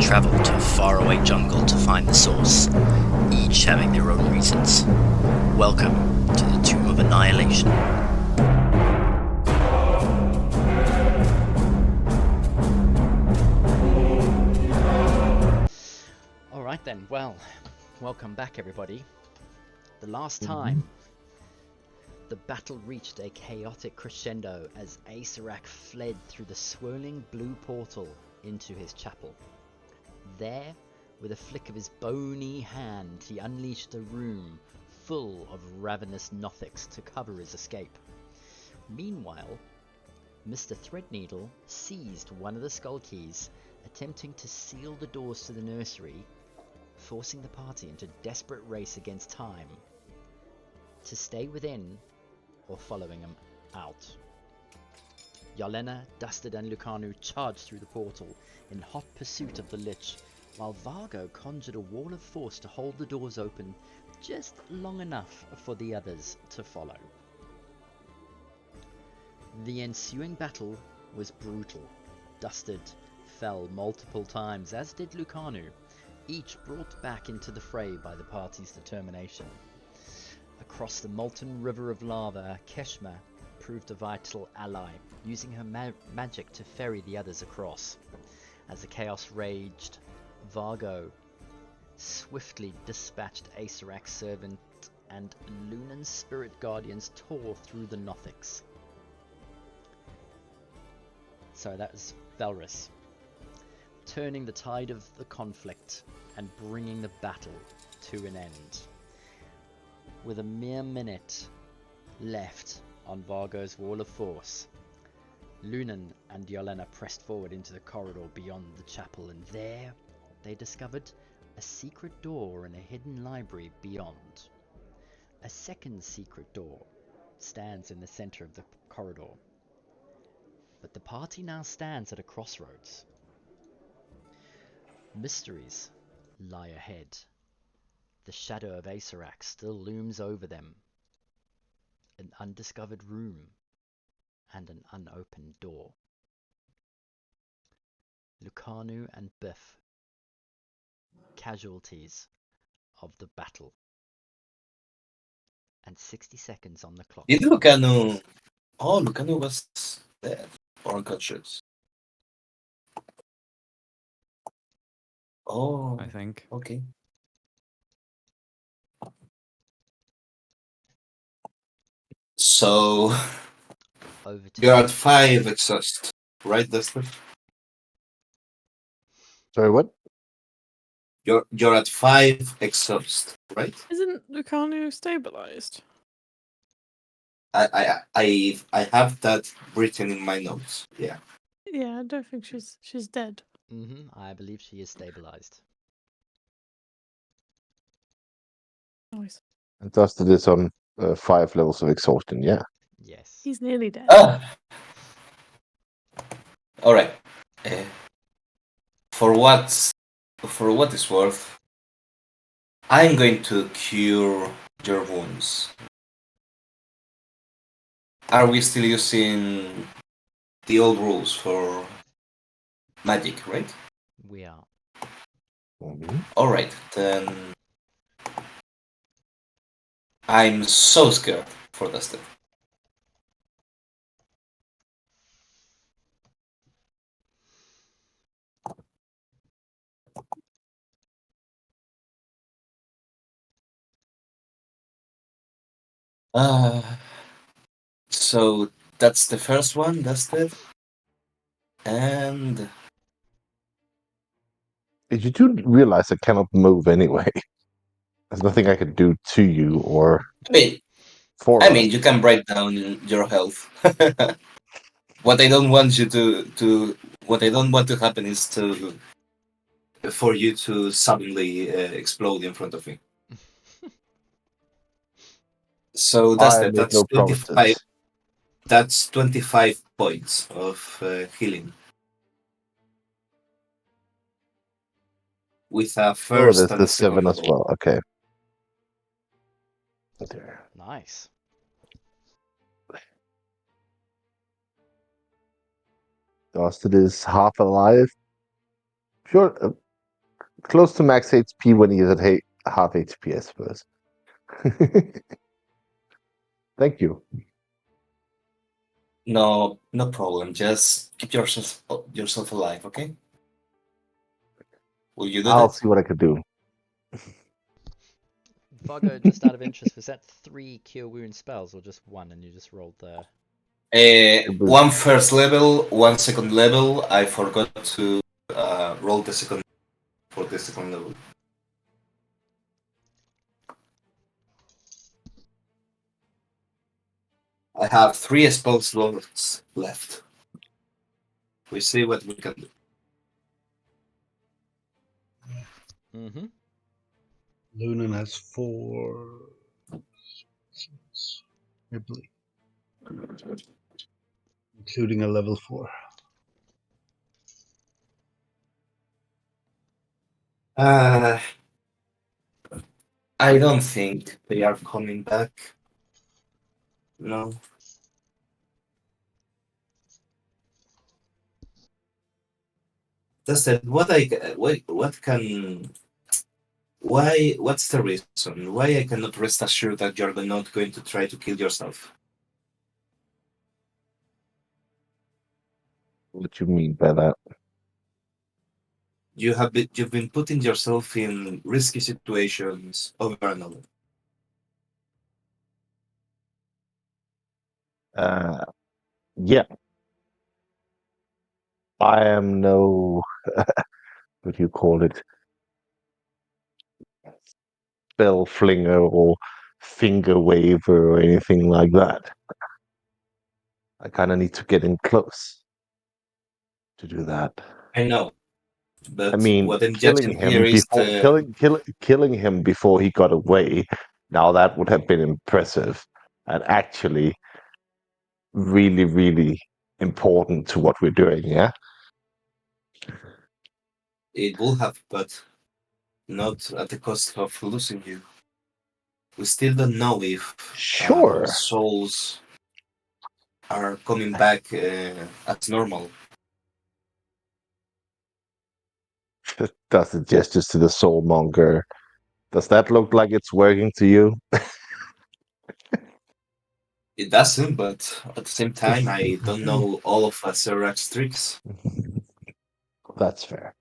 travel to a faraway jungle to find the source, each having their own reasons. Welcome to the Tomb of Annihilation. Alright then, well, welcome back everybody. The last time, the battle reached a chaotic crescendo as Acererak fled through the swirling blue portal into his chapel. There, with a flick of his bony hand, he unleashed a room full of ravenous Nothics to cover his escape. Meanwhile, Mr. Threadneedle seized one of the skull keys, attempting to seal the doors to the nursery, forcing the party into a desperate race against time to stay within or following him out. Yelena, Dusted and Lucanu charged through the portal in hot pursuit of the Lich, while Vargo conjured a wall of force to hold the doors open just long enough for the others to follow. The ensuing battle was brutal. Dusted fell multiple times, as did Lucanu, each brought back into the fray by the party's determination. Across the molten river of lava, Keshma proved a vital ally, using her magic to ferry the others across. As the chaos raged, Vargo swiftly dispatched Acererak's servant, and Lunan's spirit guardians tore through the Nothics. So that was Velrus, turning the tide of the conflict and bringing the battle to an end. With a mere minute left on Vargo's wall of force, Lunan and Yelena pressed forward into the corridor beyond the chapel, and there they discovered a secret door in a hidden library beyond. A second secret door stands in the center of the corridor, but the party now stands at a crossroads. Mysteries lie ahead. The shadow of Acererak still looms over them. An undiscovered room and an unopened door. Lucanu and Biff, casualties of the battle. And 60 seconds on the clock. Did Lucanu... Oh, Lucanu was dead or unconscious. Oh, I think. okay. So, Over to you're you. at 5 exhaust, right, Dustin? Sorry, what? You're at 5 exhaust, right? Isn't Lucanu stabilized? I have that written in my notes. Yeah. Yeah, I don't think she's dead. I believe she is stabilized. Nice. And Dusted is on 5 levels of exhaustion, yeah. Yes. He's nearly dead. Ah. All right. For what it's worth, I'm going to cure your wounds. Are we still using the old rules for magic, right? We are. All right, then. I'm so scared for Dustin. So that's the first one, Dustin. And Did you two realize I cannot move anyway? There's nothing I could do to you or for us. you can break down your health. What I don't want you what I don't want to happen is for you to suddenly explode in front of me. So that's I make no 25. promises. That's 25 points of healing. With a Oh, first there's and the a second 7 as level. well. Okay. There. Nice. Dusted is half alive. Sure. close to max HP when he is at half HP, I suppose. Thank you. No, no problem. Just keep yourself alive, okay? Will you do I'll that? see what I can do. Vago, just out of interest, was that 3 cure wound spells or just one and you just rolled the... One first level, one second level. I forgot to roll the second for the second level. I have 3 spell slots left. We see what we can do. Mm-hmm. Lunan has 4, I believe, including a level 4. I don't think they are coming back. No. That's it. What can? Why? What's the reason? Why I cannot rest assured that you're not going to try to kill yourself? What you mean by that? You've been putting yourself in risky situations over and over. Yeah. I am no, what do you call it, spell flinger or finger waver or anything like that. I kind of need to get in close to do that. I know, but I mean, what I'm killing judging here him is before killing him before he got away. Now that would have been impressive and actually really, really important to what we're doing. Yeah. it will have, but not at the cost of losing you. We still don't know if Sure. souls are coming back as normal. Does the gestures to the soulmonger. Does that look like it's working to you? It doesn't, but at the same time, I don't know all of Acererak's tricks. That's fair.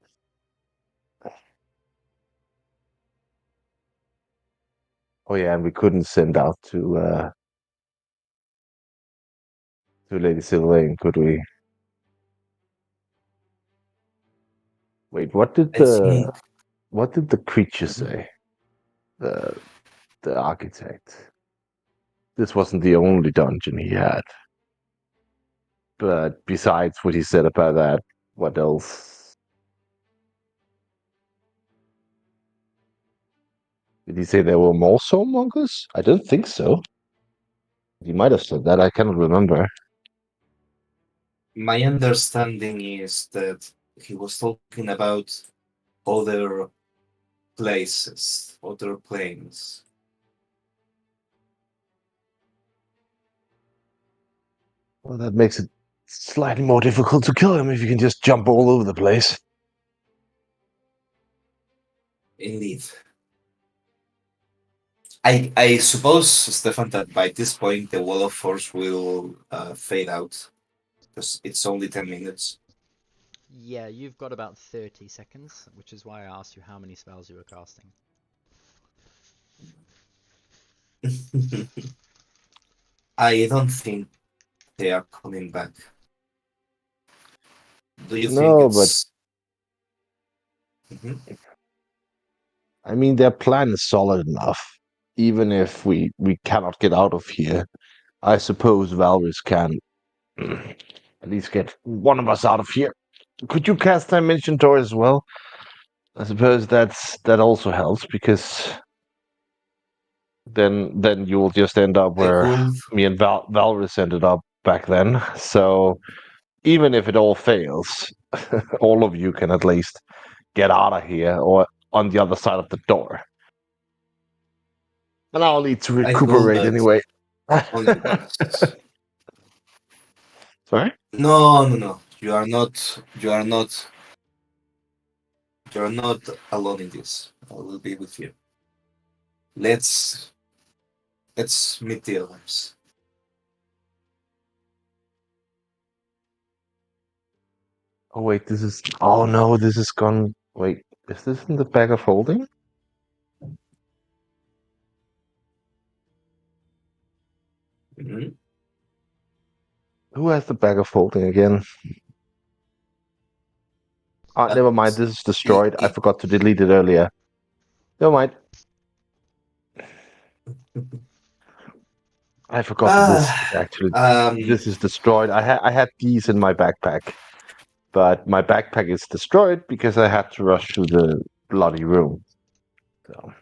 Oh yeah, and we couldn't send out to Lady Sylvain, could we? Wait, what did I think the creature say? The architect. This wasn't the only dungeon he had. But besides what he said about that, what else? Did he say there were more soulmongers? I don't think so. He might have said that. I cannot remember. my understanding is that he was talking about other places, other planes. Well, that makes it slightly more difficult to kill him if you can just jump all over the place. Indeed. I suppose, Stefan, that by this point the wall of force will fade out because it's only 10 minutes. Yeah, you've got about 30 seconds, which is why I asked you how many spells you were casting. I don't think they are coming back. Do you think No, but it's? Mhm. I mean their plan is solid enough. Even if we cannot get out of here, I suppose Valrys can at least get one of us out of here. Could you cast Dimension Door as well? I suppose that also helps because then you will just end up I where could. me and Valrys ended up back then. So even if it all fails, all of you can at least get out of here or on the other side of the door. And I'll need to I could, recuperate but anyway. only once. Sorry? No, no, no. You are not. You're not alone in this. I will be with you. Let's meet the others. Oh wait, this is. Oh no, this is gone. Wait, is this in the bag of holding? Mhm. Who has the bag of holding again? Ah, never mind. This is I- destroyed. I I- forgot to delete it earlier. Never mind. I forgot that this is Ah, actually um, this is destroyed. I had these in my backpack, but my backpack is destroyed because I had to rush to the bloody room. So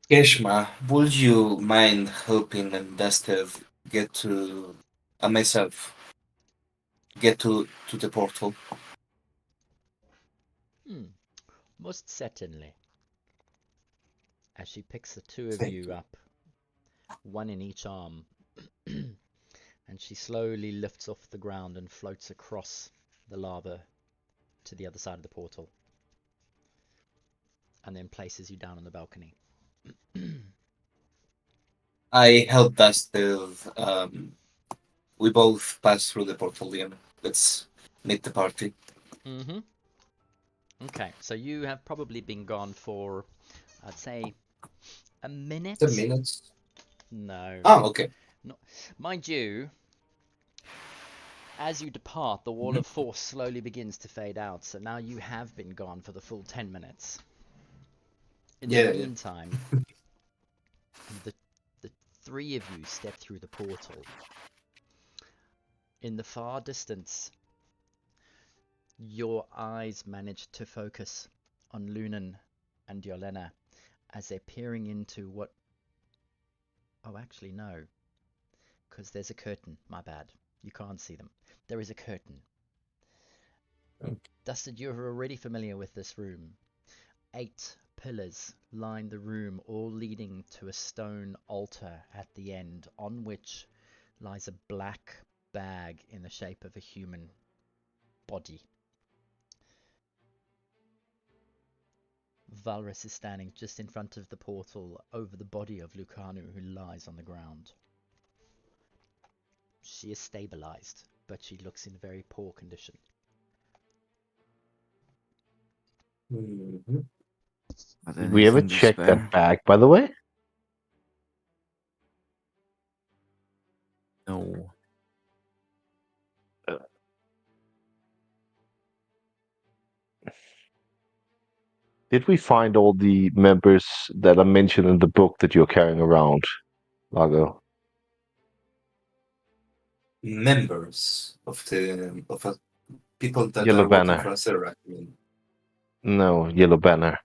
Keshma, would you mind helping Invested get to myself get to the portal? Hmm. Most certainly. As she picks the two of Thank you you. up, one in each arm, and she slowly lifts off the ground and floats across the lava to the other side of the portal, and then places you down on the balcony. I helped Invested. We both passed through the portal. Let's meet the party. Mm-hmm. Okay, so you have probably been gone for, I'd say, a 10 minute? minutes. No. Oh, okay. Not... Mind you, as you depart, the wall Mhm. of force slowly begins to fade out, so now you have been gone for the full 10 minutes. In the Yeah, yeah. meantime, the, the three of you step through the portal. In the far distance, your eyes manage to focus on Lunan and Yolena as they're peering into what... Oh, actually, no. Because there's a curtain. My bad. You can't see them. There is a curtain. Dustin, you're already familiar with this room. 8 pillars line the room, all leading to a stone altar at the end, on which lies a black bag in the shape of a human body. Valrus is standing just in front of the portal over the body of Lucanu, who lies on the ground. She is stabilized, but she looks in very poor condition. Mhm. But did we ever anything to check that spare? bag, by the way? No. Did we find all the members that are mentioned in the book that you're carrying around, Largo? Members of the people that Yellow are working Banner. for Acererak. No, Yellow Banner.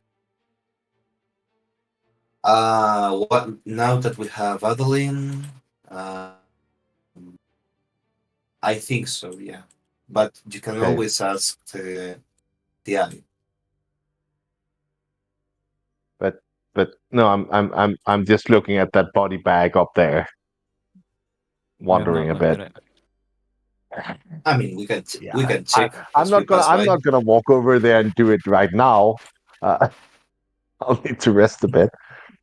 What now that we have Adeline? I think so, yeah. But you can Okay. always ask the alley. But no, I'm just looking at that body bag up there, We have wondering not a looked bit. at it. I mean, Yeah, we can I, check I'm as we not gonna pass I'm by. not gonna walk over there and do it right now. I'll need to rest a bit.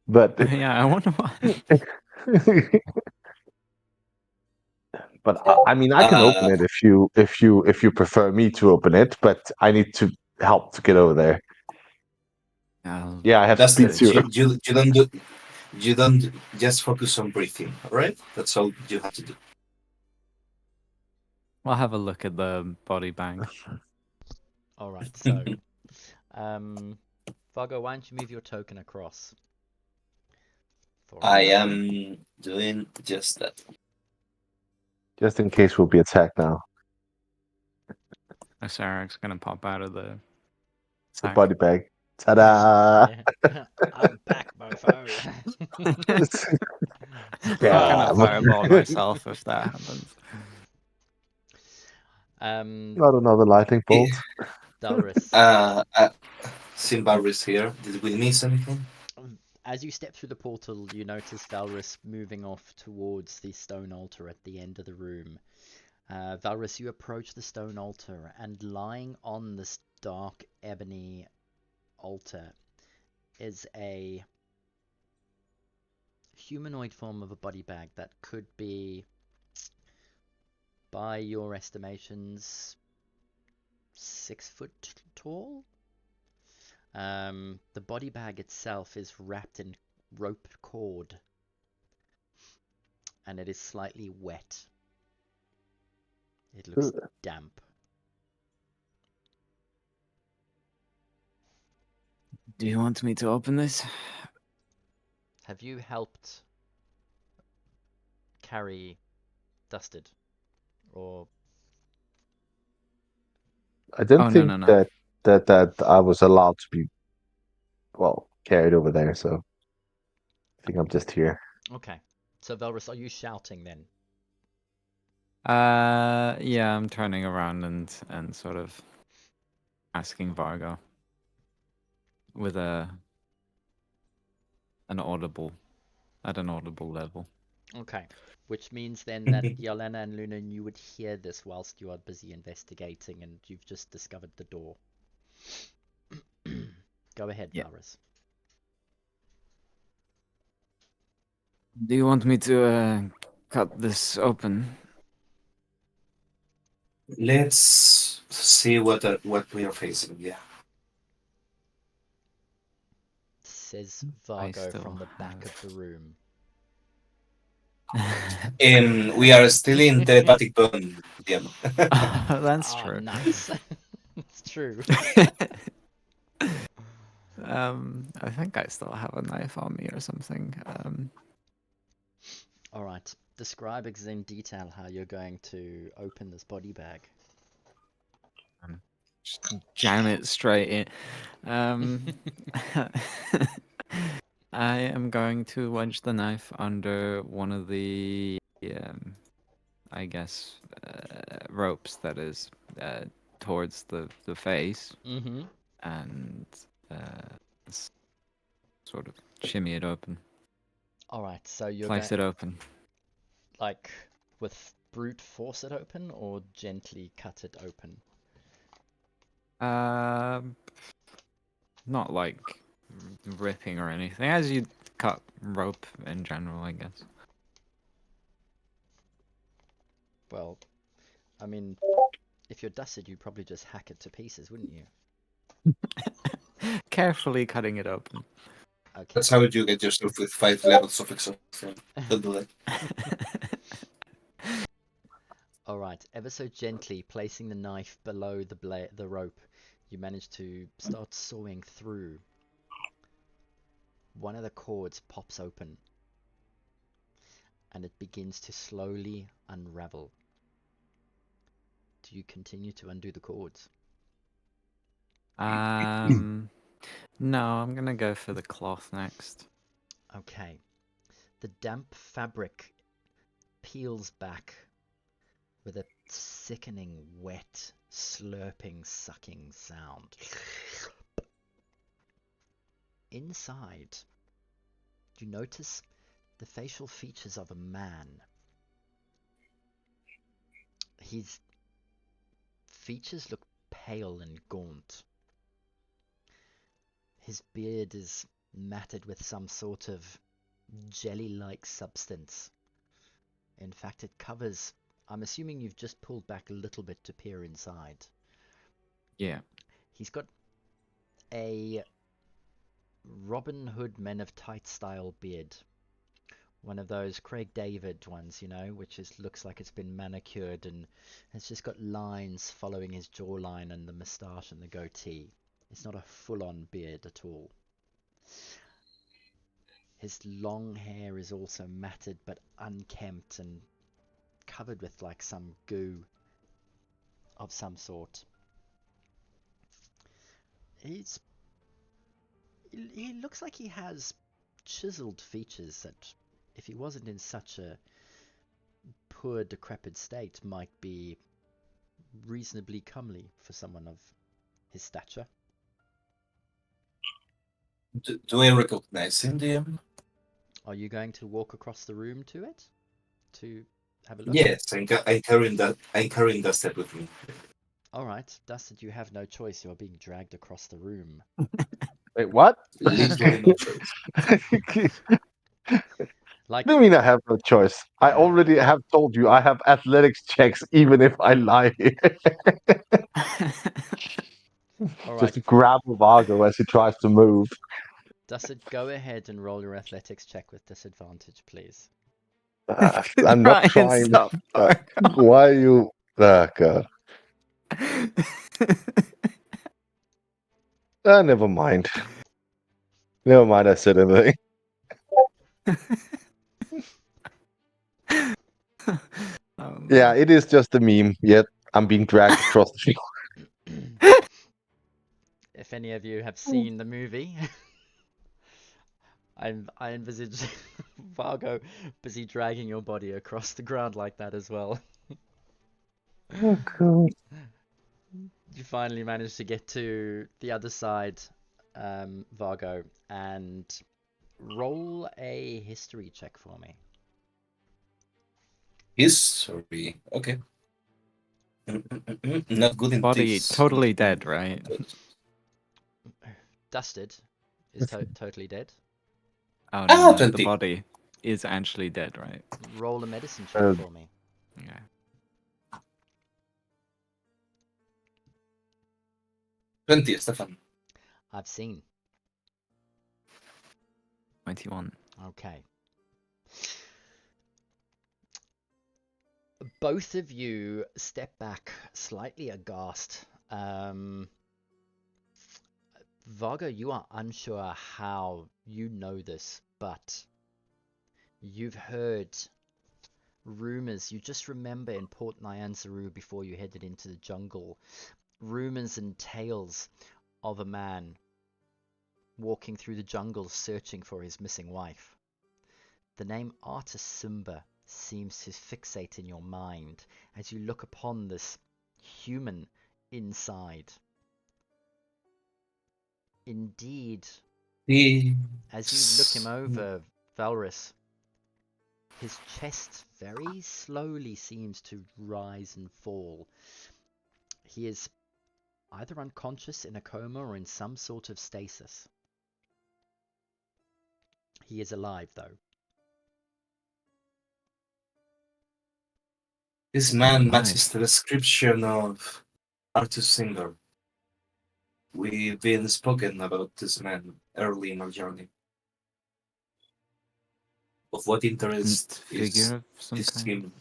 But Yeah, I wonder why. but I mean, I can open Uh, it if you prefer me to open it. But I need to help to get over there. Yeah, I'll Yeah, I have that's speed it. zero. You don't just focus on breathing. All right, that's all you have to do. I'll have a look at the body bag. Alright, so, Fargo, why don't you move your token across for I her? am doing just that. Just in case we'll be attacked now. Acerek's gonna pop out of the It's a sack. body bag. Ta-da! Yeah. I'm back, mofo. I'm gonna Damn. fireball myself if that happens. um, Not another lightning bolt. Dalris, Uh, uh, Simba is here. Did we miss anything? as you step through the portal, you notice Valrus moving off towards the stone altar at the end of the room. Valrus, you approach the stone altar, and lying on dark ebony altar is a humanoid form of a body bag that could be, by your estimations, 6 foot tall. The body bag itself is wrapped in rope cord, and it is slightly wet. It looks damp. Do you want me to open this? Have you helped carry Dusted? Or I didn't Oh, no, think no, no. that I was allowed to be carried over there. So I think I'm just here. okay. So Velrus, are you shouting then? Yeah, I'm turning around and sort of asking Vargo with an audible at an audible level. Okay. Which means then that Yelena and Luna, you would hear this whilst you are busy investigating and you've just discovered the door. Go ahead, Yeah. Velrus. Do you want me to cut this open? Let's see what we are facing. Yeah. Says I Vargo from still the back of the room. We are still in telepathic bond, DM. That's Ah, true. nice. It's true. I think I still have a knife on me or something. All right. Describe in detail how you're going to open this body bag. Just jam it straight in. I am going to wedge the knife under one of the, I guess, ropes that is towards the face, Mm-hmm. and sort of shimmy it open, All right. So you're going slice it open. like with brute force it open or gently cut it open. Not like ripping or anything, as you cut rope in general, I guess. Well, I mean, if you're dusted, you'd probably just hack it to pieces, wouldn't you? Carefully cutting it open. Okay. That's how you get yourself with 5 levels of exhaustion. Don't do that. All right. Ever so gently placing the knife below the rope, you manage to start sawing through. One of the cords pops open, and it begins to slowly unravel. Do you continue to undo the cords? No, I'm gonna go for the cloth next. Okay. The damp fabric peels back with a sickening, wet, slurping, sucking sound. Inside, you notice the facial features of a man. His features look pale and gaunt. His beard is matted with some sort of jelly-like substance. In fact, it covers... I'm assuming you've just pulled back a little bit to peer inside. Yeah. He's got a Robin Hood Men of Tight style beard. One of those Craig David ones, you know, which looks like it's been manicured and it's just got lines following his jawline and the moustache and the goatee. It's not a full-on beard at all. His long hair is also matted but unkempt and covered with like some goo of some sort. He looks like he has chiseled features that, if he wasn't in such a poor, decrepit state, might be reasonably comely for someone of his stature. Do I recognize him, DM? Are you going to walk across the room to it to have a look? Yes, I'm carrying that. I'm carrying that step with me. All right, Dustin, you have no choice. You're being dragged across the room. Wait, what? Literally no choice. Like, I mean, I have no choice. I already have told you I have athletics checks, even if I lie. all right, Just grab Vargo as he tries to move. Dustin, go ahead and roll your athletics check with disadvantage, please. I'm not trying. Stop. Why are you? God. Never mind. Never mind. I said anything. Yeah, it is just a meme. Yet I'm being dragged across the field. If any of you have seen the movie, I envisage Vargo busy dragging your body across the ground like that as well. Oh, God. You finally managed to get to the other side, Vargo, and roll a history check for me. History. Okay. Not good in Body this. totally dead, right? Dusted is totally dead. Oh no, the 20. body is actually dead, right? Roll a medicine check for me. Yeah. 20, Stefan. I've seen. 21. Okay. Both of you step back slightly aghast. Vargo, you are unsure how you know this, but you've heard rumors. You just remember in Port Nyanzaru before you headed into the jungle, rumors and tales of a man walking through the jungle searching for his missing wife. The name Artis Simba seems to fixate in your mind as you look upon this human inside. Indeed, as you look him over, Valrus, his chest very slowly seems to rise and fall. He is either unconscious in a coma or in some sort of stasis. He is alive, though. This man Alive. matches the description of Arthur Singer. We've been spoken about this man early in our journey. Of what interest Figure of some is kind. him?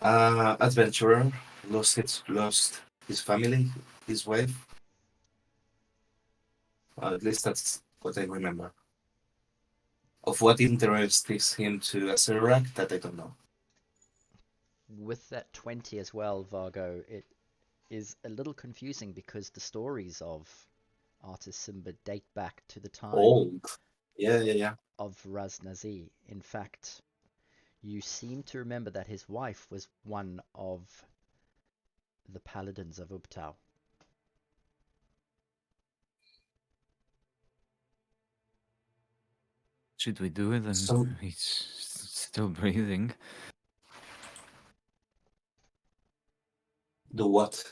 Adventurer, lost his family, his wife. At least that's what I remember. Of what interest is him to Acererak, that I don't know. With that 20 as well, Vargo, it is a little confusing because the stories of Artis Simba date back to the time Old. Yeah. of Raznazi. In fact, you seem to remember that his wife was one of the paladins of Ubtao. Should we do it? And So, he's still breathing. do what?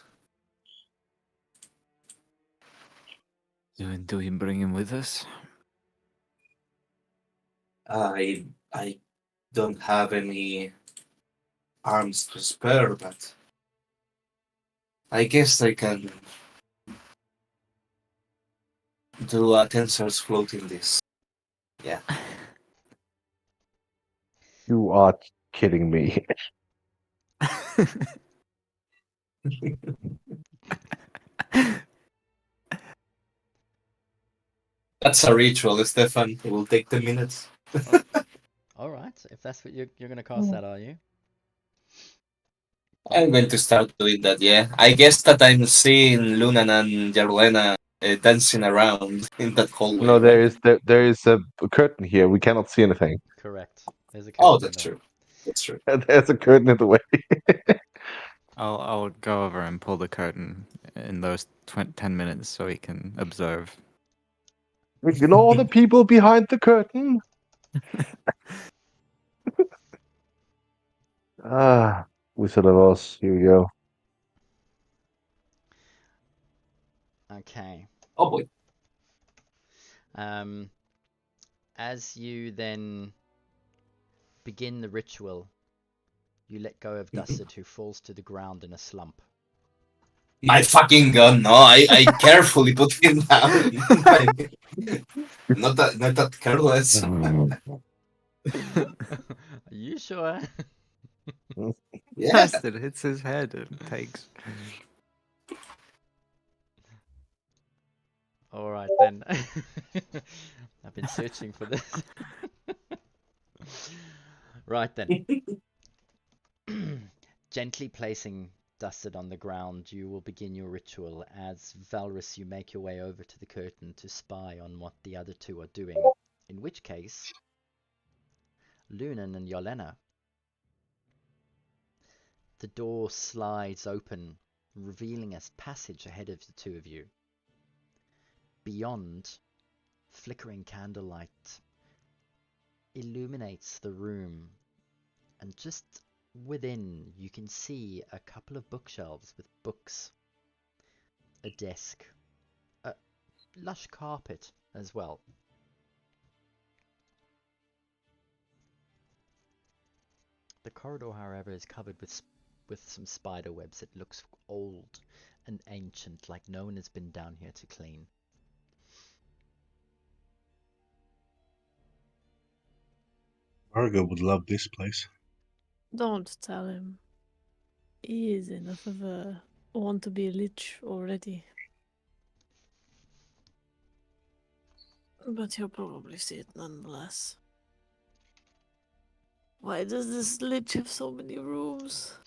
Do we bring him with us? I don't have any arms to spare, but I guess I can do a tensor's float in this. Yeah. You are kidding me. That's a ritual, Stefan. It will take 10 minutes. All right, if that's what you're going to cast that, are you? I'm going to start doing that, yeah. I guess that I'm seeing Lunan and Jarlena dancing around in that hallway, No, right? there is a curtain here. We cannot see anything. Correct. There's a Oh, curtain that's there. true. That's true. There's a curtain in the way. I'll go over and pull the curtain in those 10 minutes so he can observe. Ignore the people behind the curtain. Wizard of Oz. Here we go. Okay. Oh boy. As you then begin the ritual, you let go of Dusted, who falls to the ground in a slump. My fucking gun! No, I carefully put him down. Not that careless. Are you sure? Yeah. Bastard hits his head and takes. All right then. I've been searching for this. Right then. Gently placing Dusted on the ground, you will begin your ritual. As Valrus, you make your way over to the curtain to spy on what the other two are doing. In which case, Lunan and Yolena, the door slides open, revealing a passage ahead of the two of you. Beyond, flickering candlelight illuminates the room, and just within you can see a couple of bookshelves with books, a desk, a lush carpet as well. The corridor, however, is covered with some spider webs. It looks old and ancient, like no one has been down here to clean. Argo would love this place. Don't tell him. He is enough of a want to be a lich already. But he'll probably see it nonetheless. Why does this lich have so many rooms?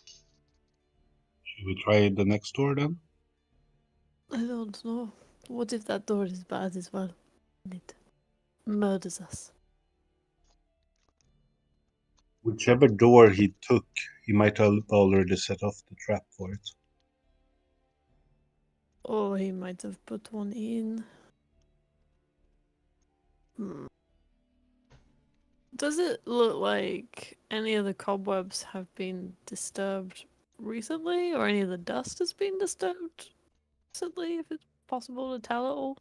Should we try the next door then? I don't know. What if that door is bad as well? And it murders us. Whichever door he took, he might have already set off the trap for it. Or he might have put one in. Hmm. Does it look like any of the cobwebs have been disturbed recently, or any of the dust has been disturbed recently, if it's possible to tell at all?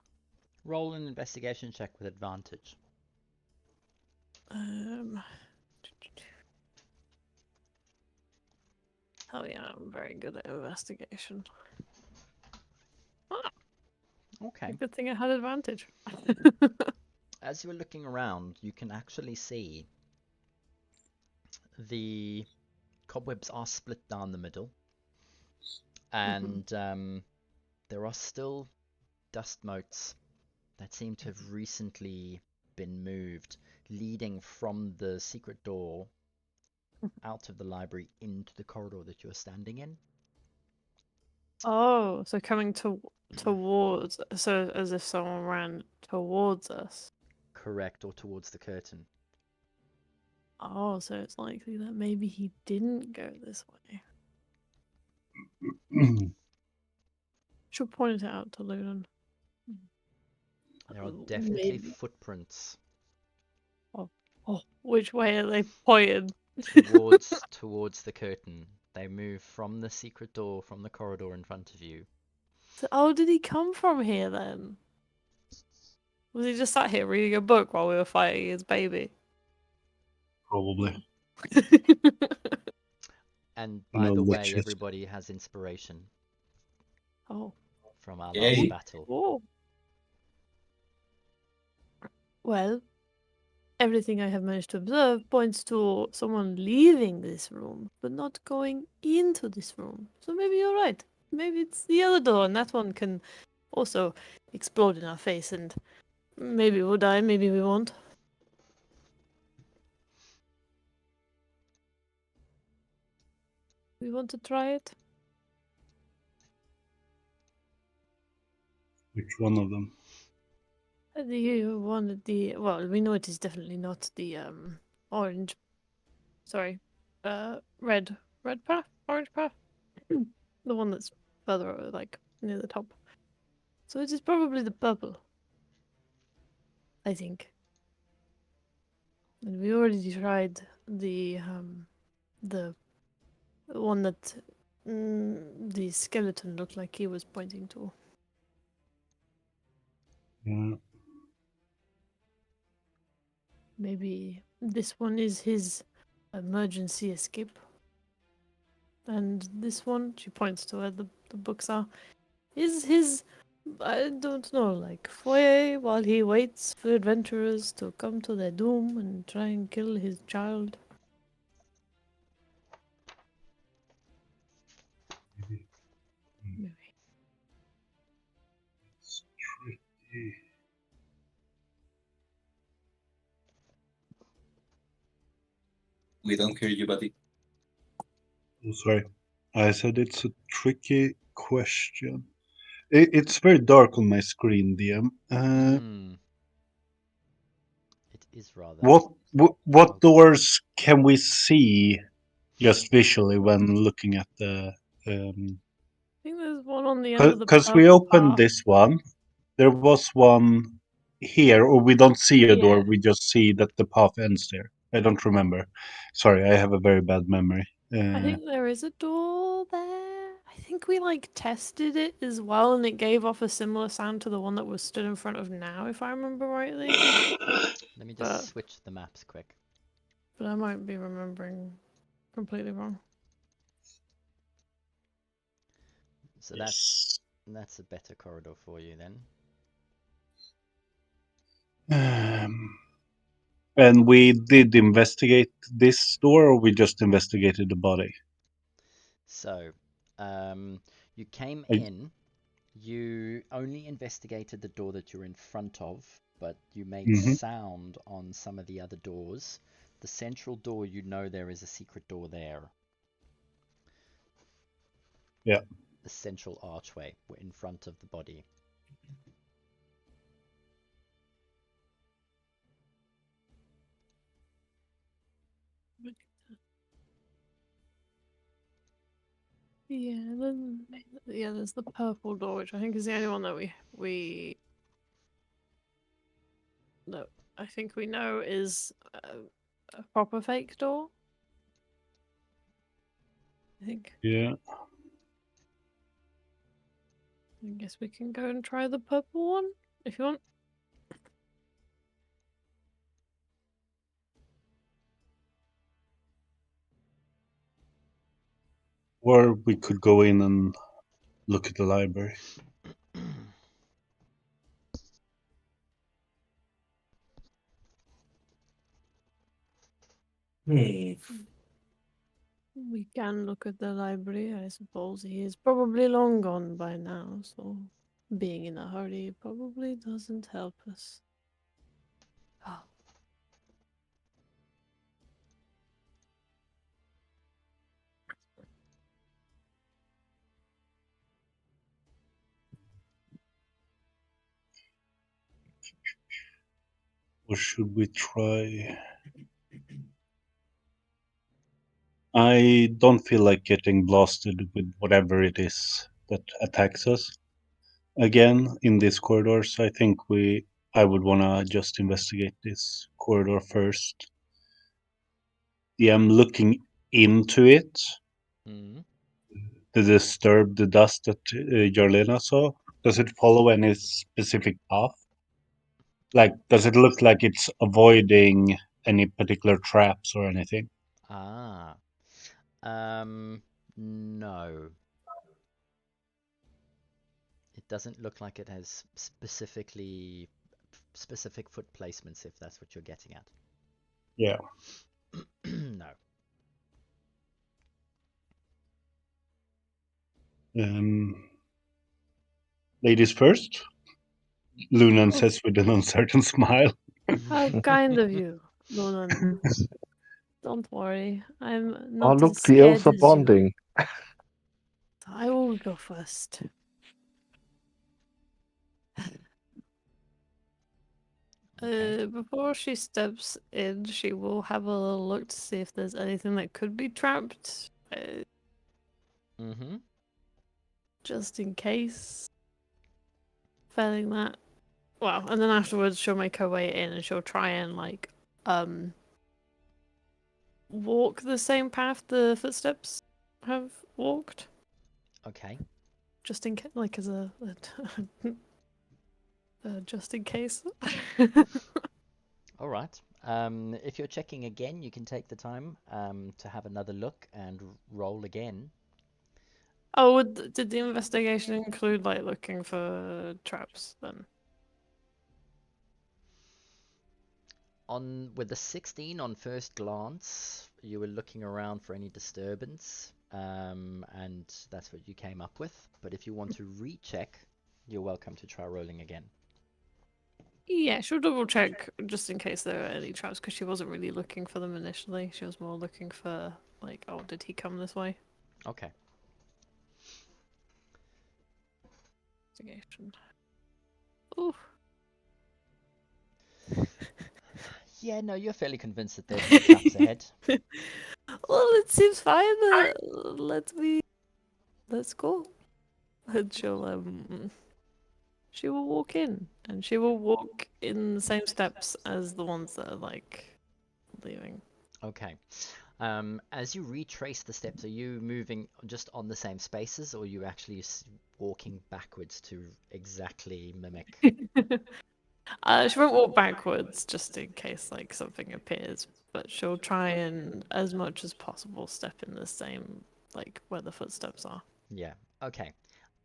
Roll an investigation check with advantage. Um. Oh yeah, I'm very good at investigation. Ah, Okay. good thing I had advantage. As you are looking around, you can actually see the cobwebs are split down the middle, and there are still dust motes that seem to have recently been moved, leading from the secret door out of the library into the corridor that you're standing in. Oh, so coming towards, so as if someone ran towards us. Correct, or towards the curtain. Oh, so it's likely that maybe he didn't go this way. Should point it out to Lunan. There are definitely Maybe. footprints Oh, which way are they pointed? towards the curtain. They move from the secret door, from the corridor in front of you. So, oh, did he come from here then? Was he just sat here reading a book while we were fighting his baby? Probably. And You by know, the way, liches. everybody has inspiration Oh. from our Yay. last battle. Oh. Well, everything I have managed to observe points to someone leaving this room, but not going into this room. So maybe you're right. Maybe it's the other door, and that one can also explode in our face, and maybe we'll die, maybe we won't. We want to try it? Which one of them? The one at the, well, we know it is definitely not the orange. Sorry, red path, orange path. The one that's further, like near the top. So it is probably the purple. I think. And we already tried the one that the skeleton looked like he was pointing to. Yeah. Maybe this one is his emergency escape. And this one, she points to where the books are, is his, I don't know, like foyer while he waits for adventurers to come to their doom and try and kill his child. Maybe. Maybe. It's tricky. We don't hear you, buddy. Oh, sorry. I said it's a tricky question. It's very dark on my screen, DM. It is rather. What Oh, doors can we see just visually when looking at the? I think there's one on the end of the Because we purple opened path. this one, there was one here, or we don't see a door. Yeah. We just see that the path ends there. I don't remember. Sorry, I have a very bad memory. I think there is a door there. I think we like tested it as well, and it gave off a similar sound to the one that was stood in front of now, if I remember rightly. let me just But switch the maps quick. but I might be remembering completely wrong. So Yes. that's a better corridor for you then. And we did investigate this door, or we just investigated the body? So, you came I- in. You only investigated the door that you're in front of, but you made Mhm. sound on some of the other doors. The central door, you know there is a secret door there. Yeah. The central archway in front of the body. Yeah, there's the purple door, which I think is the only one that we that I think we know is a proper fake door. I think. Yeah. I guess we can go and try the purple one if you want. Or we could go in and look at the library. Hmm. We can look at the library, I suppose. He is probably long gone by now, so being in a hurry probably doesn't help us. Oh. Or should we try? I don't feel like getting blasted with whatever it is that attacks us again in this corridor. So I think I would wanna just investigate this corridor first. Yeah, I'm looking into it Mm. to disturb the dust that Jarlena saw. Does it follow any specific path? Like, does it look like it's avoiding any particular traps or anything? Ah. No. It doesn't look like it has specific foot placements, if that's what you're getting at. Yeah. No. Ladies first, Lunan Oh, says with an uncertain smile. how kind of you, Nolan. Don't worry, I'm Oh, not look, as the elves scared are as you. bonding. I will go first. Okay. Before she steps in, she will have a little look to see if there's anything that could be trapped. Mm-hmm. Just in case. Failing that. Well, and then afterwards she'll make her way in and she'll try and walk the same path the footsteps have walked. Okay. Just in case, like as a just in case. All right. If you're checking again, you can take the time to have another look and roll again. Oh, did the investigation include like looking for traps then? On with the 16 on first glance, you were looking around for any disturbance, and that's what you came up with. But if you want to recheck, you're welcome to try rolling again. Yeah, she'll double check just in case there are any traps because she wasn't really looking for them initially. She was more looking for like, oh, did he come this way? Okay. Investigation. Ooh. Yeah, no, you're fairly convinced that there's no traps ahead. Well, it seems fine. Let's go. And she will walk in, and she will walk in the same steps as the ones that are like leaving. Okay. As you retrace the steps, are you moving just on the same spaces, or are you actually walking backwards to exactly mimic? She won't walk backwards just in case like something appears, but she'll try and, as much as possible, step in the same like where the footsteps are. Yeah. Okay.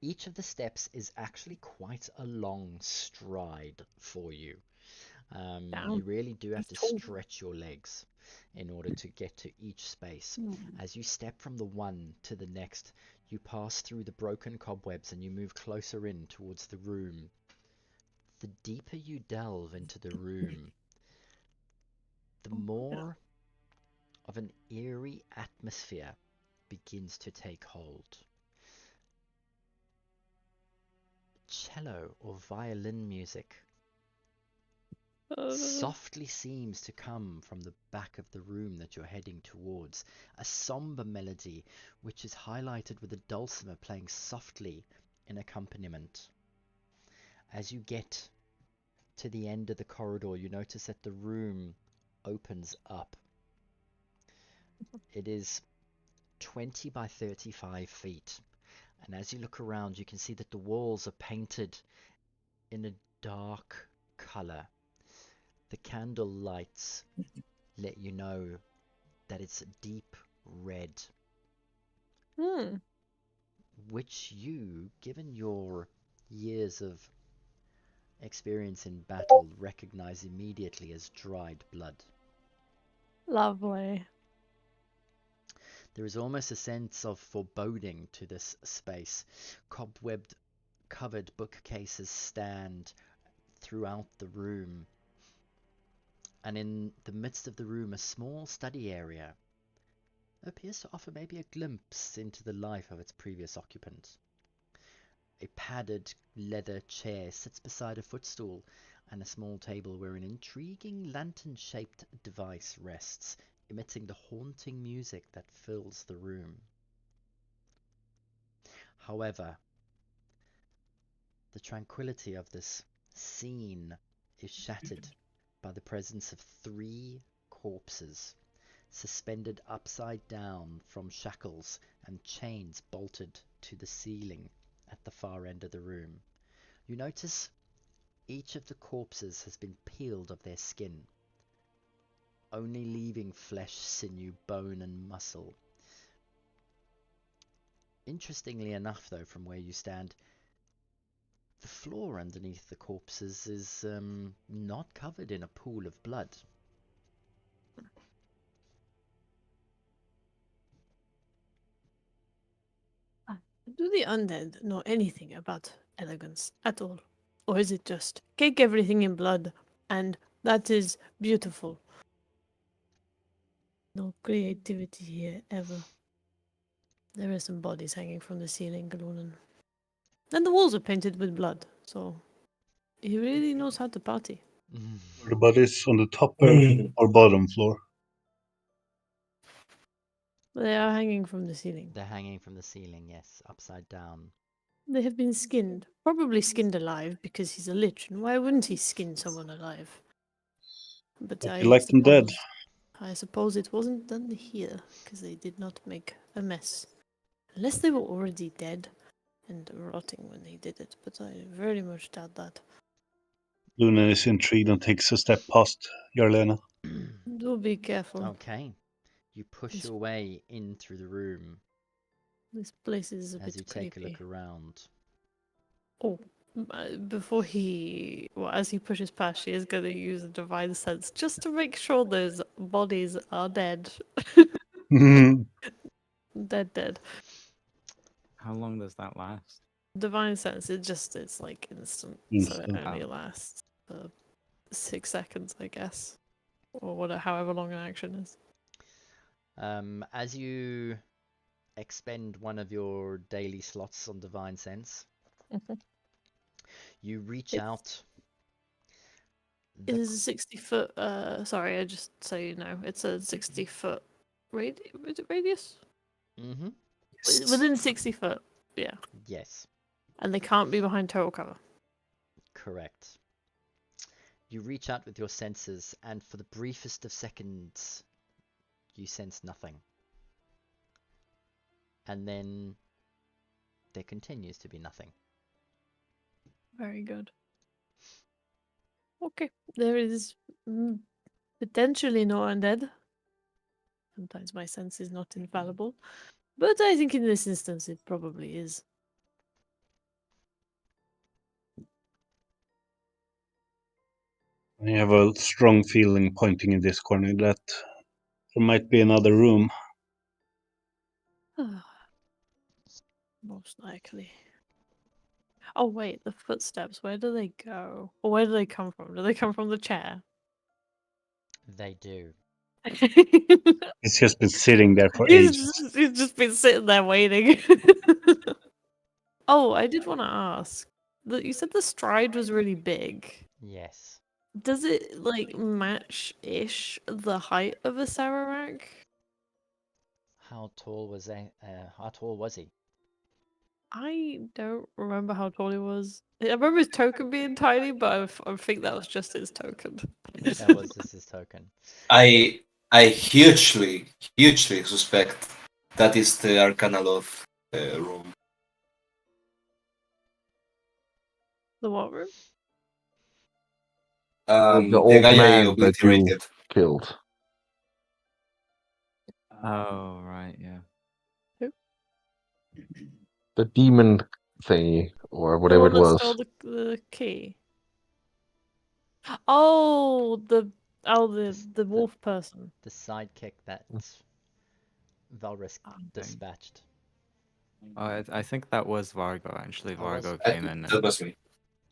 Each of the steps is actually quite a long stride for you. You Down. really do have He's to tall. stretch your legs in order to get to each space. As you step from the one to the next, you pass through the broken cobwebs and you move closer in towards the room. The deeper you delve into the room, the more of an eerie atmosphere begins to take hold. Cello or violin music softly seems to come from the back of the room that you're heading towards, a somber melody which is highlighted with a dulcimer playing softly in accompaniment. As you get to the end of the corridor, you notice that the room opens up. It is 20 by 35 feet, and as you look around, you can see that the walls are painted in a dark color. The candle lights let you know that it's deep red, which you, given your years of experience in battle, recognize immediately as dried blood. Lovely. There is almost a sense of foreboding to this space. Cobwebbed covered bookcases stand throughout the room, and in the midst of the room, a small study area appears to offer maybe a glimpse into the life of its previous occupant. A padded leather chair sits beside a footstool and a small table where an intriguing lantern-shaped device rests, emitting the haunting music that fills the room. However, the tranquility of this scene is shattered by the presence of 3 corpses suspended upside down from shackles and chains bolted to the ceiling at the far end of the room. You notice each of the corpses has been peeled of their skin, only leaving flesh, sinew, bone, and muscle. Interestingly enough, though, from where you stand, the floor underneath the corpses is not covered in a pool of blood. Do the undead know anything about elegance at all? Or is it just cake everything in blood and that is beautiful? No creativity here ever. There are some bodies hanging from the ceiling, Galunan. And the walls are painted with blood, so he really knows how to party. The bodies on the top or bottom floor. They are hanging from the ceiling. They're hanging from the ceiling, yes, upside down. They have been skinned. Probably skinned alive because he's a lich, and why wouldn't he skin someone alive? But But you like them dead. I suppose it wasn't done here because they did not make a mess. Unless they were already dead and rotting when they did it, but I very much doubt that. Luna is intrigued and takes a step past Jarlena. Do be careful. Okay. You push This- your way in through the room This place is a as you bit take creepy. a look around. Oh, before as he pushes past, she is going to use a divine sense just to make sure those bodies are dead. Dead. How long does that last? Divine sense, it's like instant. So it Instant. only lasts for 6 seconds, I guess. Or whatever, however long an action is. As you expend one of your daily slots on Divine Sense, you reach It's- out. It is a 60-foot, sorry, I just so you know, it's a 60-foot radius? Mm-hmm. Within 60 foot, yeah. Yes, And they can't be behind total cover. correct. You reach out with your senses, and for the briefest of seconds, you sense nothing. And then there continues to be nothing. Very good. Okay, there is potentially no undead. Sometimes my sense is not infallible, but I think in this instance it probably is. I have a strong feeling pointing in this corner that there might be another room. Most likely. Oh wait, the footsteps. Where do they go? Or where do they come from? Do they come from the chair? They do. It's just been sitting there for He's ages. he's just been sitting there waiting. Oh, I did want to ask. You said the stride was really big. Yes. Does it like match-ish the height of a Acererak? How tall was he? I don't remember how tall he was. I remember his token being tiny, but I think that was just his token. That was just his token. I hugely suspect that is the Arcanaloth room. The what room? The The old guy I man that you obliterated. killed. Oh, right, yeah. The demon thingy, or The whatever one it that was. stole the key. Oh, the wolf person. The sidekick that Valrisk dispatched. Oh, I think that was Vargo, actually. Oh, was Vargo it? came in That and, was me.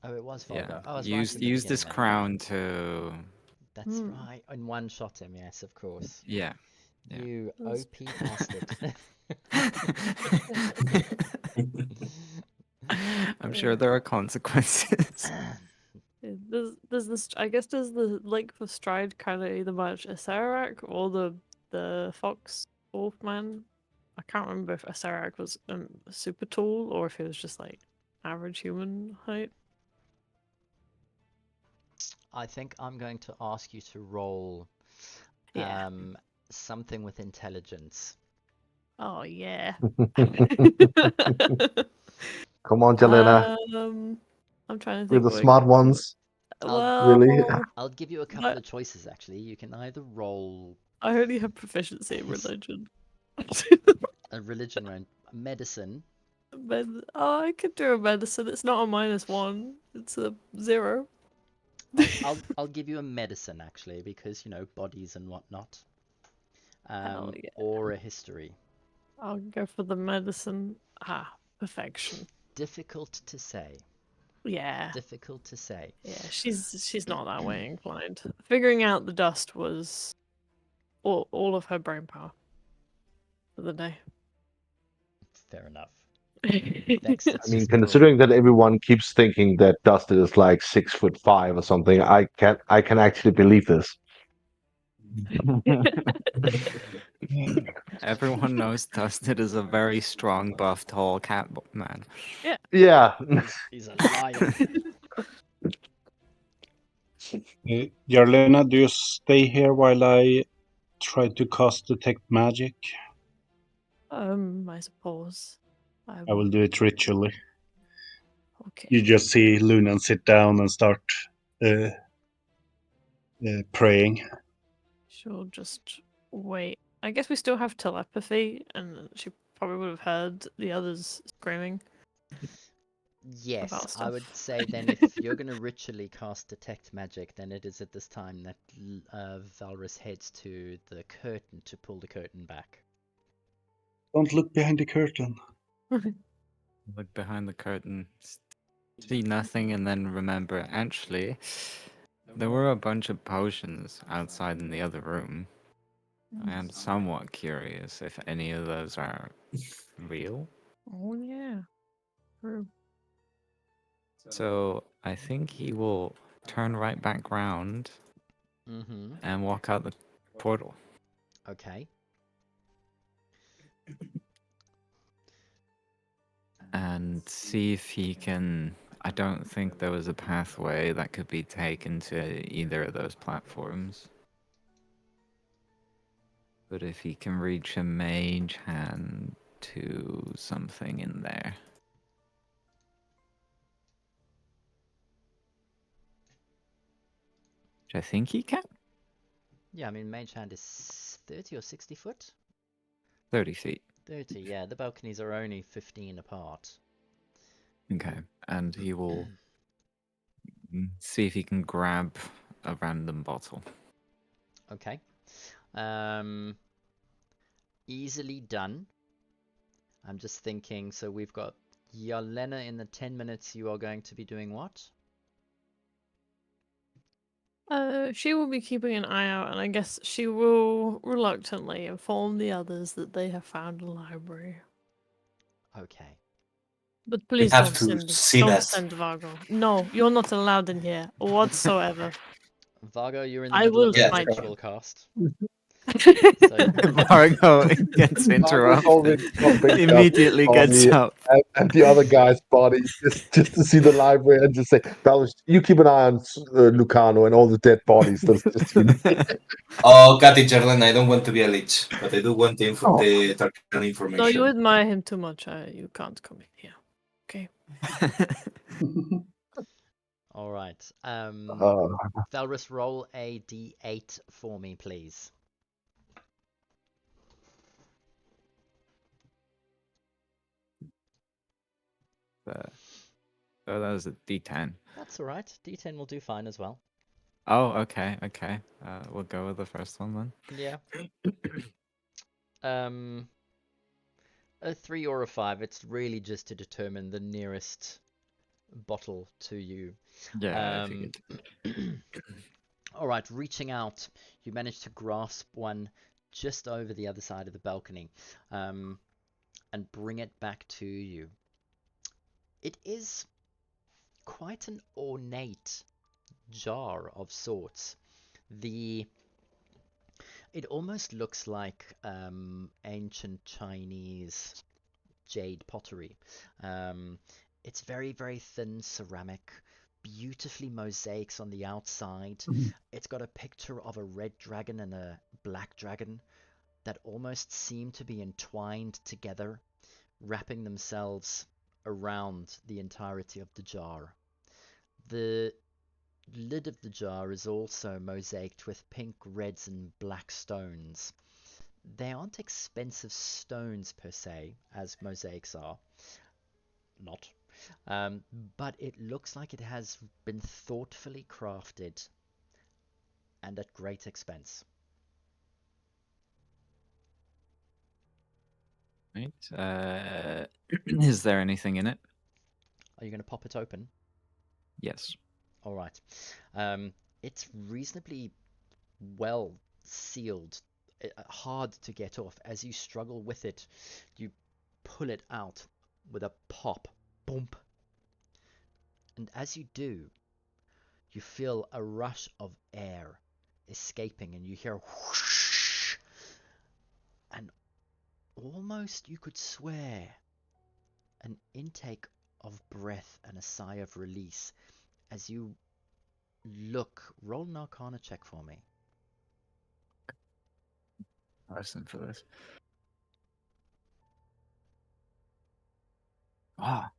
Oh, it was yeah, Vargo. Oh, I was right used in the used his beginning then. crown to, That's right. And one shot him, yes, of course. yeah. Yeah. You That's- OP bastard. I'm sure there are consequences. Does this? I guess does the length of stride kind of either match Acererak or the fox wolfman? I can't remember if Acererak was super tall or if it was just like average human height. I think I'm going to ask you to roll Yeah. something with intelligence. Oh yeah. Come on, Jelena. I'm trying to We're think. the what I smart can roll. ones. Well, Really? I'll give you a couple of choices actually. You can either roll I only have proficiency in religion. a religion round, medicine. Oh, I could do a medicine. It's not a -1. It's a 0. I'll give you a medicine actually because you know bodies and whatnot. Hell yeah. Or a history. I'll go for the medicine. Perfection. Difficult to say. Yeah. Difficult to say. Yeah, she's not that way inclined. Figuring out the dust was all of her brain power for the day. Fair enough. I Vex, it's mean, just considering that everyone keeps thinking that Dustin is like 6'5" or something, I can actually believe this. Everyone knows Dustin is a very strong, buff, tall cat man. Yeah. he's a lion. Jarlena, do you stay here while I try to cast Detect Magic? I suppose. I will do it ritually. Okay. You just see Lunan sit down and start uh, praying. She'll just wait. I guess we still have telepathy, and she probably would have heard the others screaming. Yes, About I would stuff. say then if you're going to ritually cast Detect Magic, then it is at this time that Valrus heads to the curtain to pull the curtain back. Don't look behind the curtain. Look behind the curtain, see nothing, and then remember, actually, there were a bunch of potions outside in the other room. I am somewhat curious if any of those are real. Oh yeah. True. So I think he will turn right back round Mm-hmm. and walk out the portal. Okay. And see if he can. I don't think there was a pathway that could be taken to either of those platforms. But if he can reach a mage hand to something in there. Which I think he can. Yeah, I mean, Mage Hand is 30 or 60 foot? 30 feet. 30, yeah. The balconies are only 15 apart. Okay. And he will see if he can grab a random bottle. Okay. Easily done. I'm just thinking, so we've got Yelena in the 10 minutes. You are going to be doing what? She will be keeping an eye out, and I guess she will reluctantly inform the others that they have found a library. Okay. But We please have to see don't that. send Vargo. No, you're not allowed in here whatsoever. Vargo, you're in the I middle will of a Yeah, smite ritual you. cast. So Margot gets Marco's interrupted. already jumping up Immediately gets body up. and the other guy's body just to see the library and just say, Dallas, you keep an eye on Lucano and all the dead bodies. That's just you. Oh, Cathy Jordan, I don't want to be a lich, but I do want the, Oh. the Tarkanian No, you information. admire him too much. You can't come in here. Okay. all right. Uh, Valrus, roll a d8 for me, please. Oh, that was a D10. That's all right. D10 will do fine as well. Oh, okay. We'll go with the first one then. Yeah. A 3 or a 5. It's really just to determine the nearest bottle to you. Yeah, I figured. All right, reaching out, you manage to grasp one just over the other side of the balcony, and bring it back to you. It is quite an ornate jar of sorts. It almost looks like ancient Chinese jade pottery. It's very, very thin ceramic, beautifully mosaics on the outside. It's got a picture of a red dragon and a black dragon that almost seem to be entwined together, wrapping themselves around the entirety of the jar. The lid of the jar is also mosaiced with pink, reds, and black stones. They aren't expensive stones per se, as mosaics are. Not. But it looks like it has been thoughtfully crafted and at great expense. Right. Is there anything in it? Are you going to pop it open? Yes. All right. It's reasonably well sealed, hard to get off. As you struggle with it, you pull it out with a pop. Boom. And as you do, you feel a rush of air escaping, and you hear a whoosh, and almost you could swear an intake of breath and a sigh of release as you roll an Arcana check for me. Listen for this. Ah.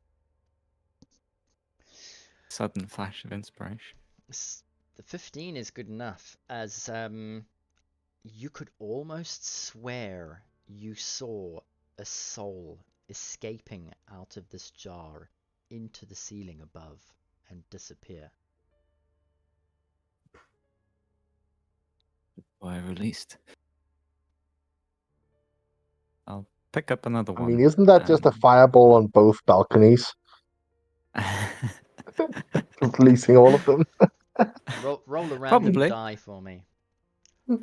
Sudden flash of inspiration. The 15 is good enough, as you could almost swear you saw a soul escaping out of this jar into the ceiling above and disappear. Boy released. I'll pick up another I one. mean, isn't that just a fireball on both balconies, releasing all of them? Roll a random Probably. die for me.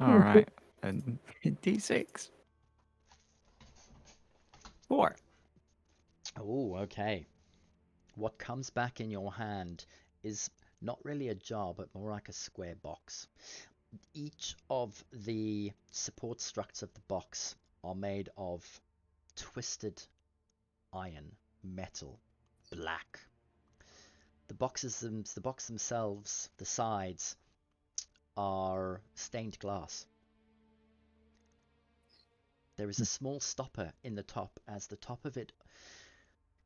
All right. And D6. 4. Oh, okay. What comes back in your hand is not really a jar, but more like a square box. Each of the support structures of the box are made of twisted iron, metal, black. The box themselves, the sides, are stained glass. There is a small stopper in the top, as the top of it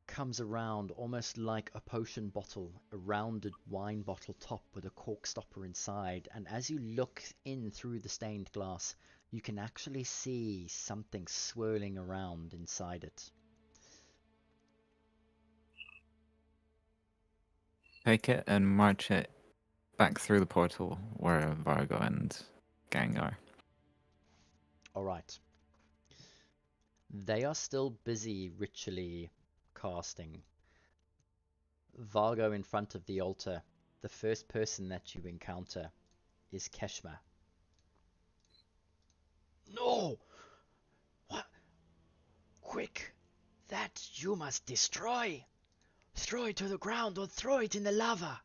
comes around almost like a potion bottle, a rounded wine bottle top with a cork stopper inside, and as you look in through the stained glass, you can actually see something swirling around inside it. Take it and march it back through the portal where Vargo and gang are. Alright. They are still busy ritually casting. Vargo in front of the altar. The first person that you encounter is Keshma. No! What? Quick! That you must destroy! Throw it to the ground or throw it in the lava!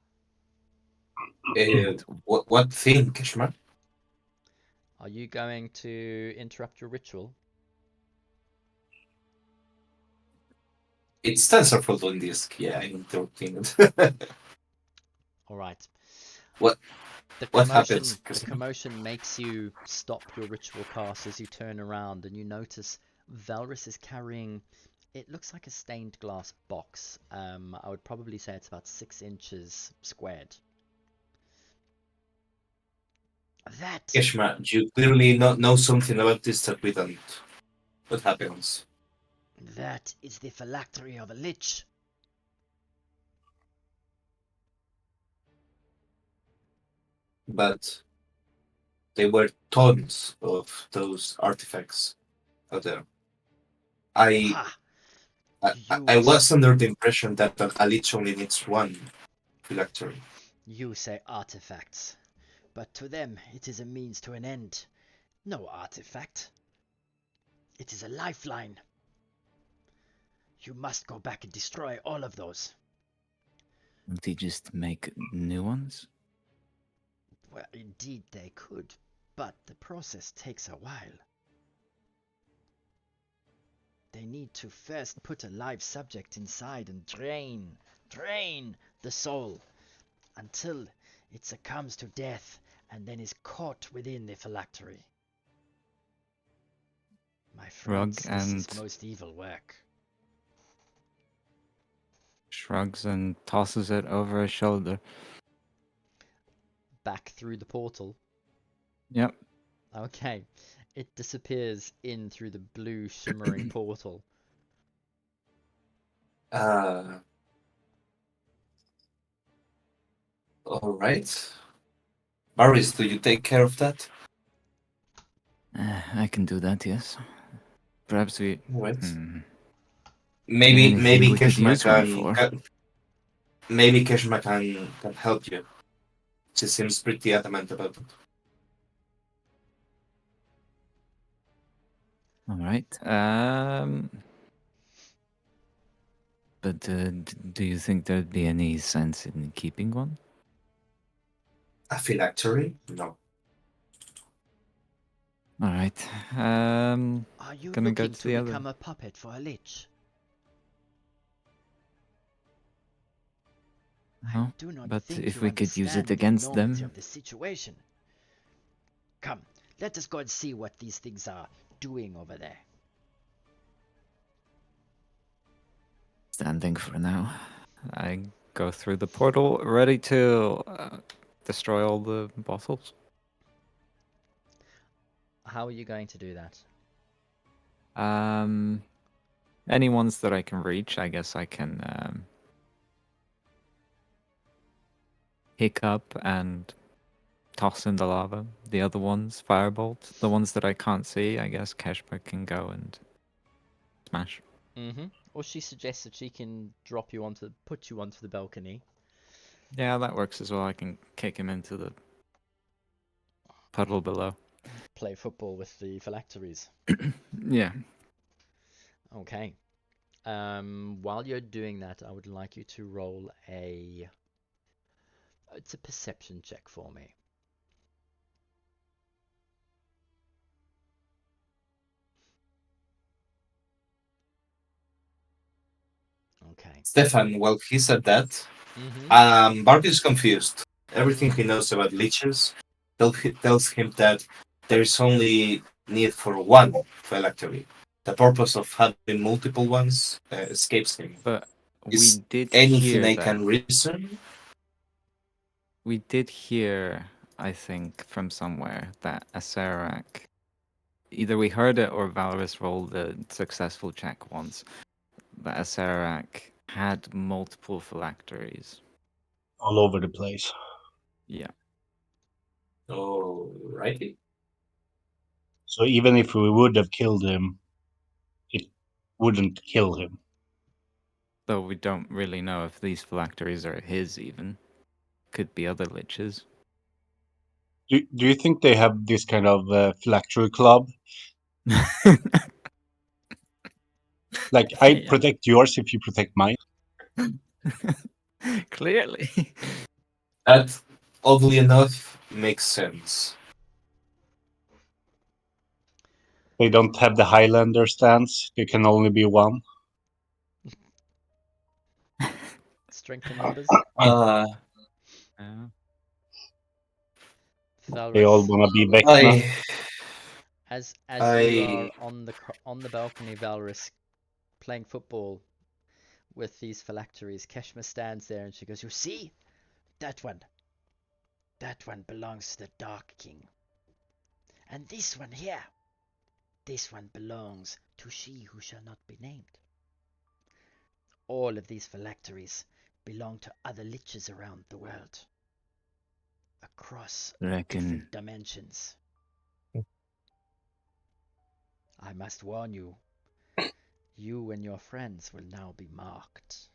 What thing, Kishma? Are you going to interrupt your ritual? It's TensorFlow on disk. Yeah, I'm interrupting it. Alright. What The what happens, the Kishma? commotion makes you stop your ritual cast as you turn around and you notice Valrus is carrying, it looks like a stained glass box. I would probably say it's about 6 inches squared. That Kishma, you clearly know something about this that we don't. What happens? that is the phylactery of a lich. But there were tons of those artifacts out there. I Ha! I was under the impression that a lich only needs one phylactery. You say artifacts, but to them it is a means to an end. No artifact. It is a lifeline. You must go back and destroy all of those. Would they just make new ones? Well, indeed they could, but the process takes a while. They need to first put a live subject inside and drain the soul until it succumbs to death and then is caught within the phylactery. My friends, this is most evil work. Shrugs and tosses it over his shoulder. Back through the portal. Yep. Okay. It disappears in through the blue shimmering portal. All right. Maris, do you take care of that? I can do that, yes. Perhaps we... All right. Anything Maybe we could Keshma use one for. maybe Keshma can help you. She seems pretty adamant about it. All right. But do you think there'd be any sense in keeping one? A phylactery? No. All right. Are you Gonna go looking to to the other. become a puppet for a lich? I No, do not but think if you we could use it understand the against enormity them. of the situation. Come, let us go and see what these things are doing over there. Standing for now. I go through the portal, ready to destroy all the bottles. How are you going to do that? Any ones that I can reach, I guess I can pick up and toss in the lava. The other ones, firebolt. The ones that I can't see, I guess Keshpa can go and smash. Mm-hmm. Or she suggests that she can put you onto the balcony. Yeah, that works as well. I can kick him into the puddle below. Play football with the phylacteries. Yeah. Okay. While you're doing that, I would like you to roll it's a perception check for me. Okay. Stefan, well, he said that. Mm-hmm. Bart is confused. Everything he knows about leeches tells him that there is only need for one phylactery. The purpose of having multiple ones escapes him. But we Is did anything hear I that. can reason? We did hear, I think, from somewhere that Acererak. Either we heard it or Valorous rolled a successful check once. That Acererak had multiple phylacteries. all over the place. Yeah. Alrighty. So even if we would have killed him, it wouldn't kill him. Though we don't really know if these phylacteries are his even. Could be other liches. Do you think they have this kind of phylactery club? Like, I Yeah. protect yours if you protect mine. Clearly. That, oddly enough, makes sense. They don't have the Highlander stance. There can only be one. Strength in numbers. Uh, They all Valrus, wanna be Vecna. I, as you I, are on the balcony, Valrus, playing football with these phylacteries, Keshma stands there and she goes, "You see, that one. That one belongs to the Dark King. And this one here, this one belongs to she who shall not be named. All of these phylacteries belong to other liches around the world, across different dimensions. I must warn you, you and your friends will now be marked."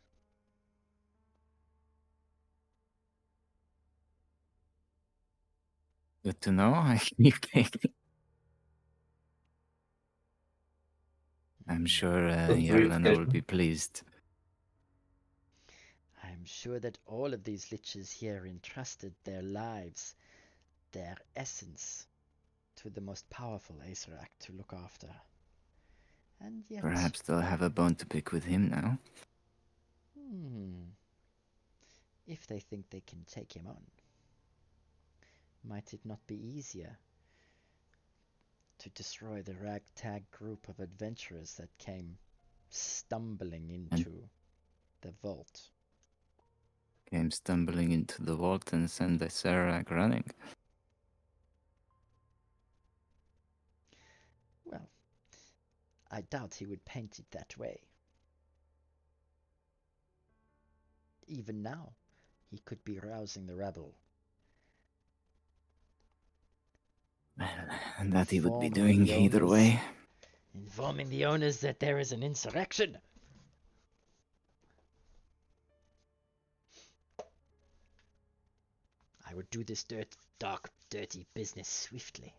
Good to know. I'm sure Jarlana will be pleased. I'm sure that all of these liches here entrusted their lives, their essence, to the most powerful Acererak to look after. And yet, Perhaps they'll have a bone to pick with him now. if they think they can take him on, might it not be easier to destroy the ragtag group of adventurers that came stumbling into the vault? Came stumbling into the vault and sent the Acererak running. Well, I doubt he would paint it that way. Even now, he could be rousing the rabble. And that he would be Informing doing the either owners- way. Informing the owners that there is an insurrection. I would do this dark, dirty business swiftly.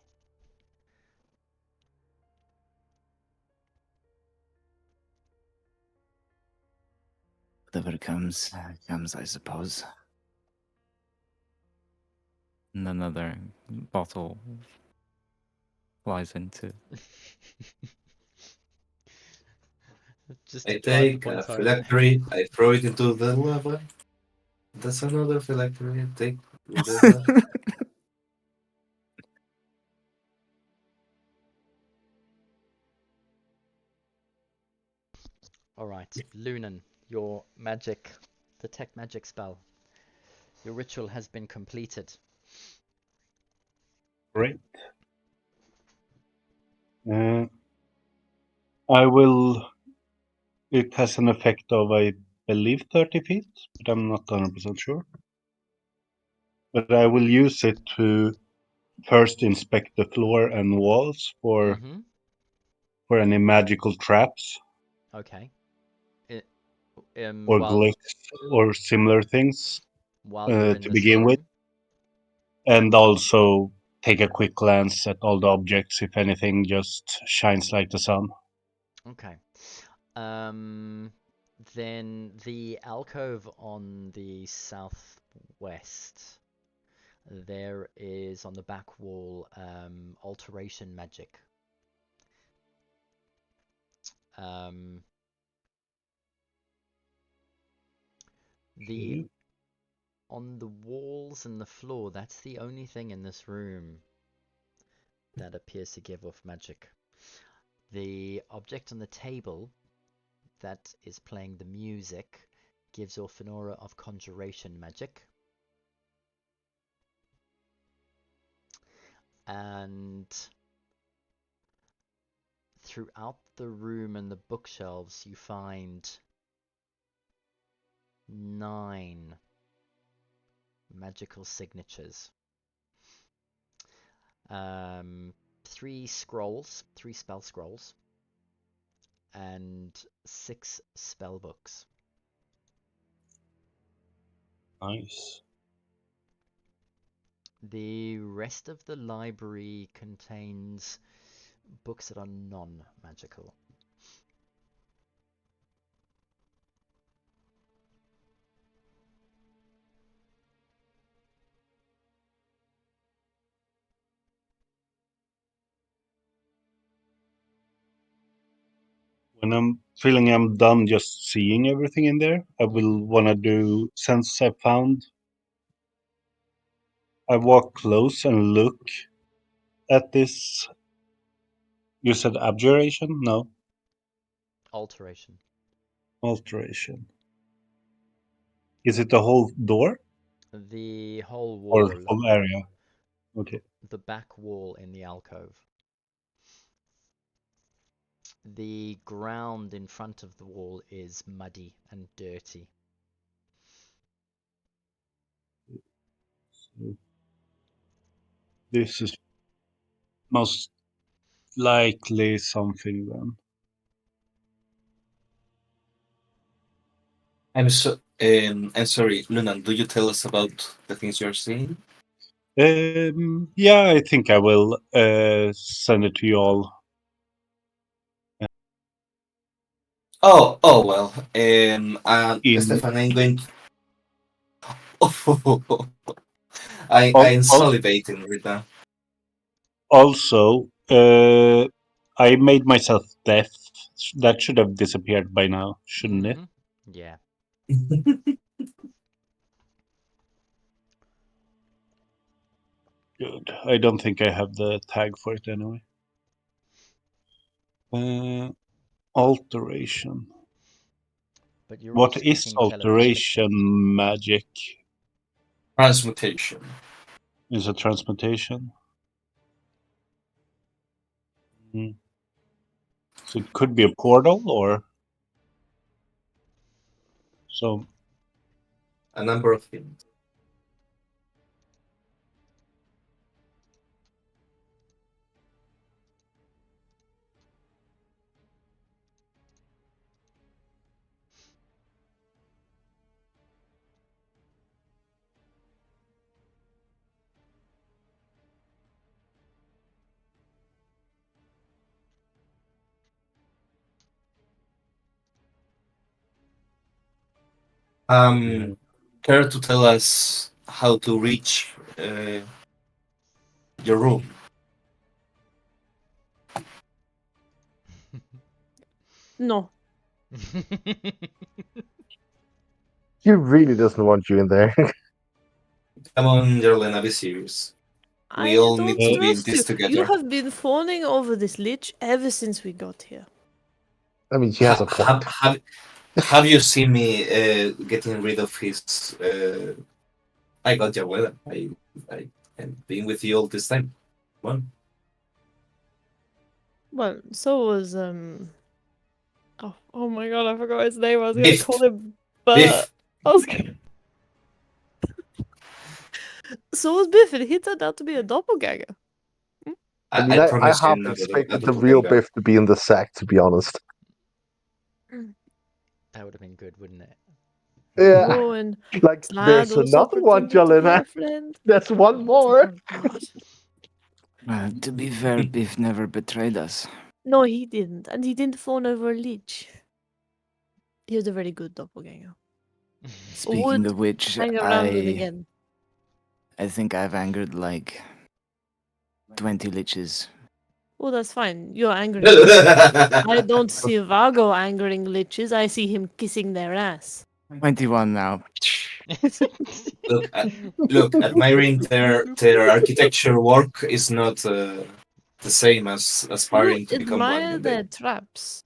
Whatever comes, comes, I suppose. And another bottle flies into. Just I to drive the take point a home. phylactery, I throw it into the lava. That's another phylactery. I take the. Alright, Lunan, your magic, detect magic spell. Your ritual has been completed. Great. I will. It has an effect of, I believe, 30 feet, but I'm not 100% sure. But I will use it to first inspect the floor and walls for any magical traps Okay. or While glyphs or similar things you're in to this begin with, room. and also take a quick glance at all the objects if anything just shines like the sun. Okay. Um, then the alcove on the southwest. There is on the back wall alteration magic. Um, the Okay. on the walls and the floor, that's the only thing in this room that appears to give off magic. The object on the table that is playing the music gives off an aura of conjuration magic. And throughout the room and the bookshelves, you find 9 magical signatures. 3 scrolls, 3 spell scrolls, and 6 spell books. Nice. The rest of the library contains books that are non-magical. When I'm feeling I'm done just seeing everything in there, I will want to do, since I walk close and look at this. You said abjuration? No, Alteration. alteration. Is it the whole door The whole or wall, whole area? Okay. the back wall in the alcove. The ground in front of the wall is muddy and dirty. So this is most likely something then. I'm sorry, Luna. Do you tell us about the things you're seeing? Yeah, I think I will send it to you all. Oh well. In Stefan, I'm going. I'm al- salivating right now. Also, I made myself deaf. That should have disappeared by now, shouldn't it? Yeah. Good. I don't think I have the tag for it anyway. Alteration. But you're all What is speaking telepathically. alteration magic? Transmutation. Is a transmutation? Hmm. So it could be a portal or so. A number of things. Yeah. Care to tell us how to reach your room? No. He really doesn't want you in there. Come on, Yerlena, be serious. We I all need don't to be in trust you. this You together. have been fawning over this lich ever since we got here. I mean, she has a point. Have you seen me getting rid of his I got your weather. I have been with you all this time. Come on. Well, so was oh my god, I forgot his name. I was gonna Biff. call him Biff. I was gonna... So was Biff, and he turned out to be a doppelganger. I mean, I I promise you half never expected a the real doppelganger. Biff to be in the sack, to be honest. That would have been good, wouldn't it? Yeah, Oh, and like Slad there's also another one, pretended to be Jolena. a friend. There's one more. Oh god. To be fair, Biff never betrayed us. No, he didn't. And he didn't fawn over a leech. He was a very good doppelganger. Speaking Would of which, hang around with again. I think I've angered like 20 liches. Oh, that's fine. You're angering liches. I don't see Vago angering liches. I see him kissing their ass. 21 now. Look, admiring their architecture work is not the same as You aspiring to become one. admire their traps.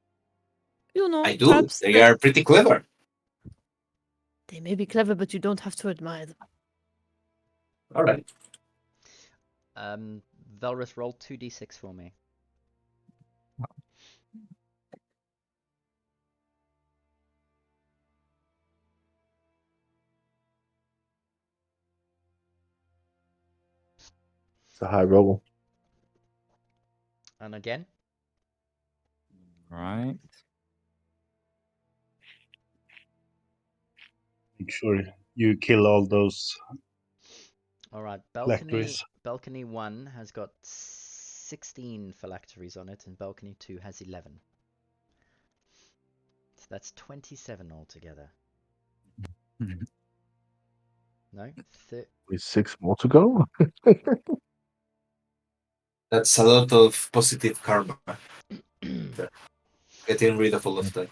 You know, I do. traps They that are pretty clever. they may be clever, but you don't have to admire them. All right. Velrus, roll 2d6 for me. It's a high roll. And again. Right. Make sure you kill all those All right. phylacteries. Balcony 1 has got 16 phylacteries on it, and balcony 2 has 11. So that's 27 altogether. No? With 6 more to go. That's a lot of positive karma. Getting rid of all of that.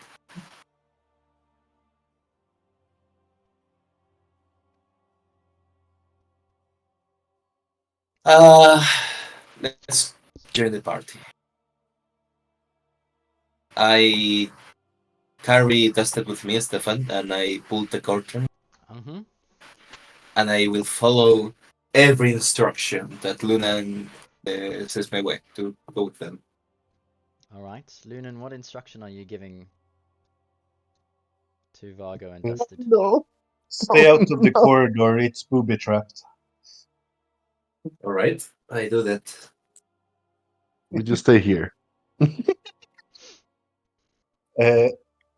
Let's join the party. I carry Dusted with me, Stefan, and I pull the curtain. Mm-hmm. And I will follow every instruction that Lunan says my way to go with them. All right. Lunan, what instruction are you giving to Vargo and Oh, Dusted? no. Stay out of the No. corridor. It's booby trapped. All right, I do that. We just stay here. I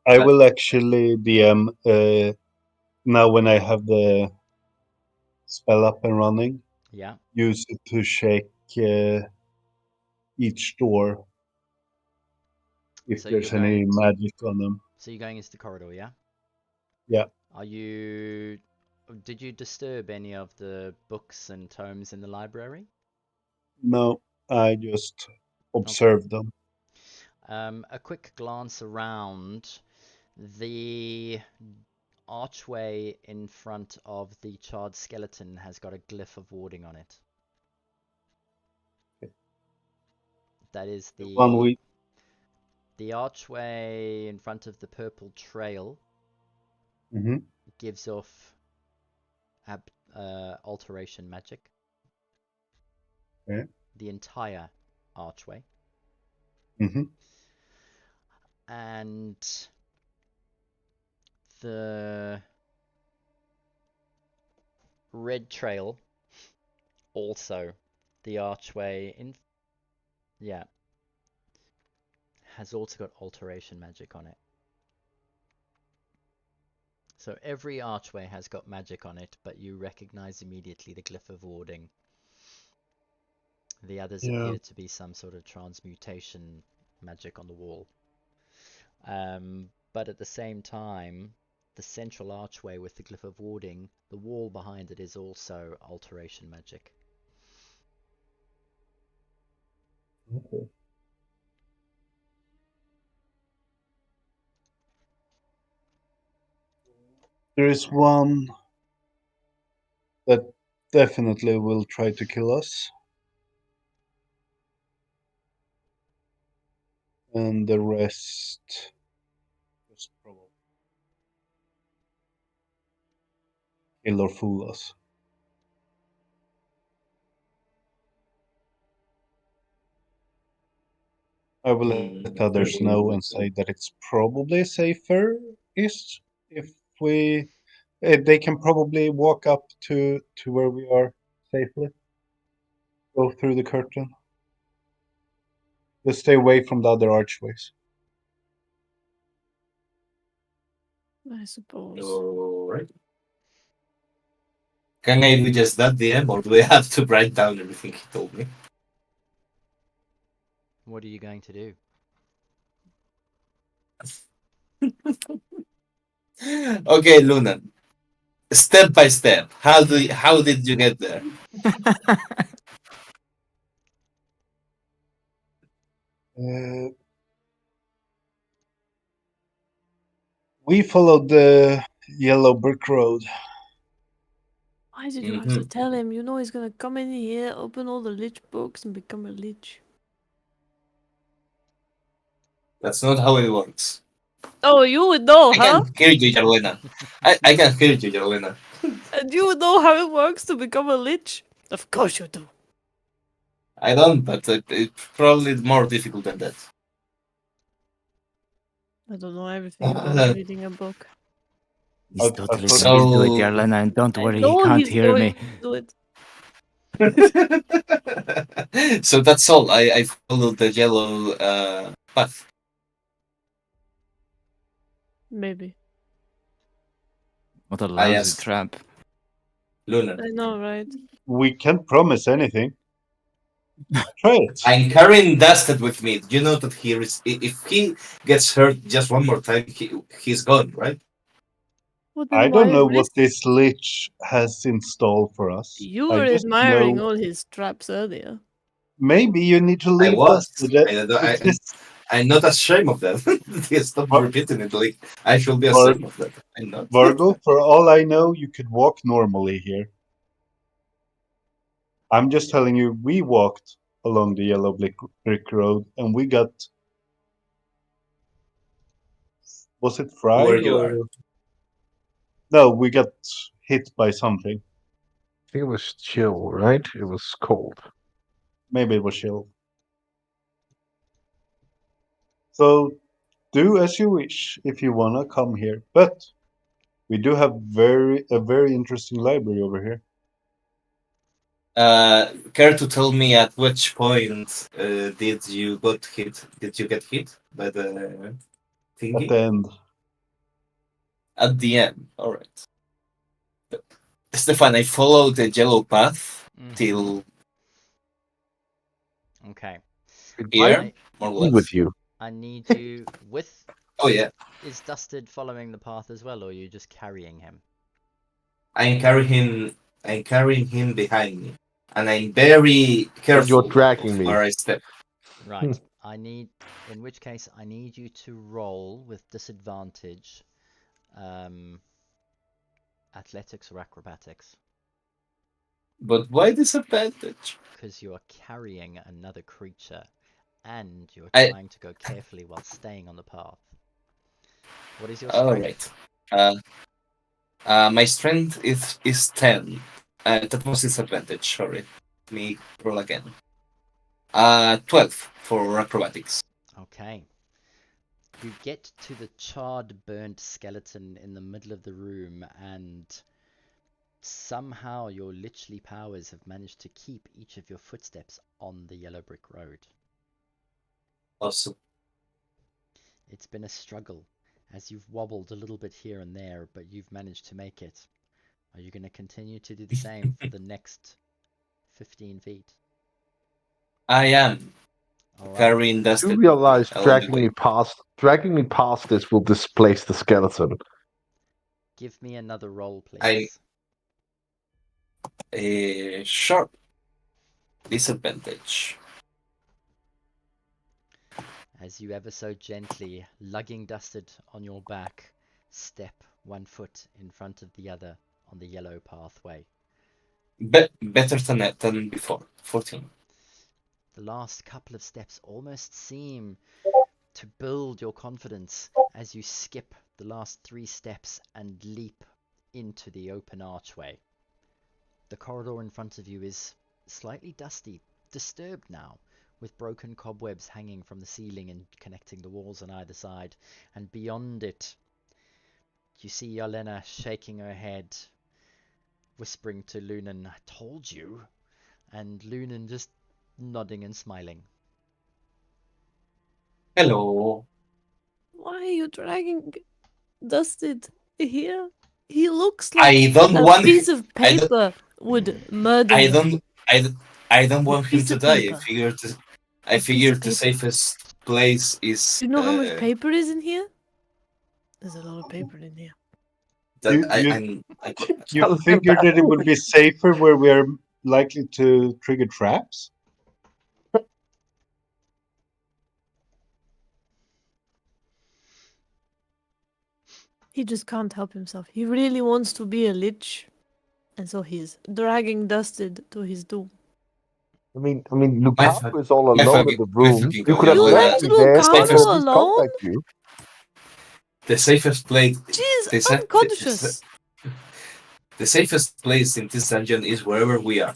will actually DM now when I have the spell up and running. Yeah. Use it to shake each door if So there's you're any going. magic on them. So you're going into the corridor, yeah? Yeah. Are you? Did you disturb any of the books and tomes in the library? No, I just Okay. observe them. A quick glance around. The archway in front of the charred skeleton has got a glyph of warding on it. Okay. That is The one we. the archway in front of the purple trail Mhm. gives off alteration magic. Okay. The entire archway. Mhm. And the red trail also, the archway in, yeah, has also got alteration magic on it. So every archway has got magic on it, but you recognize immediately the glyph of warding. The others Yeah. appear to be some sort of transmutation magic on the wall. But at the same time, the central archway with the glyph of warding, the wall behind it is also alteration magic. Okay. There is one that definitely will try to kill us. And the rest just probably kill or fool us. I will let others know and say that it's probably safer is if we they can probably walk up to where we are safely. Go through the curtain. Just stay away from the other archways. I suppose. Alright. Can I do just that, DM, or do I have to write down everything he told me? What are you going to do? Okay, Luna. Step by step. How did you get there? Uh, we followed the yellow brick road. Why did you have to tell him? You know he's gonna come in here, open all the lich books, and become a lich. That's not how it works. Oh, you would know, I huh? can hear you, Jarlena. I can hear you, Jarlena. And you would know how it works to become a lich? Of course you do. I don't, but it's probably more difficult than that. I don't know everything about reading a book. He's I totally thought going to do it, So, Yarlena, and don't I worry, he know can't he's hear me. going to do it. so that's all. I followed the yellow path. Maybe. What a I lousy asked trap. Luna. I know, right? we can't promise anything. Try it. I'm carrying Dusted with me. You know that if he gets hurt just one more time, he's gone, right? Well, I then don't why know what risk? this lich has installed for us. You I were just admiring know all his traps earlier. maybe you need to I leave was. Dusted. I'm not ashamed of that. Stop Var- repeating it. Like I should be Var- ashamed of that. I'm not. Vargo, for all I know, you could walk normally here. I'm just telling you, we walked along the yellow brick road and we got. Was it Where fried you or. are. No, we got hit by something. I think it was chill, right? It was cold. Maybe it was chill. So do as you wish if you wanna come here. But we do have a very interesting library over here. Care to tell me at which point did you got hit? Did you get hit by the At thingy? the end. At the end. All right. Stefan, I followed the yellow path till Okay. here, I more or Be with less. you. I need you with. Oh yeah, Is Dusted following the path as well, or are you just carrying him? I'm carrying. I'm carrying him behind me, and I'm very And you're careful dragging of me. where I step. Right. I need. In which case, I need you to roll with disadvantage. Um, athletics or acrobatics, But why disadvantage? because you are carrying another creature, and you're I. trying to go carefully while staying on the path. What is your All strength? right. My strength is 10. That was disadvantage. Sorry. Let me roll again. 12 for acrobatics. Okay. You get to the charred, burnt skeleton in the middle of the room, and somehow your lichly powers have managed to keep each of your footsteps on the yellow brick road. Awesome. It's been a struggle, as you've wobbled a little bit here and there, but you've managed to make it. Are you going to continue to do the same for the next 15 feet? I am All right. carrying You Dusted with me realize along the way. dragging me past this will displace the skeleton. Give me another roll, I please. sharp disadvantage. As you ever so gently, lugging Dusted on your back, step one foot in front of the other on the yellow pathway. Better than before. 14. The last couple of steps almost seem to build your confidence as you skip the last 3 steps and leap into the open archway. The corridor in front of you is slightly dusty, disturbed now, with broken cobwebs hanging from the ceiling and connecting the walls on either side. And beyond it, you see Yelena shaking her head, whispering to Lunan, "I told you," and Lunan just nodding and smiling. Hello. Why are you dragging Dusted here? He looks like I don't a want. piece of I don't. paper would murder I him. don't. I don't A want him piece to of die. paper. I A piece figured of the paper. safest place is Do you know how much paper is in here? There's a lot of paper in here. that You- I, you- I'm. I, You Tell him figured that it would be safer where we are likely to trigger traps? He just can't help himself. He really wants to be a lich, and so he's dragging Dusted to his doom. I mean, my fuck. Lukaku is all My alone in fucking. the My room. fucking You god, could have You Yelena. left left me there so I could Lukaku at least alone? contact you. The safest place. She's They said unconscious. the safest place in this dungeon is wherever we are.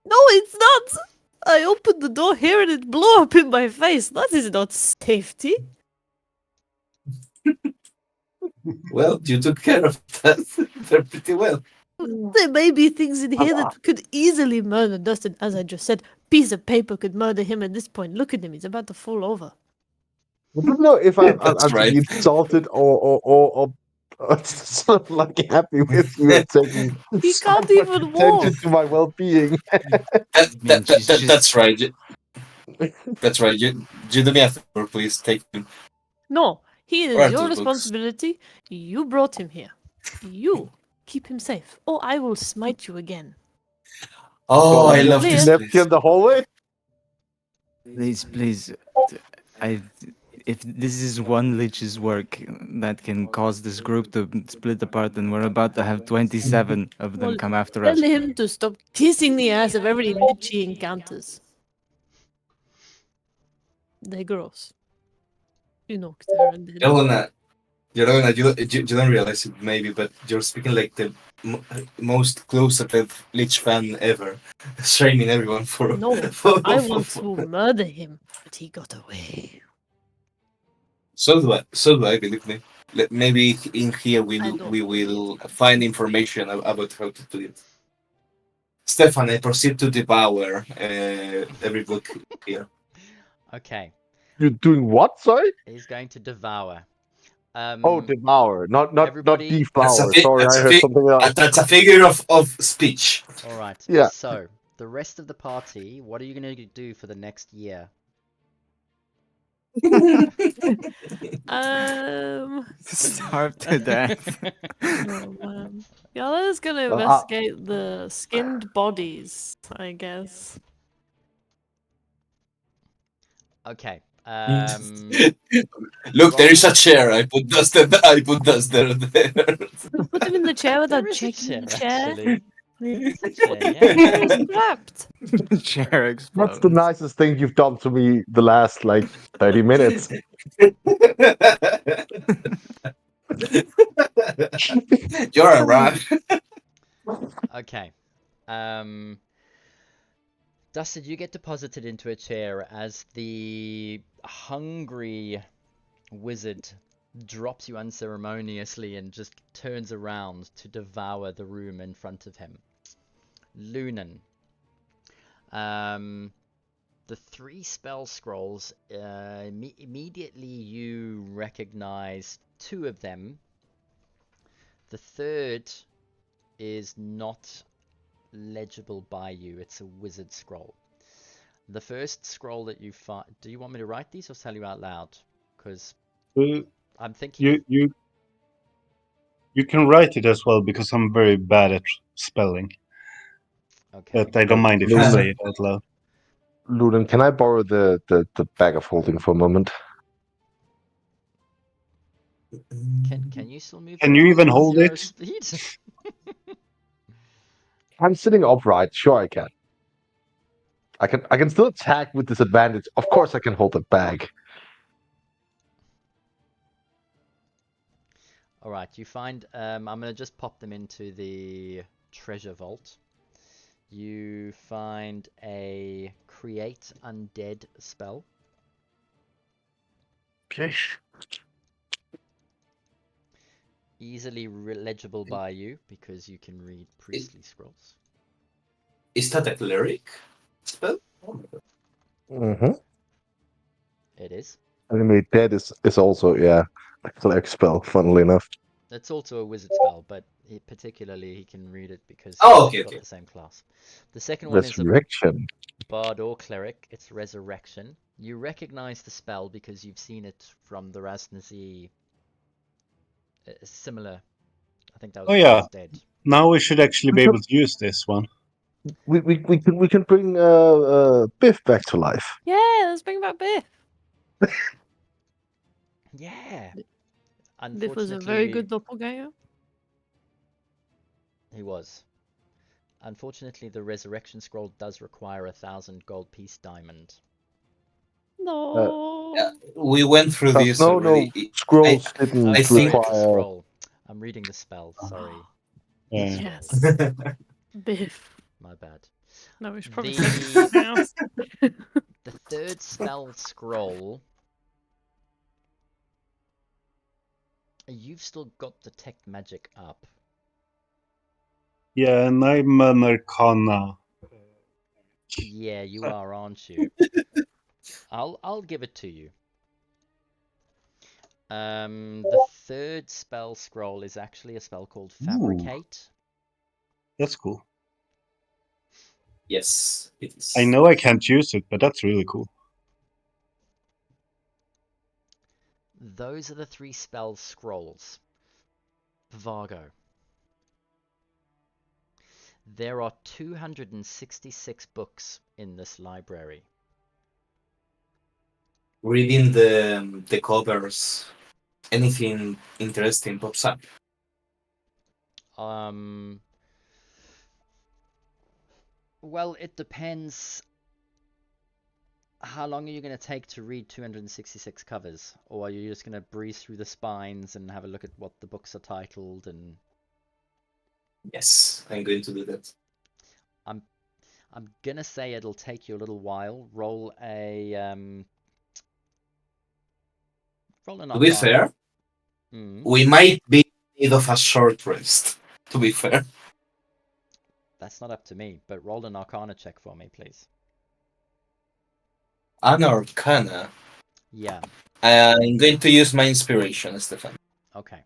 No, it's not. I opened the door here and it blew up in my face. That is not safety. Well, you took care of that pretty well. There may be things in here that could easily murder Dustin. As I just said, piece of paper could murder him at this point. Look at him; he's about to fall over. I don't know if That's I'm to right. be insulted or sort of like happy with you and taking He so can't much even attention walk. to my well-being. That's right. That's right. You do me a favor, please. Take him. No, he Where is are your those books? responsibility. You brought him here. You keep him safe, or I will smite you again. Oh, I you love clear? this Left place. here in the hallway. Please, I. If this is one lich's work that can cause this group to split apart, and we're about to have 27 of them Well, come after tell us. him to stop kissing the ass of every lich he encounters. They're gross. You know, 'cause they're undead. Yelena, you don't realize it maybe, but you're speaking like the most close-to Lich fan ever, shaming everyone for. No, I want to murder him, but he got away. So do I. So do I. Believe me. Maybe in here I don't we believe will find information about how to do it. Stefan, I proceed to devour every book here. Okay, You're doing what? Sorry. he's going to devour. Oh, devour, not Everybody- deflower. Sorry, I heard something else. That's a figure of speech. All right. Yeah. So the rest of the party, what are you going to do for the next year? Starve to death. Oh man. Yala's gonna Well, investigate the skinned bodies, I guess. Okay. Look, there is a roll- chair. I put dust there. Put him in the chair There without is a checking the chair, chair. actually. The There's a chair, yeah. chair is trapped. Chair explodes. That's the nicest thing you've done to me the last 30 minutes. You're a rock. Okay. Dustin, you get deposited into a chair as the hungry wizard drops you unceremoniously and just turns around to devour the room in front of him. Lunan. The 3 spell scrolls, immediately you recognize 2 of them. The third is not legible by you. It's a wizard scroll. The first scroll that you find... Do you want me to write these or tell you out loud? Because I'm thinking... You can write it as well because I'm very bad at spelling. Okay. But I don't mind if you say it out loud. Lunan, can I borrow the bag of holding for a moment? Can you still move Can you around even at hold 0 it? speed? I'm sitting upright. Sure, I can. I can still attack with disadvantage. Of course, I can hold the bag. Alright, you find... I'm going to just pop them into the treasure vault. You find a create undead spell. Okay. Easily legible by you because you can read priestly scrolls. Is that a cleric spell? Mm-hmm. It is. Anyway, that is also a cleric spell. Funnily enough. It's also a wizard spell, but particularly he can read it because Oh, he's okay, got okay. the same class. The second one is a Resurrection. bard or cleric. It's resurrection. You recognize the spell because you've seen it from the Rasnasi. Similar. I think that was Oh yeah, Raz Dead. now we should actually We be could able to use this one. we can bring Biff back to life. Yeah, let's bring back Biff. Yeah. Biff was a Unfortunately, very good doppelganger. he was. Unfortunately, the resurrection scroll does require 1,000 gold piece diamond. Uh, No. We went through this no already. I scrolls Oh, I didn't sorry, think it's a require. scroll. I'm reading the spell. Sorry, Yeah. Yes. Biff. my bad. No, we should probably say The something else. the third spell scroll. You've still got detect magic up. Yeah, and I'm an Arcana. Yeah, you are, aren't you? I'll give it to you. The third spell scroll is actually a spell called Ooh, Fabricate. that's cool. yes, it I is. know I can't use it, but that's really cool. Those are the 3 spell scrolls. Vargo. There are 266 books in this library. Reading the covers, anything interesting pops up. Well, it depends. How long are you going to take to read 266 covers? Or are you just going to breeze through the spines and have a look at what the books are titled? And Yes, I'm going to do that. I'm going to say it'll take you a little while. Roll an To be Arcana. fair, we might be in need of a short rest. To be fair. That's not up to me, but roll an Arcana check for me, please. An Arcana. Yeah. I'm going to use my inspiration, Stefan. Okay.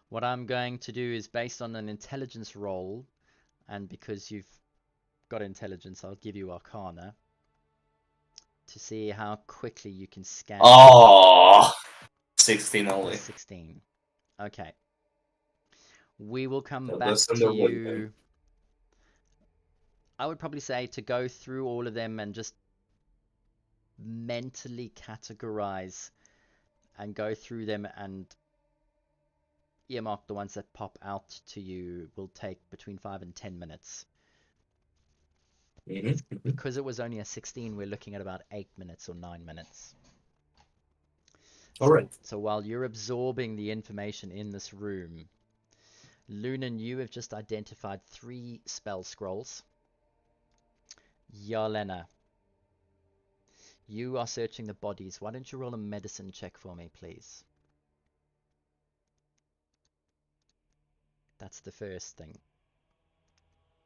What I'm going to do is based on an intelligence roll, and because you've got intelligence, I'll give you Arcana to see how quickly you can scan. Oh, 16 only. 16. Okay. We will come That back was to underwhelming. you. I would probably say to go through all of them and just mentally categorize and go through them and earmark the ones that pop out to you will take between 5 and 10 minutes. Because it was only a 16, we're looking at about 8 minutes or 9 minutes. Alright. So while you're absorbing the information in this room, Lunan, you have just identified 3 spell scrolls. Yarlena, you are searching the bodies. Why don't you roll a medicine check for me, please? That's the first thing.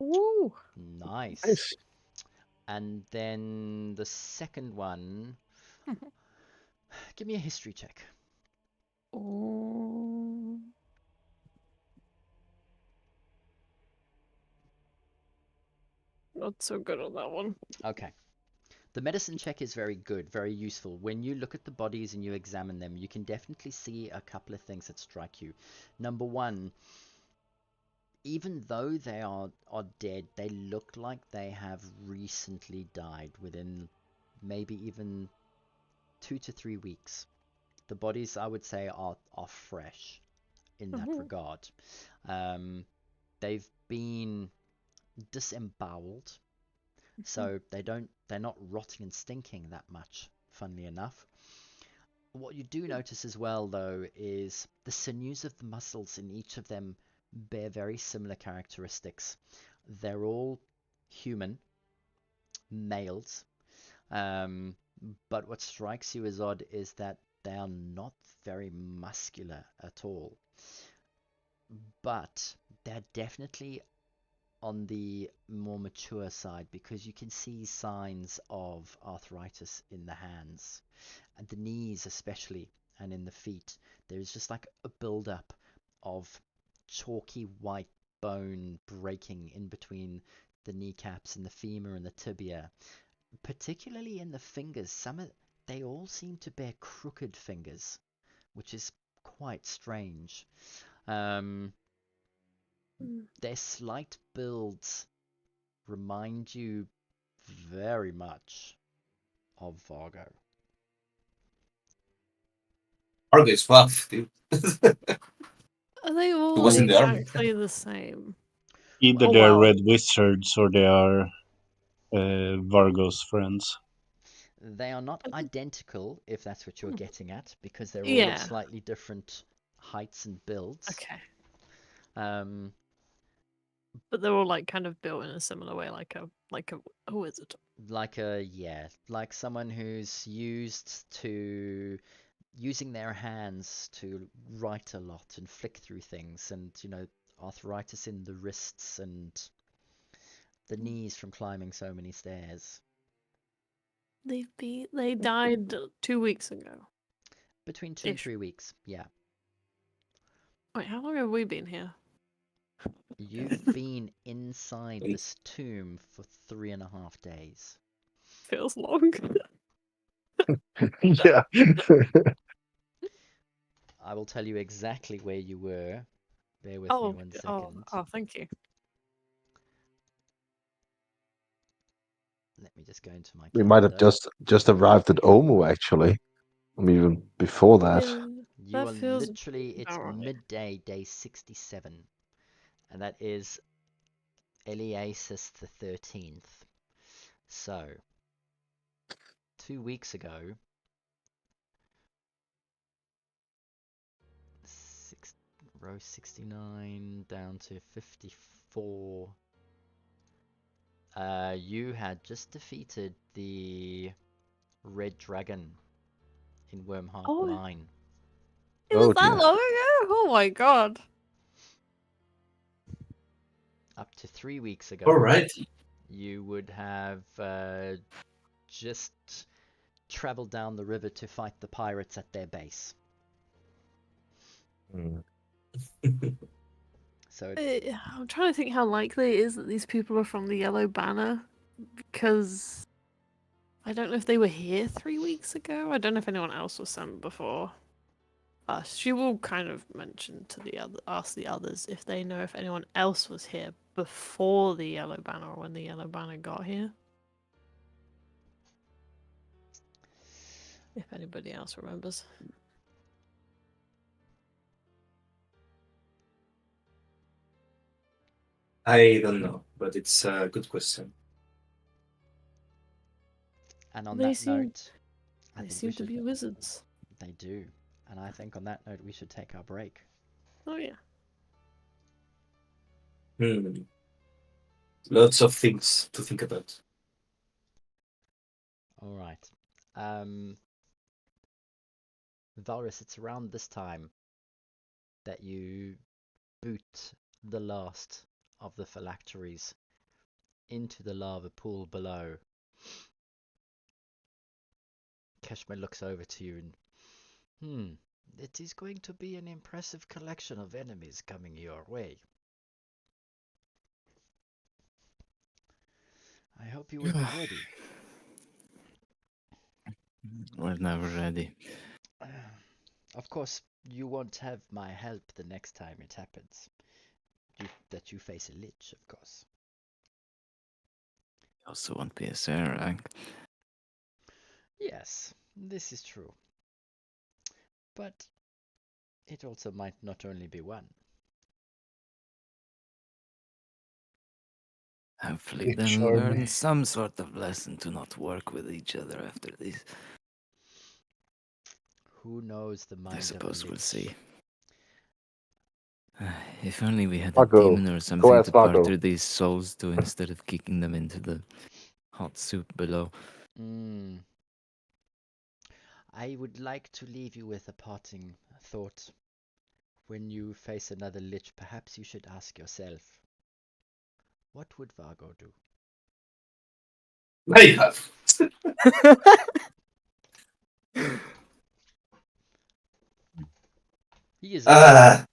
Ooh. Nice. Nice. And then the second one, give me a history check. Ooh. Not so good on that one. Okay. The medicine check is very good, very useful. When you look at the bodies and you examine them, you can definitely see a couple of things that strike you. Number one, even though they are dead, they look like they have recently died within maybe even 2 to 3 weeks. The bodies, I would say, are fresh in that regard. They've been disemboweled, so they're not rotting and stinking that much, funnily enough. What you do notice as well, though, is the sinews of the muscles in each of them bear very similar characteristics. They're all human males. But what strikes you as odd is that they are not very muscular at all. But they're definitely on the more mature side because you can see signs of arthritis in the hands and the knees especially, and in the feet. There's just like a build-up of chalky white bone breaking in between the kneecaps and the femur and the tibia, particularly in the fingers. They all seem to bear crooked fingers, which is quite strange. Um, their slight builds remind you very much of Vargo. Argo is buff, dude. Are they all was in the army. exactly the same? Either Oh, they are wow. red wizards or they are Vargo's friends. They are not identical, if that's what you're getting at, because they're all Yeah. of slightly different heights and builds. Okay. Um, But they're all like kind of built in a similar way, like a wizard. like someone who's using their hands to write a lot and flick through things, and arthritis in the wrists and the knees from climbing so many stairs. They died 2 weeks ago. Between 2 and Ish. 3 weeks, yeah. Wait, how long have we been here? You've been inside this tomb for 3.5 days. Feels long. Yeah. I will tell you exactly where you were. Bear with me 1 second. Oh, thank you. Let me just go into my We might have calendar. just arrived at Omu actually. I mean, even before that. Yeah, You that are feels literally, it's about right. midday, day 67. And that is Eliasis the 13th. So, 2 weeks ago, row 69 down to 54. You had just defeated the Red Dragon in Wormheart Oh, Mine. it was Oh, that dear. long ago? Oh my god. Up to 3 weeks ago, Alright. you would have just traveled down the river to fight the pirates at their base. Mm. So I'm trying to think how likely it is that these people are from the Yellow Banner, because I don't know if they were here 3 weeks ago. I don't know if anyone else was sent before us. She will kind of mention to ask the others if they know if anyone else was here before the Yellow Banner or when the Yellow Banner got here. If anybody else remembers. I don't know, but it's a good question. and on They that seem note, I they think seem to be wizards. they do. And I think on that note we should take our break. Oh yeah. Lots of things to think about. All right. Valrus, it's around this time that you boot the last of the phylacteries into the lava pool below. Keshmer looks over to you and, it is going to be an impressive collection of enemies coming your way. I hope you will be ready. We're never ready. Of course, you won't have my help the next time it happens. That you face a lich, of course. Also won't be a Acererak. Yes, this is true. But it also might not only be one. Hopefully they'll Sure. learn some sort of lesson to not work with each other after this. Who knows the mind I of a suppose we'll lich? see. If only we had a Vargo. demon or Go something ask to Vargo. barter these souls to instead of kicking them into the hot soup below. Mm. I would like to leave you with a parting thought. When you face another lich, perhaps you should ask yourself, what would Vargo do? There you have. He is, Ah.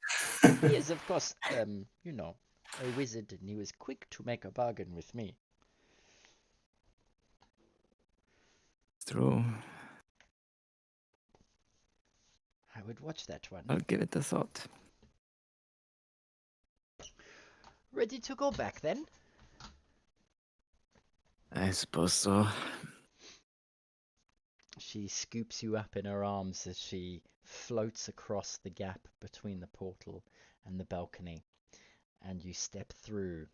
he is, of course, you know, a wizard, and he was quick to make a bargain with me. True. I would watch that one. I'll give it a thought. Ready to go back then? I suppose so. She scoops you up in her arms as she floats across the gap between the portal and the balcony, and you step through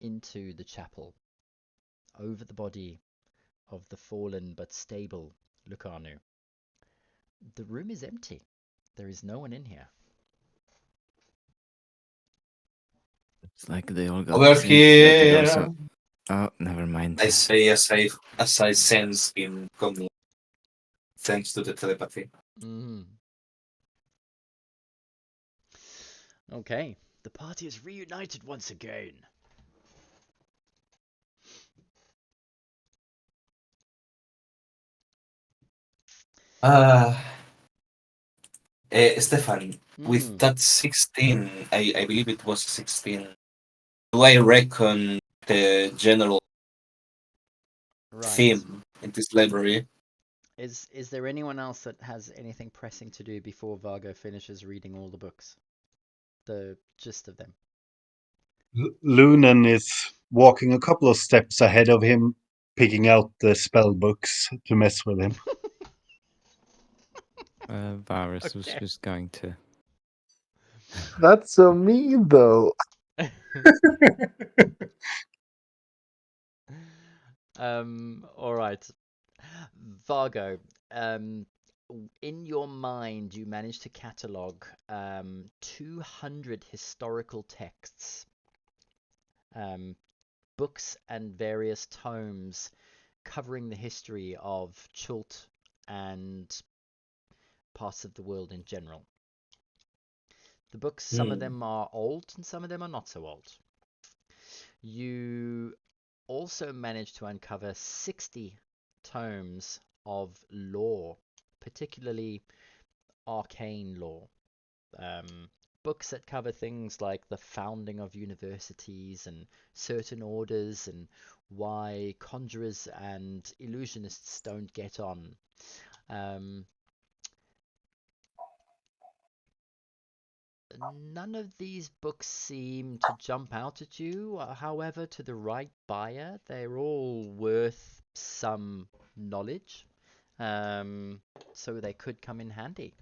into the chapel, over the body of the fallen but stable Lucanu. The room is empty. There is no one in here. It's like they all got Over the same security door, here. so... Oh, never mind. I say as I sense him coming, thanks to the telepathy. Okay, the party is reunited once again. Stefan, with that 16, I believe it was 16, do I reckon the general Right. theme in this library? Is there anyone else that has anything pressing to do before Vargo finishes reading all the books? The gist of them. Lunan is walking a couple of steps ahead of him, picking out the spell books to mess with him. Varus was Okay. just going to... That's so mean, though. All right. Vargo, in your mind, you managed to catalog 200 historical texts, books and various tomes covering the history of Chult and parts of the world in general. The books, some of them are old and some of them are not so old. You also managed to uncover 60 tomes of lore, particularly arcane lore. Books that cover things like the founding of universities and certain orders and why conjurers and illusionists don't get on. None of these books seem to jump out at you. However, to the right buyer, they're all worth some knowledge. So they could come in handy.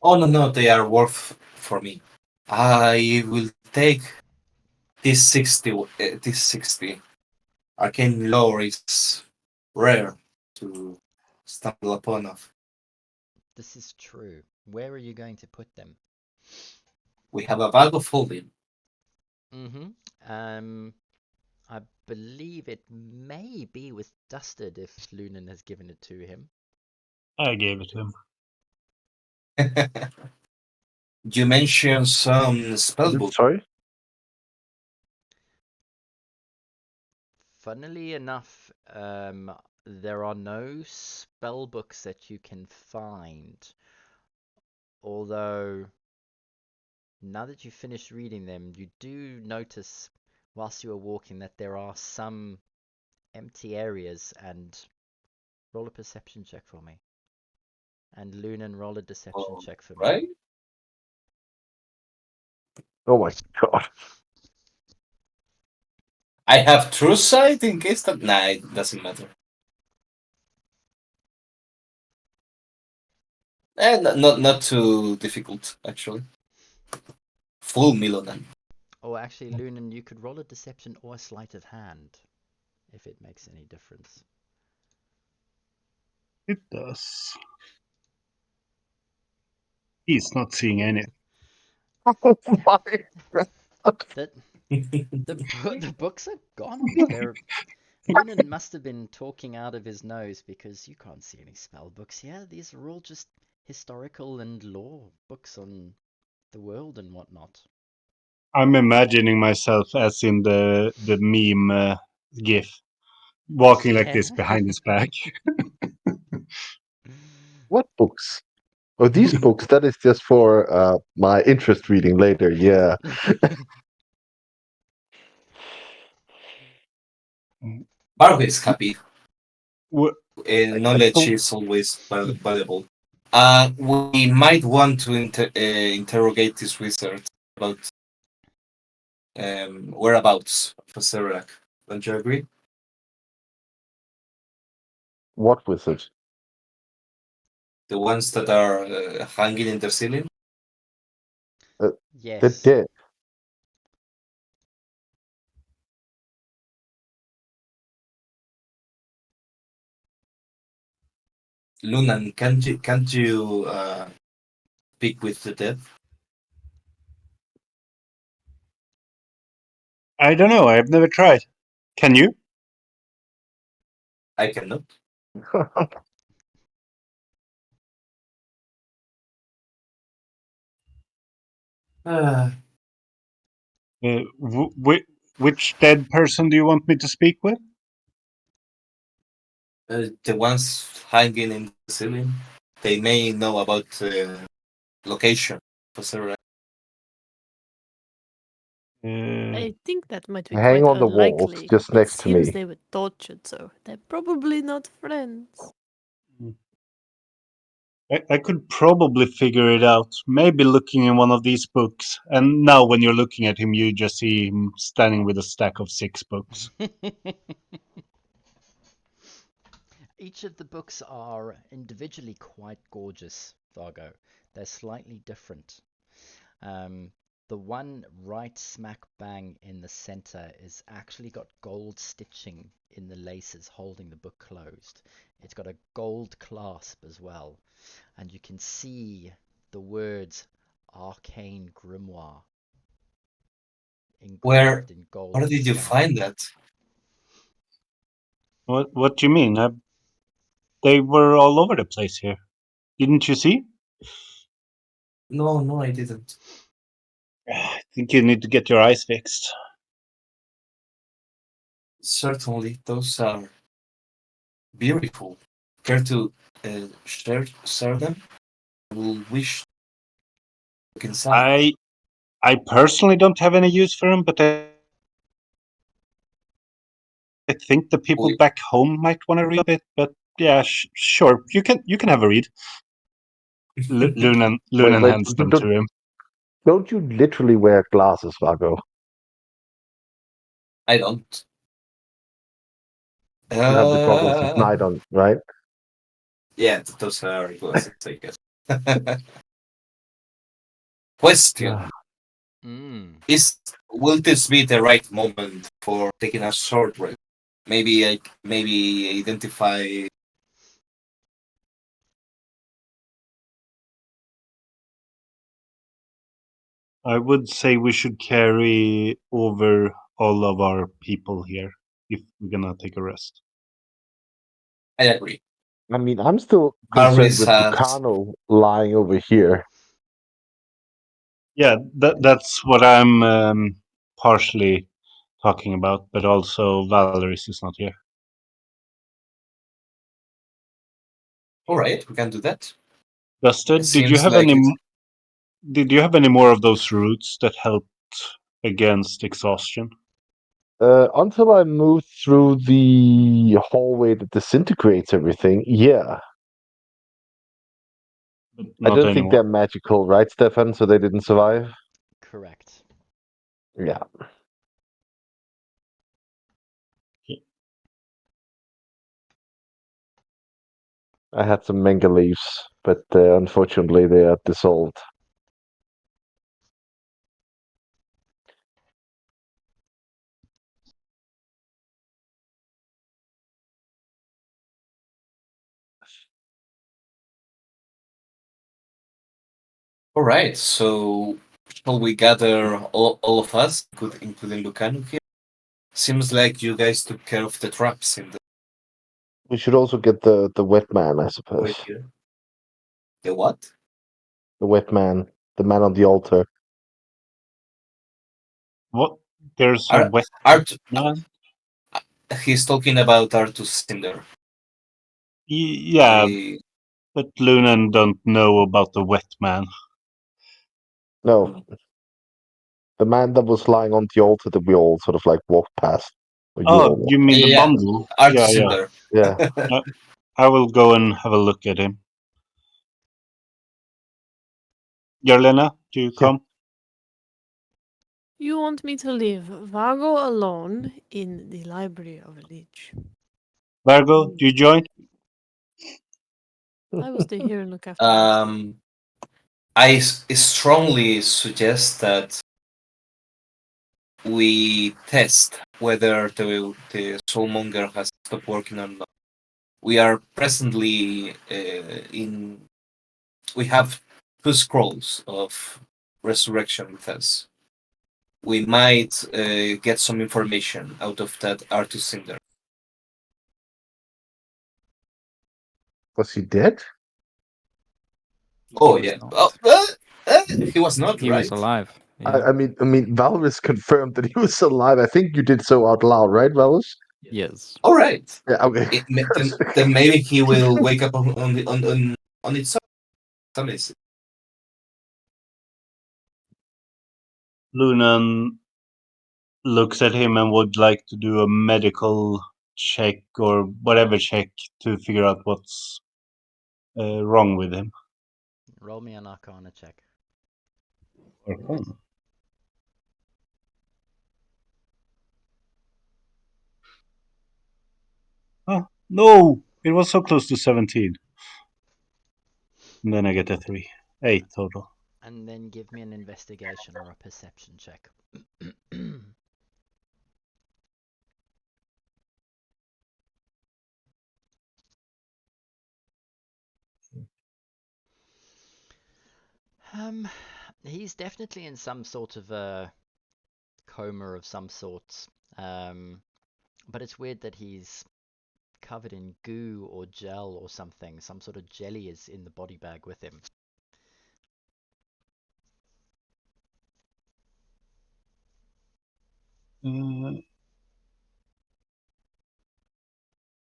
Oh no, they are worth for me. I will take this 60. This 60. Arcane lore is rare to stumble upon of. This is true. Where are you going to put them? We have a bag of holding. I believe it may be with Dusted if Lunan has given it to him. I gave it to him. You mentioned some spellbook. Sorry? Funnily enough, there are no spell books that you can find. Although, now that you've finished reading them, you do notice whilst you are walking that there are some empty areas. And roll a perception check for me. And Lunan, roll a deception check for me. Right? Oh my god. I have true sight in case that. Nah, it doesn't matter. Not too difficult actually. Full Milodan. Or actually, Lunan, you could roll a deception or a sleight of hand, if it makes any difference. It does. He's not seeing any. Oh my God. That the books are gone. Lunan must have been talking out of his nose because you can't see any spell books here. These are all just historical and lore books on the world and whatnot. I'm imagining myself as in the meme gif, walking like this Yeah. behind his back. What books? Oh, these books, that is just for my interest reading later. Yeah. Bargo is happy. Wh- Knowledge is always valuable. We might want to interrogate this wizard about whereabouts of Acererak. Don't you agree? What wizard? The ones that are hanging in the ceiling? They're Yes. dead. Lunan, can't you speak with the dead? I don't know. I've never tried. Can you? I cannot. Uh, Which dead person do you want me to speak with? the ones hanging in the ceiling, they may know about the location of Acererak. Uh, I think that might be Hang quite on the walls unlikely. just It next to seems me. they were tortured, so they're probably not friends. I could probably figure it out. Maybe looking in one of these books. And now, when you're looking at him, you just see him standing with a stack of 6 books. Each of the books are individually quite gorgeous, Vargo. They're slightly different. The one right smack bang in the center is actually got gold stitching in the laces holding the book closed. It's got a gold clasp as well, and you can see the words Arcane Grimoire Where engraved in gold where did you stamp. find that? What do you mean? They were all over the place here. Didn't you see? No, I didn't. I think you need to get your eyes fixed. Certainly, those are beautiful. Care to share them? I will wish to look inside. I personally don't have any use for them, but I think the people We, back home might want to read a bit. But yeah, sure, you can have a read. Wait, Lunan wait. hands them to him. Don't you literally wear glasses, Vargo? I don't. You have the goggles of night on, right? Yeah, those are glasses, I guess. Question: Mm. Will this be the right moment for taking a short rest? Maybe identify. I would say we should carry over all of our people here if we're gonna take a rest. I agree. I mean, I'm still concerned Harris with has. Tucano lying over here. Yeah, that's what I'm partially talking about, but also Valeris is not here. All right, we can do that. It Dusted, seems like it. did you have any more of those roots that helped against exhaustion? Until I move through the hallway that disintegrates everything, yeah. But I not don't think they're anymore. magical, right, Stefan? So they didn't survive? Correct. Yeah. I had some manga leaves, but unfortunately they are dissolved. All right, so shall we gather all of us, including Lucano here? Seems like you guys took care of the traps in the We should also get the wet man, I way suppose. here. The what? The wet man, the man on the altar. What? There's a Ar- wet Art. man? He's talking about Artus Cinder. Yeah, I but Lunan don't know about the wet man. No, the man that was lying on the altar that we all sort of like walked past. Or you all Oh, you walked. mean the yeah, bundle? Artus Yeah, yeah. Cinder. Yeah. I will go and have a look at him. Yarlena, do you Yeah. come? You want me to leave Vargo alone in the library of a lich? Vargo, do you join? I will stay here and look after the rest of you. I strongly suggest that we test whether the soulmonger has stopped working or not. We are presently in. We have 2 scrolls of resurrection with us. We might get some information out of that Artus Cinder. Was he dead? Oh He was yeah. not. He was not, He was right? alive. I, Yeah. I mean, I mean, Valrus confirmed that he was alive. I think you did so out loud, right, Valrus? Yes. All right. Yeah. Okay. Then maybe he will wake up on its own. Lunan looks at him and would like to do a medical check or whatever check to figure out what's wrong with him. Roll me an Arcana check. Arcana. Oh, no! It was so close to 17. And then I get a 3. 8 total. And then give me an investigation or a perception check. Um, he's definitely in some sort of a coma of some sort. But it's weird that he's covered in goo or gel or something. Some sort of jelly is in the body bag with him.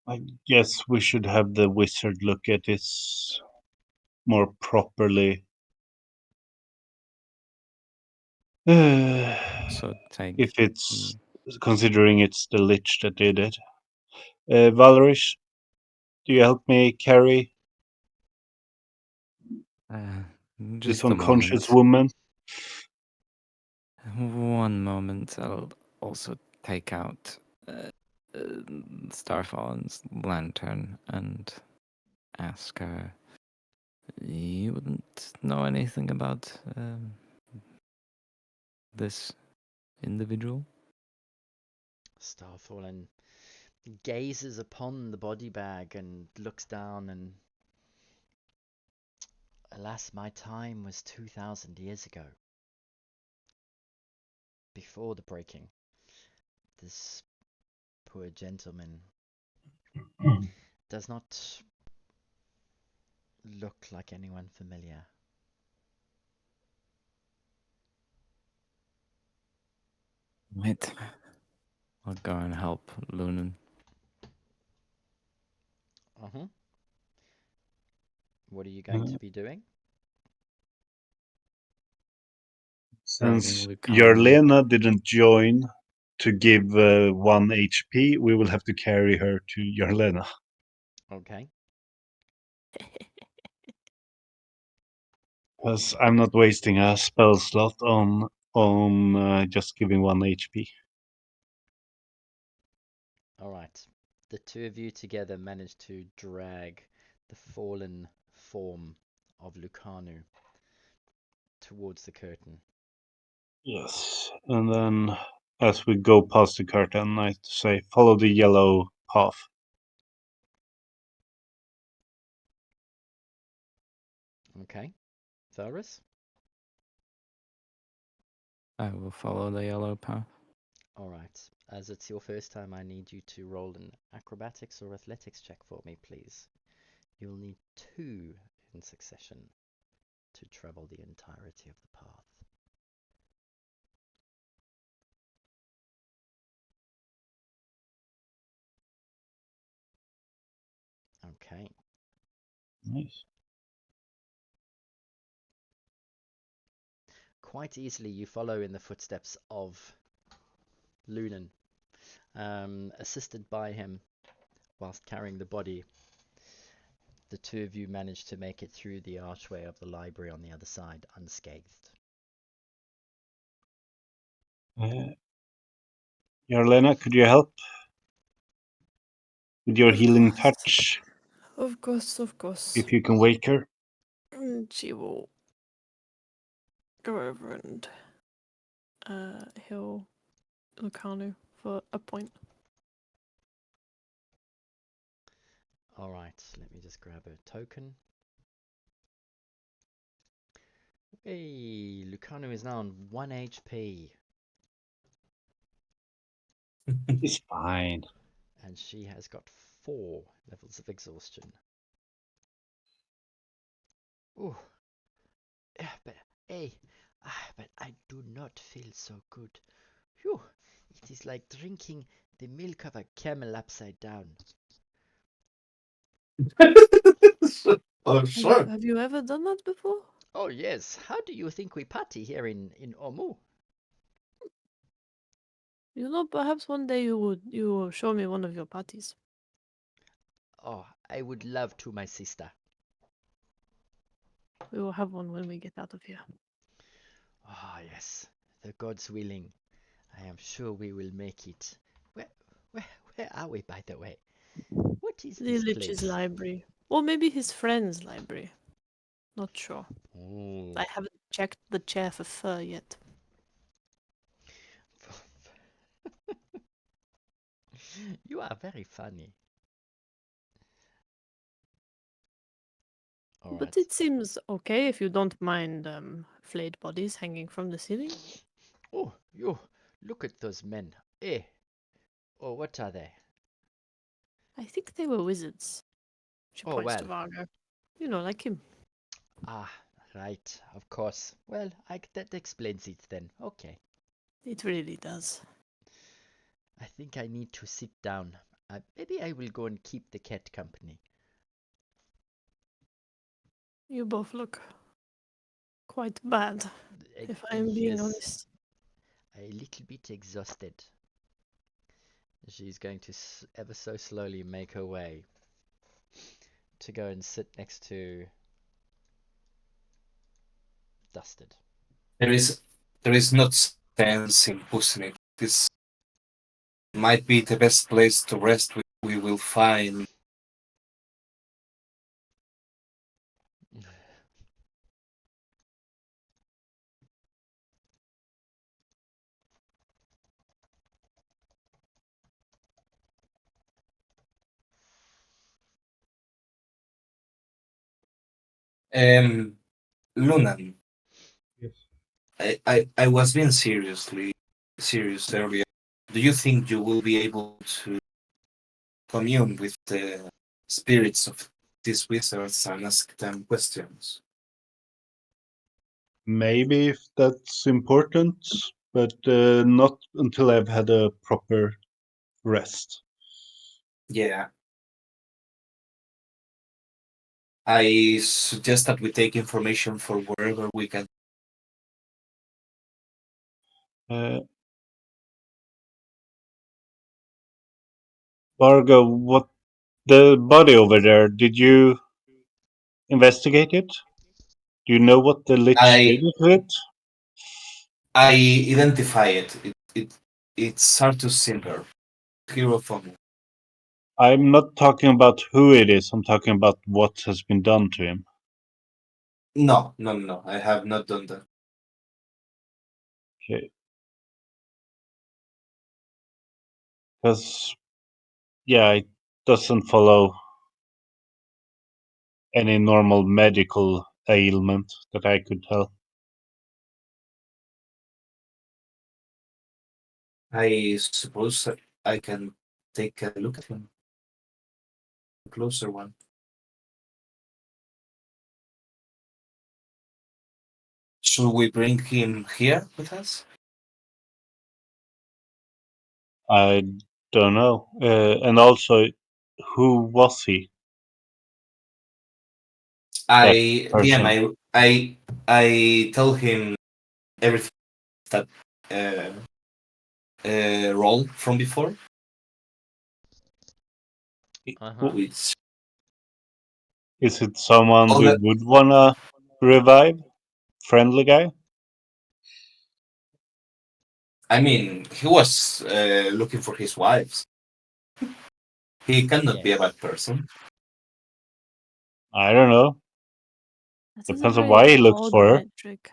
I guess we should have the wizard look at this more properly. So take. If it's considering it's the lich that did it. Valerish, do you help me carry Uh, this just a unconscious moment. woman? One moment. I'll also take out Starfall's lantern and ask her. You wouldn't know anything about this individual? Starfallen gazes upon the body bag and looks down and alas, my time was 2,000 years ago. Before the breaking. This poor gentleman does not look like anyone familiar. Wait. I'll go and help Lunan. Uh-huh. What are you going to be doing? Since Lucano. Yarlena didn't join to give 1 HP, we will have to carry her to Yarlena. Okay. Because I'm not wasting a spell slot on just giving 1 HP. Alright. The two of you together manage to drag the fallen form of Lucanu towards the curtain. Yes, and then as we go past the curtain, I say, follow the yellow path. Okay. Tharis? I will follow the yellow path. Alright, as it's your first time, I need you to roll an acrobatics or athletics check for me, please. You'll need 2 in succession to travel the entirety of the path. Okay. Nice. Quite easily, you follow in the footsteps of Lunan, assisted by him whilst carrying the body. The two of you manage to make it through the archway of the library on the other side unscathed. Yarlena, could you help with your Of healing course. touch? Of course, of course. If you can wake her. And she will go over and heal Lucanu for a point. Alright, let me just grab a token. Hey, Lucano is now on 1 HP. It's fine. And she has got 4 levels of exhaustion. Ooh. Yeah, but hey, but I do not feel so good. Phew, it is like drinking the milk of a camel upside down. Oh, sure. Have you ever done that before? Oh yes, how do you think we party here in Omu? You know, perhaps one day you will show me one of your parties. Oh, I would love to, my sister. We will have one when we get out of here. Ah, yes, the gods willing. I am sure we will make it. Where, where are we, by the way? What is The this Lich's place? library. Or maybe his friend's library. Not sure. Ooh. I haven't checked the chair for fur yet. You are very funny. All But right. it seems okay if you don't mind flayed bodies hanging from the ceiling. Oh, you look at those men. Eh? Oh, what are they? I think they were wizards. She Oh, points to well. Vargo. You know, like him. Ah, right. Of course. Well, that explains it then. Okay. It really does. I think I need to sit down. Maybe I will go and keep the cat company. You both look quite bad, if I'm being Yes, honest. a little bit exhausted. She's going to ever so slowly make her way to go and sit next to Dusted. There is not sense in pushing it. This might be the best place to rest. We will find. Lunan, Yes. I was being serious earlier. Do you think you will be able to commune with the spirits of these wizards and ask them questions? Maybe if that's important, but not until I've had a proper rest. Yeah. I suggest that we take information for wherever we can. Vargo, what the body over there? Did you investigate it? Do you know what the lich did I with it? I identify it. It's Sartus Silver, hero from. I'm not talking about who it is. I'm talking about what has been done to him. No. I have not done that. Okay. Because, yeah, it doesn't follow any normal medical ailment that I could tell. I suppose I can take a look at him. A closer one. Should we bring him here with us? I don't know. And also, who was he? DM, person. I tell him everything that uh, role from before, Uh-huh. which Is it someone all we the, would wanna revive? Friendly guy? I mean, he was looking for his wives. He cannot be a Yes. bad person. I don't know. That is a Depends on very why he looks odd for her. metric.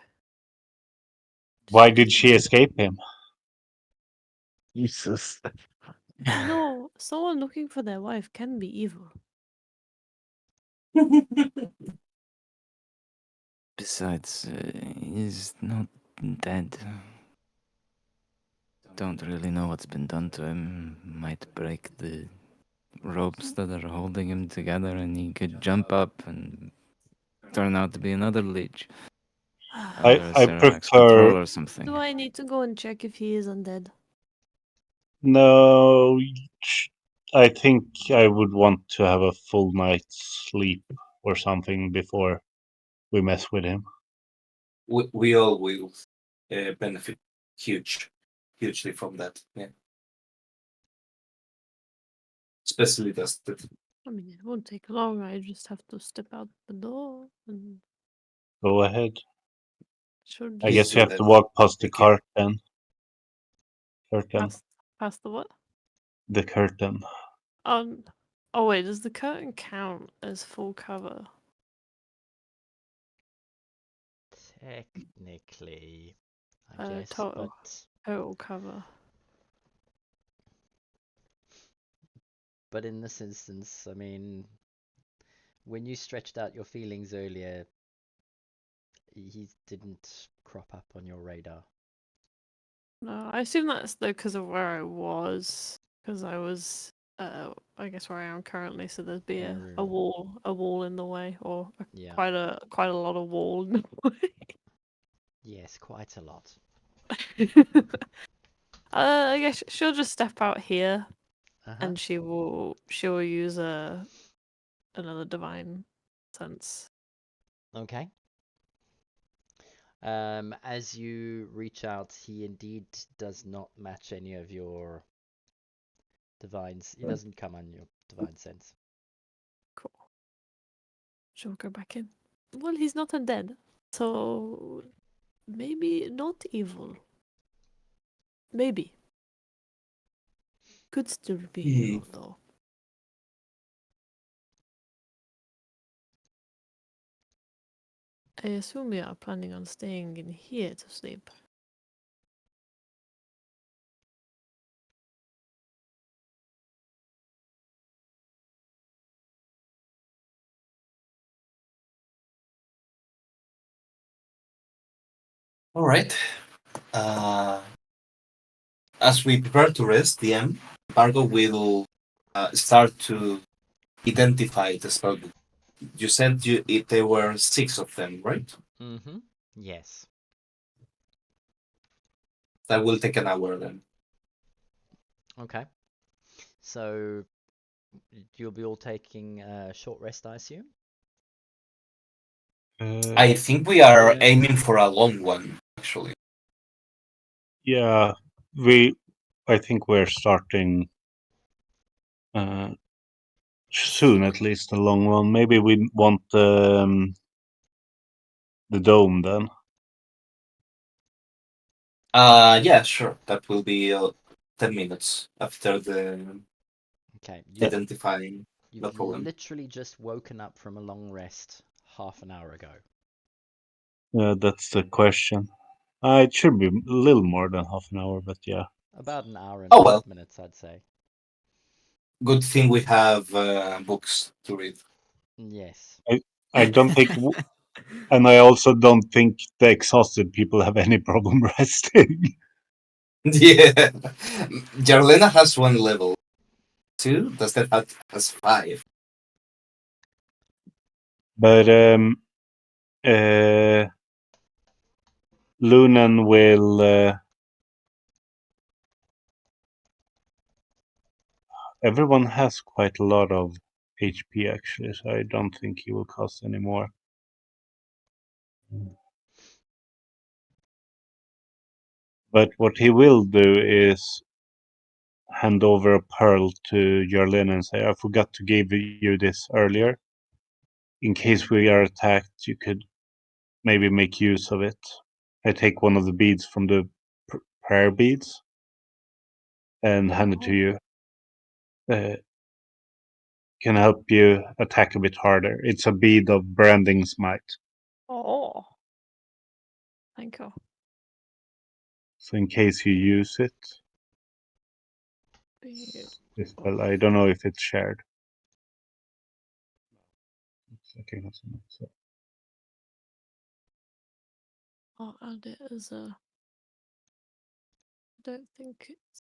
Why Just did she escape him? Jesus. you know, someone looking for their wife can be evil. Besides, he's not dead. Don't really know what's been done to him. Might break the ropes that are holding him together, and he could jump up and turn out to be another leech under I Acererak's prefer control or something. Do I need to go and check if he is undead? no. I think I would want to have a full night's sleep or something before we mess with him. We all will benefit hugely from that. Yeah, especially Dusted. I mean, it won't take long. I just have to step out the door and Go ahead. should I Please guess just you do have to that. walk past the Thank you. curtain. pass the what? The curtain. Oh wait, does the curtain count as full cover? Technically, I guess, Total cover. but in this instance, I mean, when you stretched out your feelings earlier, he didn't crop up on your radar. No, I assume that's though because of where I was. Because I was, I guess where I am currently. So there'd be a Oh, wall in the way, or yeah. quite a lot of wall in the Yes, quite a lot. way. I guess she'll just step out here, Uh-huh. and she'll use another divine sense. Okay. As you reach out, he indeed does not match any of your divines. He doesn't come on your divine sense. Cool. She'll go back in. Well, he's not undead, so maybe not evil. Maybe. Could still be evil though. I assume we are planning on staying in here to sleep. All right. As we prepare to rest, DM Bargo will start to identify the spellbook. You said there were 6 of them, right? Mm-hmm. Yes. That will take an hour then. Okay. So you'll be all taking a short rest, I assume? I think we are aiming for a long one, actually. Yeah, I think we're starting soon, at least a long one. Maybe we want the dome then. Yeah, sure. That will be 10 minutes after the Okay. identifying. No You've problem. literally just woken up from a long rest half an hour ago. That's the question. It should be a little more than half an hour, but yeah. About an hour and Oh 5 well, minutes, I'd say. good thing we have books to read. Yes. I don't think, and I also don't think the exhausted people have any problem resting. Yeah. Jarlena has 1 level. 2? Dusted has 5. But Lunan will. Everyone has quite a lot of HP actually, so I don't think he will cost any more. But what he will do is hand over a pearl to Jarlin and say, I forgot to give you this earlier. In case we are attacked, you could maybe make use of it. I take one of the beads from the prayer beads and hand it to you. Can help you attack a bit harder. It's a bead of branding smite. Oh. Thank you. So in case you use it, well, I don't know if it's shared. Okay, so. I'll add it as a. I don't think it's.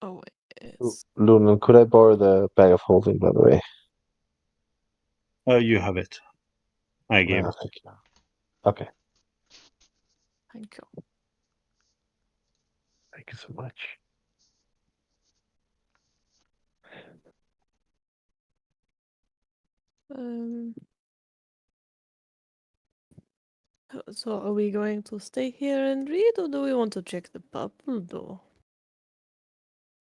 Oh wait, it's. Lunan, could I borrow the bag of holding, by the way? You have it. I gave it. Thank you. Okay. Thank you. Thank you so much. So are we going to stay here and read, or do we want to check the purple door?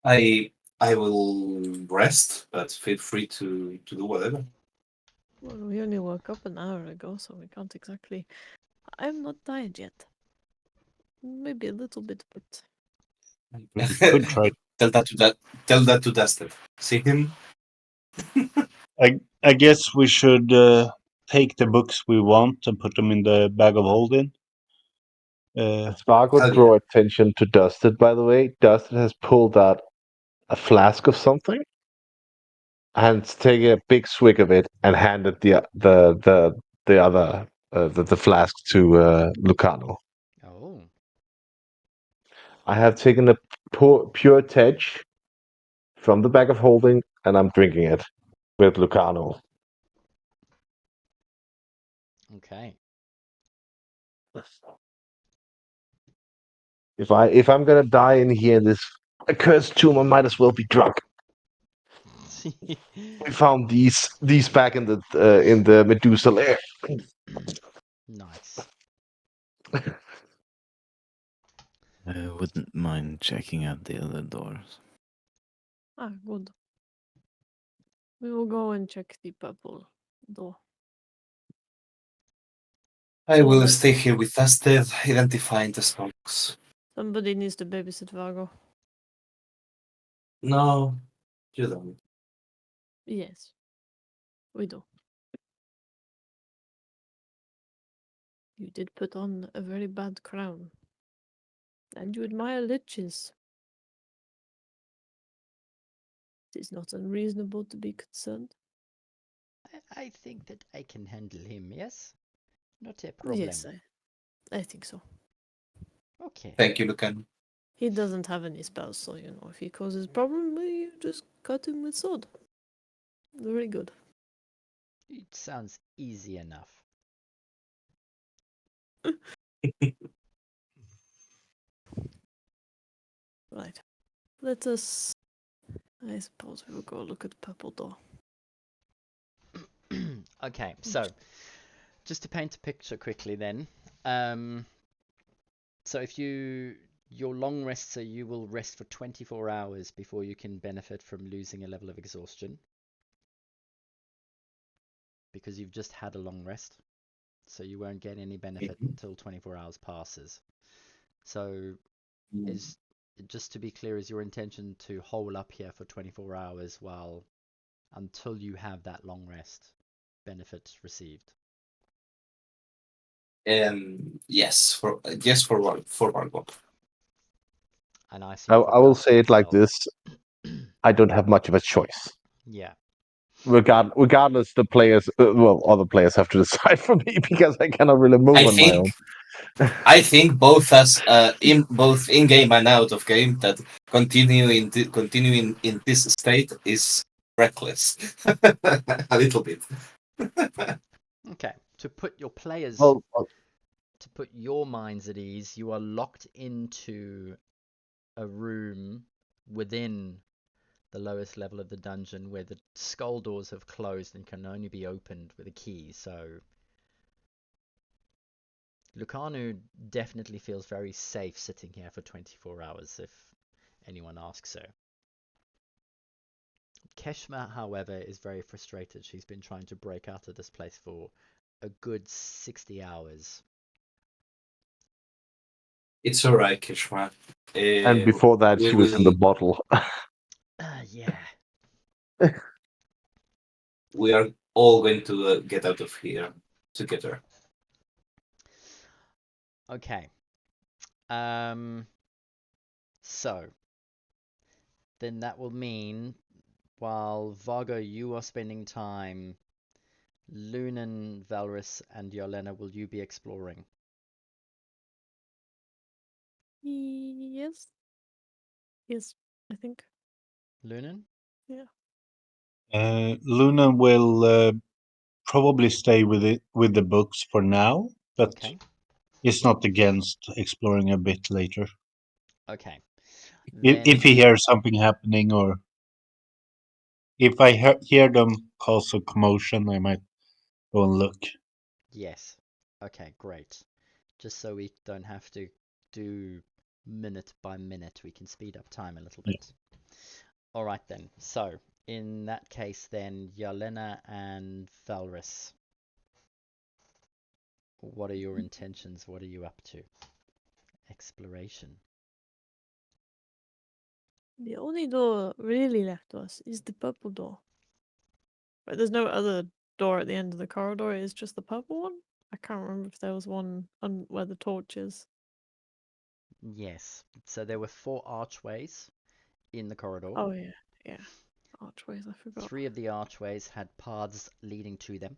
I will rest, but feel free to do whatever. Well, we only woke up an hour ago, so we can't exactly. I'm not tired yet. Maybe a little bit, but. We could try. Tell that to Dustin. See him? I guess we should take the books we want and put them in the bag of holding. Spark would Hell draw attention to Dusted, by the way. Dusted has pulled out a flask of something and taking a big swig of it and handed the other the flask to Lucano. Oh. I have taken a pure Tej from the bag of holding and I'm drinking it with Lucano. Okay. If I'm gonna die in here in this accursed tomb, I might as well be drunk. We found these back in the Medusa lair. Nice. I wouldn't mind checking out the other doors. Ah, good. We will go and check the purple door. I will stay here with Dusted, identifying the sparks. Somebody needs to babysit Vargo. No, you don't. Yes, we do. You did put on a very bad crown. And you admire liches. It is not unreasonable to be concerned. I think that I can handle him, yes? Not a problem. Yes, I think so. Okay. Thank you, Lucan. He doesn't have any spells, so if he causes problem, you just cut him with sword. Very good. It sounds easy enough. Right. Let us. I suppose we will go look at the purple door. Okay, so just to paint a picture quickly then. So if your long rest, so you will rest for 24 hours before you can benefit from losing a level of exhaustion. Because you've just had a long rest. So you won't get any benefit until 24 hours passes. So is just to be clear, is your intention to hole up here for 24 hours until you have that long rest benefit received? Yes, for Vargo. And I I will say it like this: I don't have much of a choice. Yeah. Regardless, the players, other players have to decide for me because I cannot really move I on my own. think I think both as both in game and out of game that continuing in this state is reckless. A little bit. Okay, to put your players, Well, to put your minds at ease, you are locked into a room within the lowest level of the dungeon where the skull doors have closed and can only be opened with a key. So Lucanu definitely feels very safe sitting here for 24 hours if anyone asks her. Keshma, however, is very frustrated. She's been trying to break out of this place for a good 60 hours. It's alright, Kishma. and before that, We she was in the will. bottle. Yeah. We are all going to get out of here together. Okay. So then that will mean while Vargo, you are spending time, Lunan, Valrus, and Yolena, will you be exploring? Yes. Yes, I think. Lunan? Luna will probably stay with the books for now, but Okay. is not against exploring a bit later. Okay. If Then he hears something happening, or if I hear them cause a commotion, I might go and look. yes. Okay, great. Just so we don't have to do minute by minute, we can speed up time a little Yeah. bit. All right then. So, in that case then, Yelena and Valrus, what are your intentions? What are you up to? Exploration. The only door really left to us is the purple door. But there's no other door at the end of the corridor, it's just the purple one? I can't remember if there was one on where the torch is. Yes. So there were 4 archways in the corridor. Oh yeah. Archways, I forgot. 3 of the archways had paths leading to them.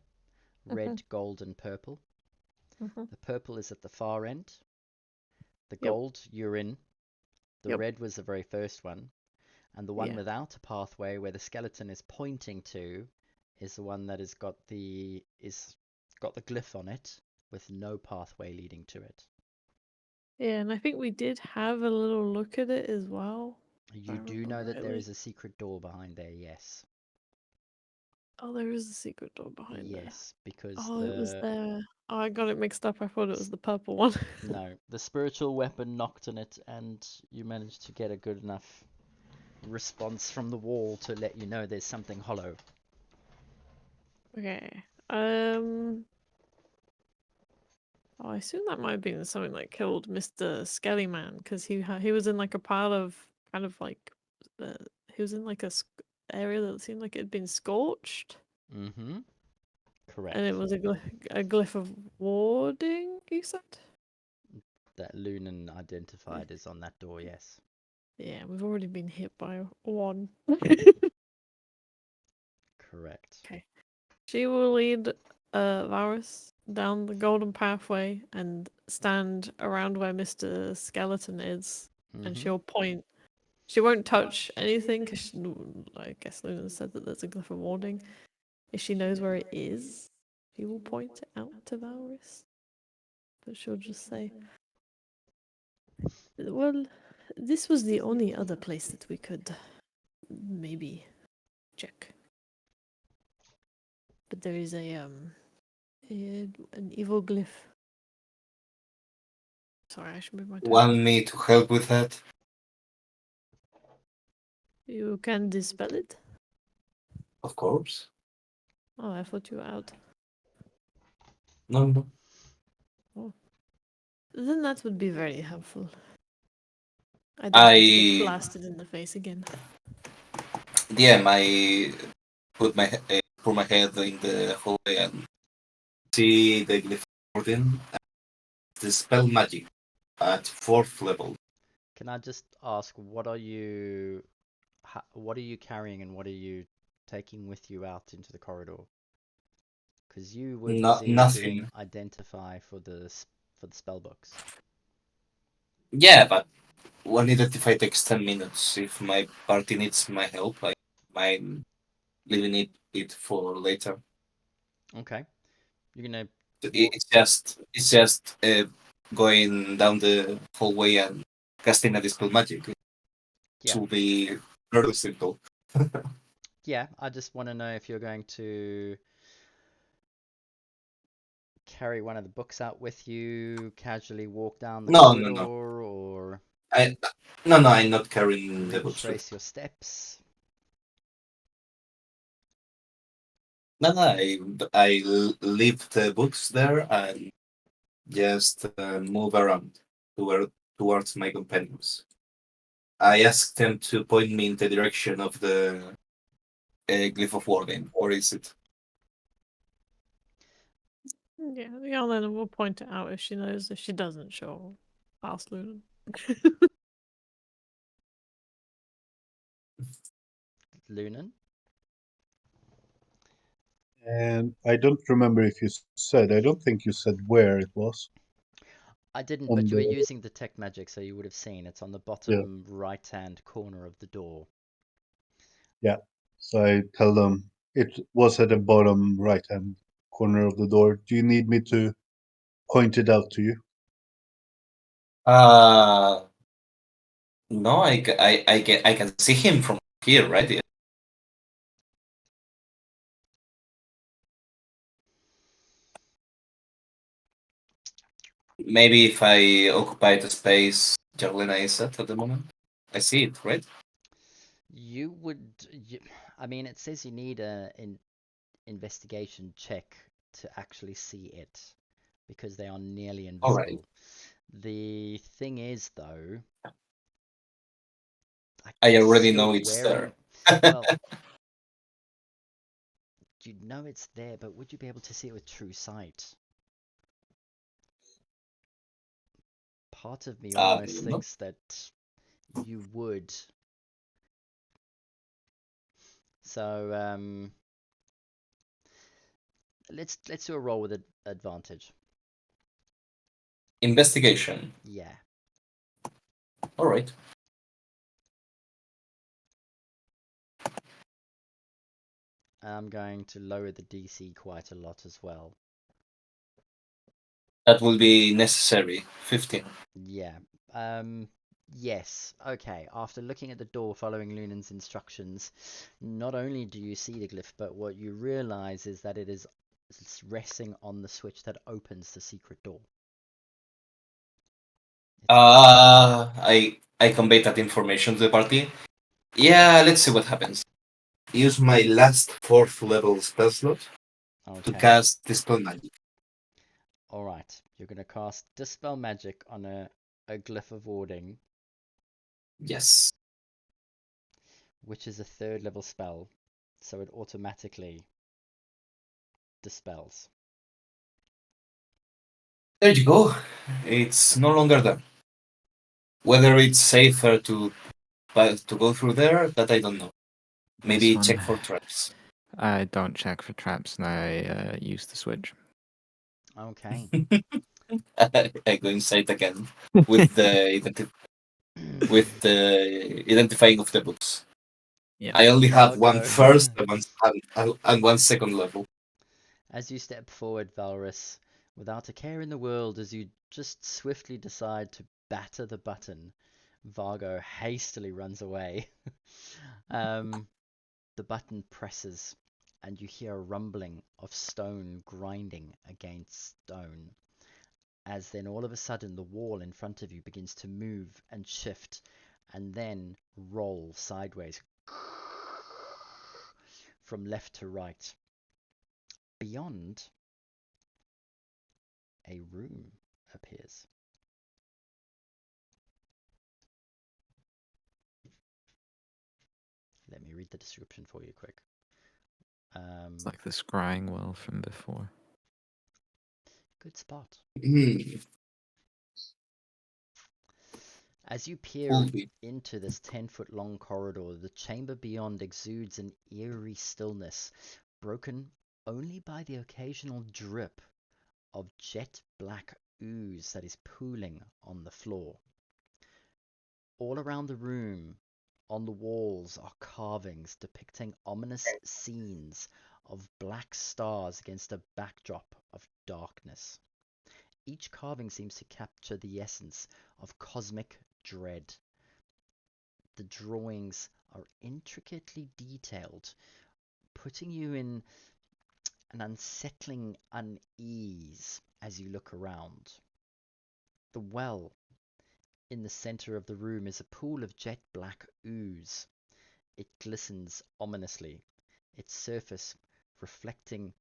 Red, gold, and purple. Mhm. The purple is at the far end. The Yep. gold, you're in. The Yep. red was the very first one. And the one Yeah. without a pathway where the skeleton is pointing to is the one that has got the glyph on it with no pathway leading to it. Yeah, and I think we did have a little look at it as well. You do know that there is a secret door behind there, yes. Oh, there is a secret door behind there. Yes, because Oh, it was there. Oh, I got it mixed up. I thought it was the purple one. no, the spiritual weapon knocked on it and you managed to get a good enough response from the wall to let you know there's something hollow. Okay. Oh, I assume that might have been something that killed Mr. Skelly Man because he was in like a pile of kind of like uh, he was in like a area that seemed like it had been scorched, Mm-hmm. Correct. and it was a glyph of warding. You said. That Lunan identified is on that door, yes. Yeah, we've already been hit by one. Correct. Okay. She will lead Varus down the golden pathway and stand around where Mr. Skeleton is, and Mm-hmm. she'll point. She won't touch anything because I guess Luna said that there's a glyph of warding. If she knows where it is, she will point it out to Varus. But she'll just say, well, this was the only other place that we could maybe check. But there is an evil glyph. Sorry, I should move my turn. Want me to help with that? You can dispel it? Of course. Oh, I thought you were out. No, no. Oh. Then that would be very helpful. I don't want to get I blasted in the face again. DM. I put my head in the hallway and see the glyph wording. The spell magic at 4th level. Can I just ask, what are you carrying and what are you taking with you out into the corridor? Because you were busy doing Nothing. identify for for the spell books. Yeah, but one identify takes 10 minutes. If my party needs my help, I might leaving it for later. Okay, you're gonna. It's just going down the hallway and casting a dispel magic. It Yeah. will be very simple. Yeah, I just want to know if you're going to carry one of the books out with you, casually walk down the No, no, corridor, no. or I no, I'm not carrying the books with. retrace your steps. No, no, leave the books there and just move around towards my companions. I asked them to point me in the direction of the glyph of wargame. Where is it? Yeah, Yelena will point it out if she knows. If she doesn't, she'll ask Luna. Lunan? And I don't remember if you said. I don't think you said where it was I didn't, on but you were the. using detect magic, so you would have seen. It's on the Yeah, bottom right-hand corner of the door. yeah. So I tell them it was at the bottom right-hand corner of the door. Do you need me to point it out to you? Uh no, I can see him from here, right? Maybe if I occupy the space Jarlena is at the moment, I see it, right? You would, I mean, it says you need an investigation check to actually see it because they are nearly All right. invisible. The thing is, though, I I guess already you're know it's wearing. there. Well, you know it's there, but would you be able to see it with true sight? Part of me almost No. thinks that you would. So let's do a roll with advantage. Investigation. Yeah. All right. I'm going to lower the DC quite a lot as well. That will be necessary. 15. Yeah. Yes. Okay. After looking at the door following Lunan's instructions, not only do you see the glyph, but what you realize is that it's resting on the switch that opens the secret door. I convey that information to the party. Yeah, let's see what happens. Use my last 4th level spell slot to Okay. cast Dispel Magic. All right. You're going to cast Dispel Magic on a glyph of warding, Yes. which is a 3rd level spell, so it automatically dispels. There you go. It's no longer there. Whether it's safer to go through there, that I don't know. Maybe This check one, for traps. I don't check for traps and I use the switch. Okay. I go inside again with the identifying of the books. Yeah. I only have one Valgo. first and one second level. As you step forward, Valrus, without a care in the world, as you just swiftly decide to batter the button, Vargo hastily runs away. The button presses, and you hear a rumbling of stone grinding against stone. As then all of a sudden the wall in front of you begins to move and shift, and then roll sideways from left to right. Beyond, a room appears. Let me read the description for you quick. It's like the scrying well from before. Good spot. Hmm. As you peer Could be. into this 10-foot long corridor, the chamber beyond exudes an eerie stillness, broken only by the occasional drip of jet black ooze that is pooling on the floor. All around the room, on the walls, are carvings depicting ominous scenes of black stars against a backdrop of darkness. Each carving seems to capture the essence of cosmic dread. The drawings are intricately detailed, putting you in an unsettling unease as you look around. The well in the center of the room is a pool of jet black ooze. It glistens ominously, its surface reflecting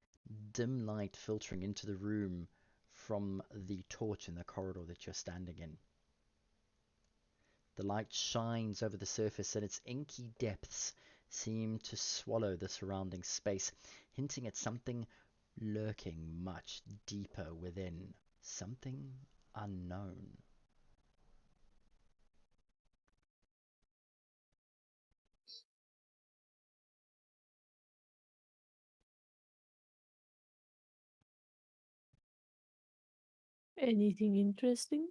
dim light filtering into the room from the torch in the corridor that you're standing in. The light shines over the surface, and its inky depths seem to swallow the surrounding space, hinting at something lurking much deeper within, something unknown. Anything interesting?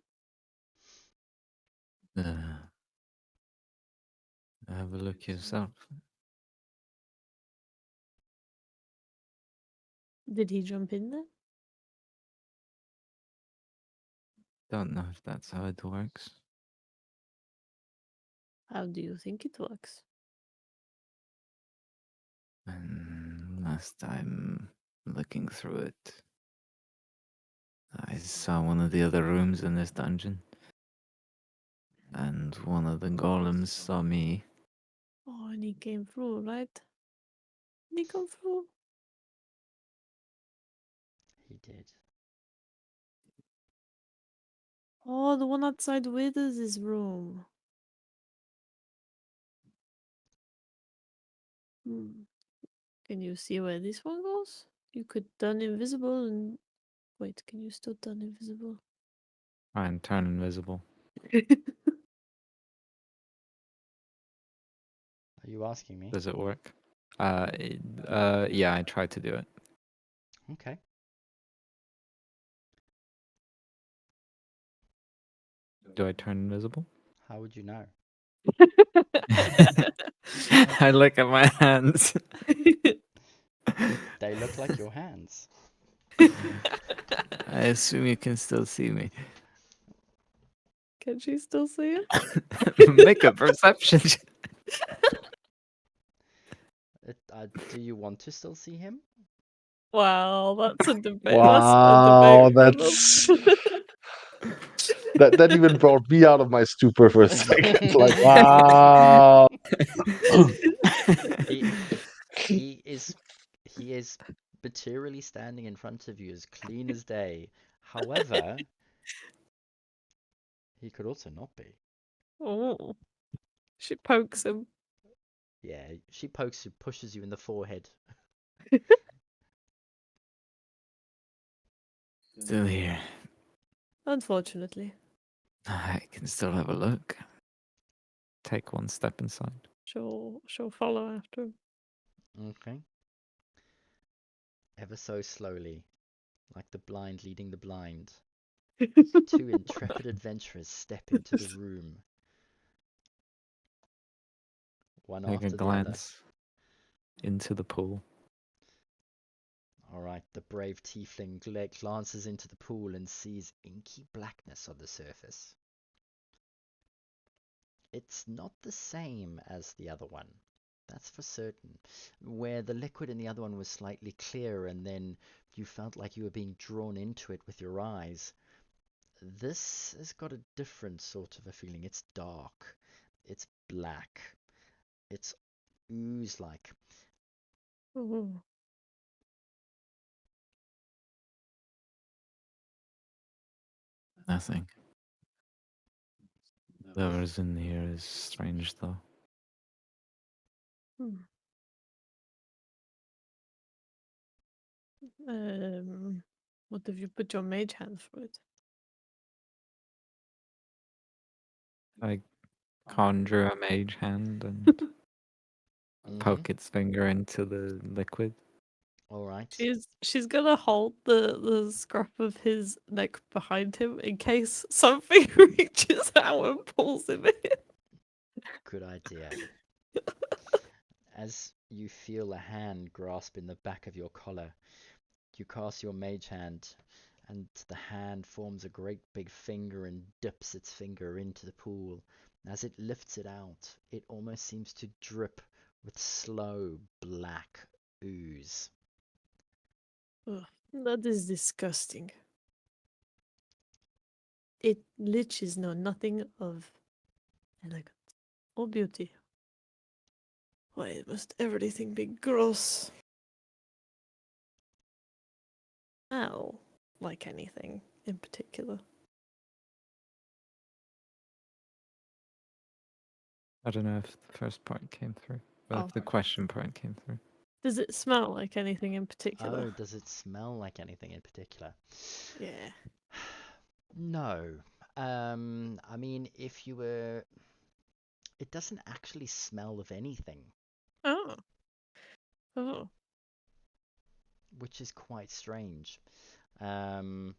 Have a look yourself. Did he jump in there? Don't know if that's how it works. How do you think it works? And last time looking through it, I saw one of the other rooms in this dungeon, and one of the golems saw me. Oh, and he came through, right? Did he come through? He did. Oh, the one outside Withers' room. Can you see where this one goes? You could turn invisible and... Wait, can you still turn invisible? Try and turn invisible. Are you asking me? Does it work? Yeah, I tried to do it. Okay. Do I turn invisible? How would you know? I look at my hands. They look like your hands. I assume you can still see me. Can she still see it? Make a perception check. Do you want to still see him? Wow, that's a debate. Wow, That's a debate. that even brought me out of my stupor for a second. Like, wow. He he is he is materially standing in front of you as clean as day. However, he could also not be. Oh, she pokes him. Yeah, she pokes you, pushes you in the forehead. Still here. Unfortunately. I can still have a look. Take one step inside. She'll follow after him. Okay. Ever so slowly, like the blind leading the blind, two intrepid adventurers step into the room, one Take a after the other. glance into the pool. All right, the brave tiefling glances into the pool and sees inky blackness on the surface. It's not the same as the other one, that's for certain. Where the liquid in the other one was slightly clear and then you felt like you were being drawn into it with your eyes, this has got a different sort of a feeling. It's dark, it's black, it's ooze-like. Oh. Nothing. Whatever's in here is strange, though. What if you put your mage hand through it? I conjure a mage hand and Mhm. poke its finger into the liquid. All right. She's gonna hold the scruff of his neck behind him in case something reaches out and pulls him in. Good idea. As you feel a hand grasp in the back of your collar, you cast your mage hand, and the hand forms a great big finger and dips its finger into the pool. As it lifts it out, it almost seems to drip with slow black ooze. Ugh, that is disgusting. Liches know nothing of elegance or beauty. Why must everything be gross? Smell like anything in particular. I don't know if the first part came through, but Oh. if the question part came through. Does it smell like anything in particular? Oh, does it smell like anything in particular? Yeah. No. I mean, if you were, it doesn't actually smell of anything, Oh. Oh. which is quite strange. Um,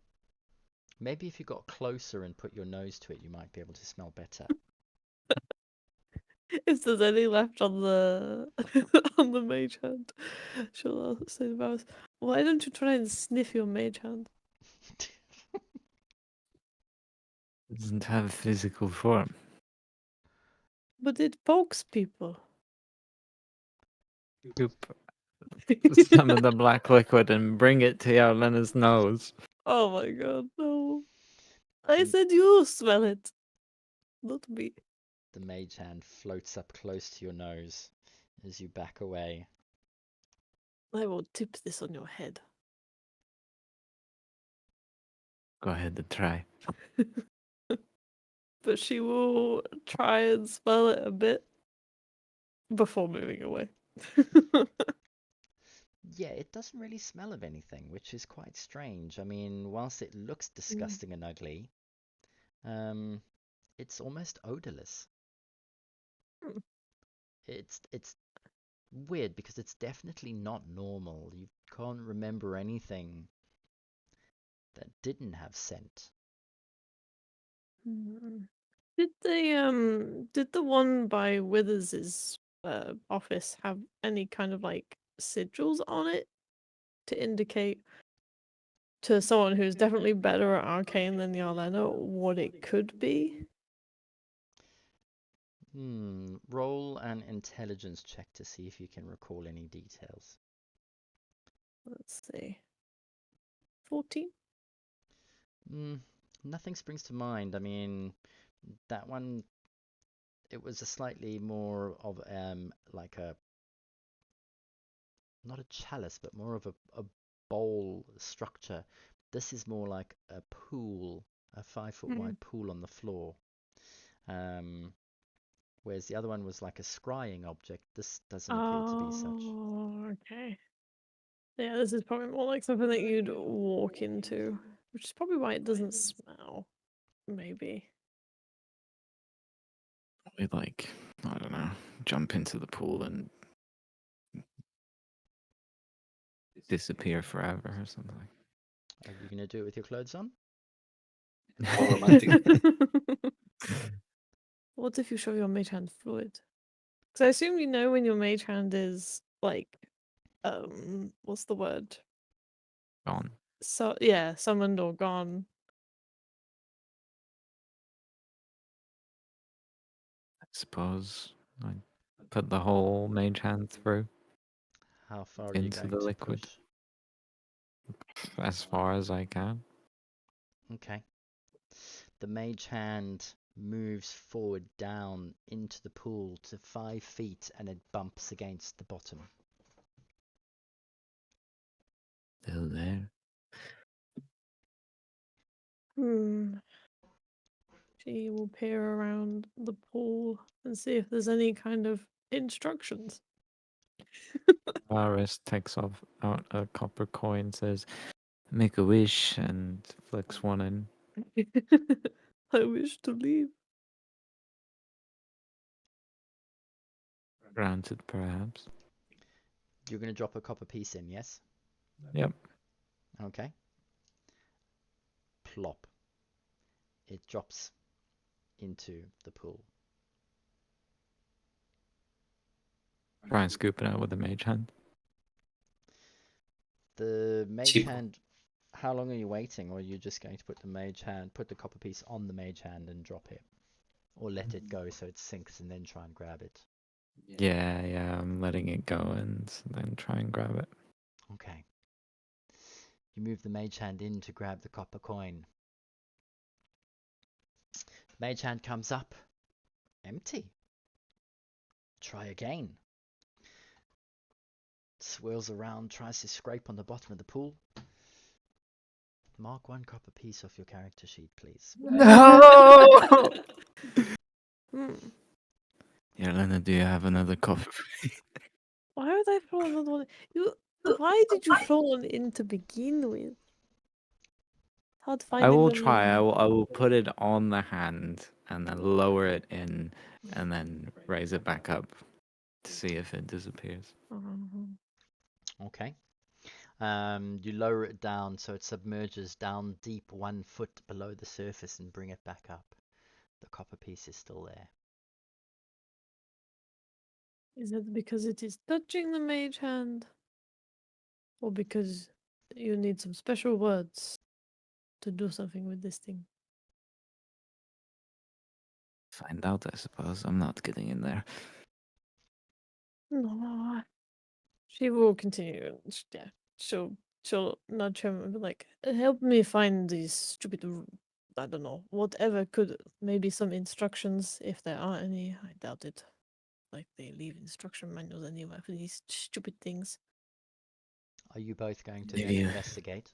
Maybe if you got closer and put your nose to it, you might be able to smell better. If there's any left on the on the mage hand, she'll say the mouse. Why don't you try and sniff your mage hand? It doesn't have a physical form. But it pokes people. Goop. Summon the black liquid and bring it to Yarlena's nose. Oh my god, no. I The, said you smell it. Not me. the mage hand floats up close to your nose as you back away. I will tip this on your head. Go ahead and try. But she will try and smell it a bit before moving away. Yeah, it doesn't really smell of anything, which is quite strange. I mean, whilst it looks disgusting and ugly, um, it's almost odorless. Hmm. It's weird because it's definitely not normal. You can't remember anything that didn't have scent. Mm. Did the one by Withers's office have any kind of like sigils on it to indicate to someone who's definitely better at arcane than Yarlena what it could be? Roll an intelligence check to see if you can recall any details. Let's see. 14? Nothing springs to mind. I mean, that one, it was a slightly more of like a, not a chalice, but more of a bowl structure. This is more like a pool, a 5 foot wide pool on the floor. Whereas the other one was like a scrying object. This doesn't appear to be such. Oh, okay. Yeah, this is probably more like something that you'd walk into, which is probably why it doesn't smell. Maybe. We like, I don't know, jump into the pool and disappear forever or something. Are you gonna do it with your clothes on? How romantic. What if you show your mage hand fluid? Because I assume you know when your mage hand is like, what's the word? Gone. So yeah, summoned or gone. I suppose I put the whole mage hand through How far are you into going the to liquid push? as far as I can. Okay. The mage hand moves forward down into the pool to 5 feet and it bumps against the bottom. Still there. She will peer around the pool and see if there's any kind of instructions. Varus takes off out a copper coin, says, "Make a wish," and flicks one in. I wish to leave. Granted, perhaps. You're gonna drop a copper piece in, yes? Yep. Okay. Plop. It drops into the pool. Try and scoop it out with a mage hand. The mage Cheap. hand. How long are you waiting, or are you just going to put the copper piece on the mage hand and drop it, or let it go so it sinks and then try and grab it? Yeah, I'm letting it go and then try and grab it. Okay. You move the mage hand in to grab the copper coin. Mage hand comes up. Empty. Try again. Swirls around, tries to scrape on the bottom of the pool. Mark 1 copper piece off your character sheet, please. No! Hmm. Elena, do you have another coffee? Why would I throw another one? Why did you throw one in to begin with? How'd I finding will them try. in- I will put it on the hand and then lower it in and then raise it back up to see if it disappears. Oh. Okay. You lower it down so it submerges down deep 1 foot below the surface and bring it back up. The copper piece is still there. Is it because it is touching the mage hand? Or because you need some special words to do something with this thing? Find out, I suppose. I'm not getting in there. No. She will continue. Yeah, she'll nudge him and be like, "Help me find these stupid, I don't know, whatever could maybe some instructions if there are any. I doubt it. Like they leave instruction manuals anywhere for these stupid things." Are you both going to then Maybe, investigate?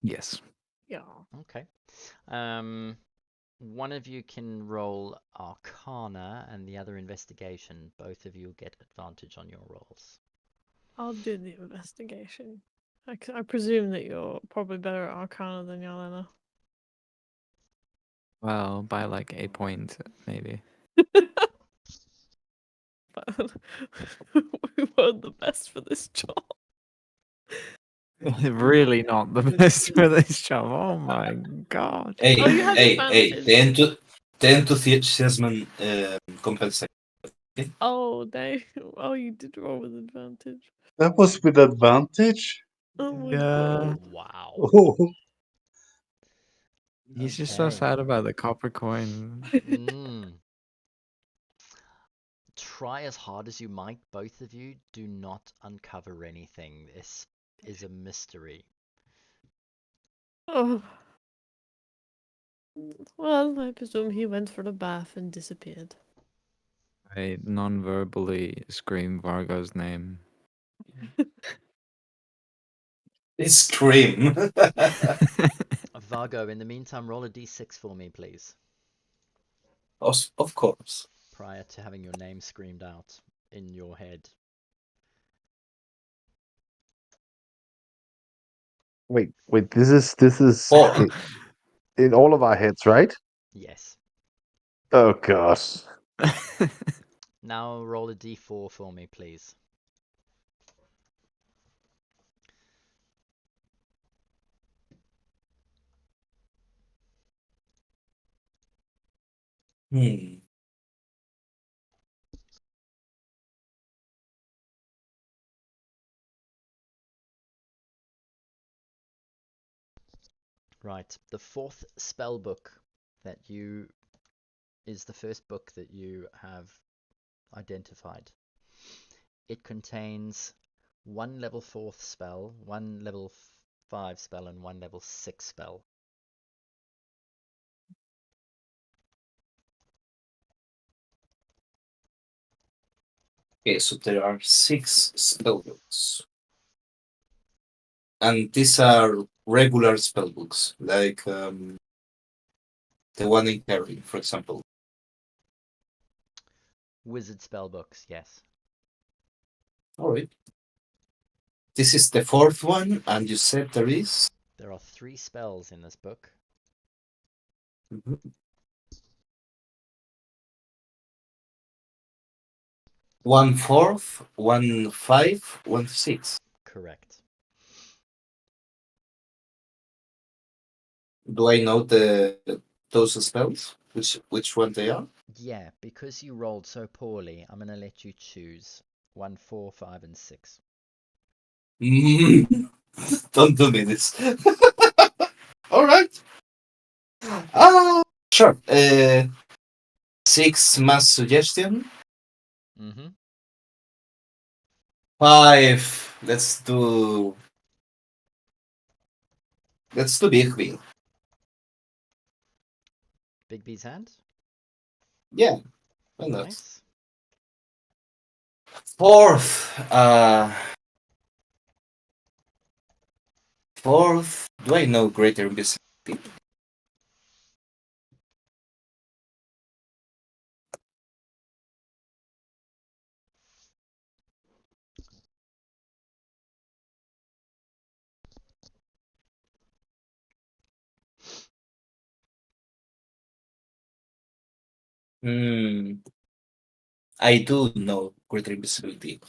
Yes. Yeah. Okay. One of you can roll Arcana and the other investigation. Both of you will get advantage on your rolls. I'll do the investigation. I presume that you're probably better at Arcana than Yelena. Well, by like a point, maybe. But we weren't the best for this job. Really not the best for this job. Oh my god. Hey, Oh, you have hey, advantage. the enthusiasm compensate. Oh, dang. Oh, you did roll with advantage. That was with advantage. Oh my Yeah. god. Wow. Oh, He's just so Okay. sad about the copper coin. Mm. Try as hard as you might, both of you do not uncover anything. This is a mystery. Oh. Well, I presume he went for the bath and disappeared. I non-verbally scream Vargo's name. Scream. Vargo, in the meantime, roll a d6 for me, please, Of course. prior to having your name screamed out in your head. Wait. This is Four. in all of our heads, right? Yes. Oh gosh. Now roll a d4 for me, please. Hmm. Right. The fourth spell book that you is the first book that you have identified. It contains one level 4th spell, one level 5 spell, and one level 6 spell. Okay, so there are 6 spellbooks. And these are regular spellbooks, like the one in Carry, for example. Wizard spell books, yes. Alright. This is the 4th one, and you said there is? There are 3 spells in this book. Mhm. 1/4, 1/5, 1/6. Correct. Do I know those spells? Which one they are? Yeah, because you rolled so poorly, I'm gonna let you choose 1, 4, 5, and 6. Don't do me this. All right. Sure. 6 mass suggestion. Mm-hmm. 5. Let's do big wheel. Big B's hand. Yeah, why not? Nice. 4th. Fourth. Do I know greater invisibility? I do know greater invisibility.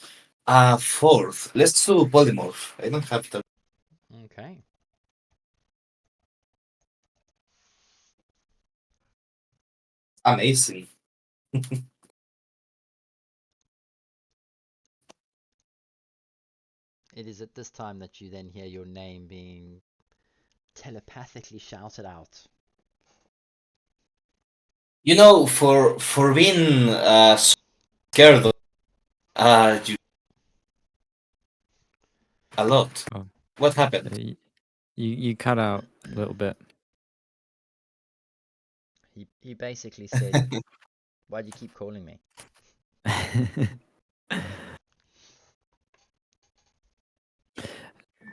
Fourth. Let's do polymorph. I don't have that. Okay. Amazing. It is at this time that you then hear your name being telepathically shouted out. You know, for being so scared, you a lot. Oh. What happened? You cut out a little bit. He basically said, "Why do you keep calling me?"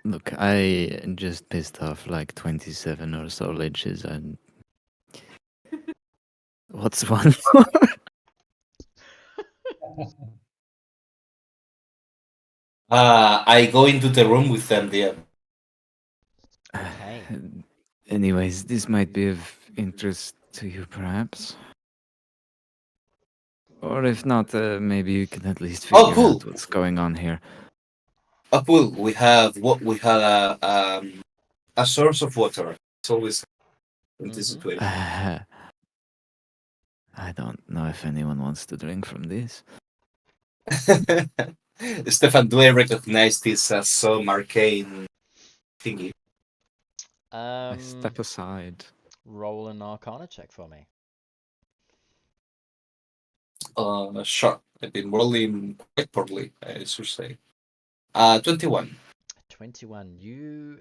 Look, I just pissed off like 27 or so liches, and what's one more? I go into the room with them there. Okay. Anyways, this might be of interest to you, perhaps. Or if not, maybe you can at least Oh, figure cool. out what's going on here. Oh, cool. We have a source of water. It's always in this Mm-hmm. situation. I don't know if anyone wants to drink from this. Stefan, do I recognize this as some arcane thingy? I step aside. Roll an Arcana check for me. Sure. I've been rolling quite poorly, I should say. 21. 21. You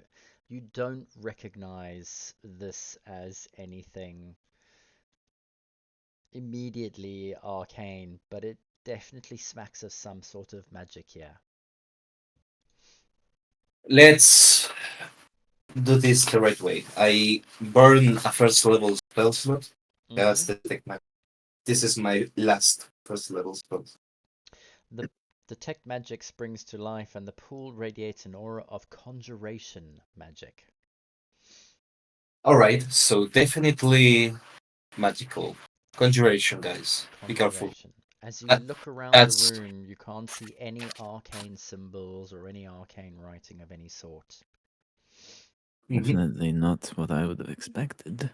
don't recognize this as anything immediately arcane, but it definitely smacks of some sort of magic here. Let's do this the right way. I burn a first level spell slot. That's Mm-hmm. the technique. This is my last first level spell. The detect magic springs to life, and the pool radiates an aura of conjuration magic. Alright, so definitely magical. Conjuration, guys. Be careful. Conjuration. As you That, look around the that's room, you can't see any arcane symbols or any arcane writing of any sort. Definitely not what I would have expected.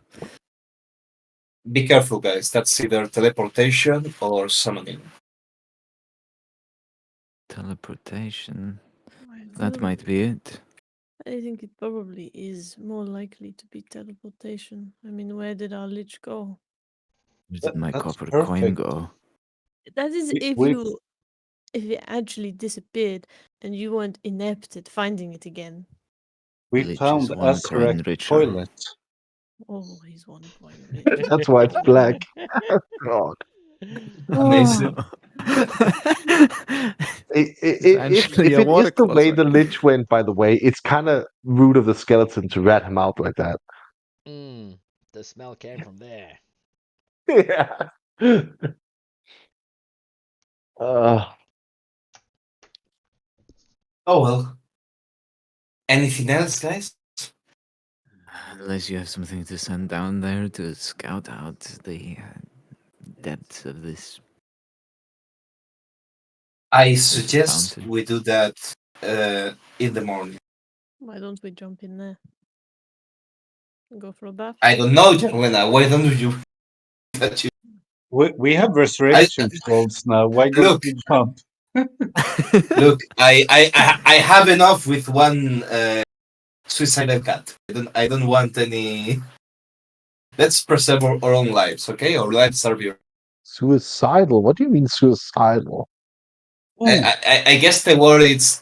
Be careful, guys. That's either teleportation or summoning. Teleportation. I That don't- might be it. I think it probably is more likely to be teleportation. I mean, where did our lich go? Where did my That's copper coin perfect. go? That is We, if we, it actually disappeared and you weren't inept at finding it again. we Lich found is one Acererak coin richer. toilet. Always one coin rich. That's why it's black. God. Amazing. It's actually If a it is water the way closet. the lich went, by the way, it's kind of rude of the skeleton to rat him out like that. The smell came from there. Yeah. Uh, Oh well. Anything else, guys? Unless you have something to send down there to scout out the depths of this I suggest fountain. we do that in the morning. Why don't we jump in there? Go for a bath. I don't know, Jelena. Why don't you touch it? We have I resurrection scrolls now. Why don't look, you jump? look. I have enough with one suicidal cat. I don't want any. Let's preserve our own lives, okay? Our lives are here. Suicidal? What do you mean suicidal? Ooh, I guess the word is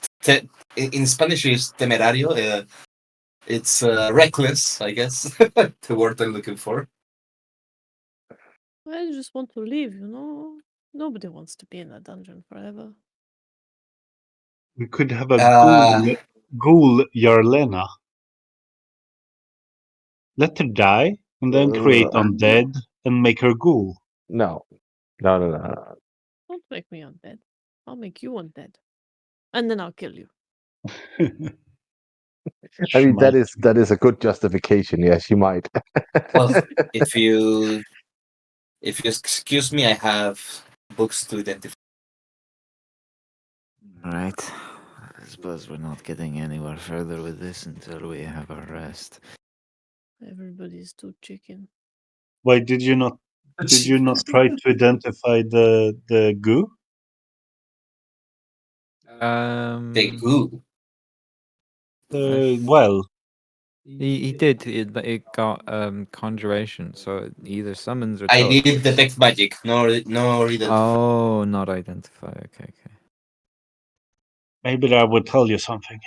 in Spanish is temerario. It's reckless, I guess. The word I'm looking for. I just want to leave, you know? Nobody wants to be in a dungeon forever. we could have a Uh, ghoul Yarlena. Let her die, and then create undead and make her ghoul. No. No. Don't make me undead. I'll make you undead. And then I'll kill you. I mean, Schmite. that is a good justification. Yes, you might. well, if you excuse me, I have books to identify. Right. I suppose we're not getting anywhere further with this until we have our rest. Everybody's too chicken. Why did you not try to identify the goo? The goo. Well, He did. It got conjuration, so it either summons or I need teleports. detect magic. No, identify. Oh, not identify. Okay. maybe I would tell you something.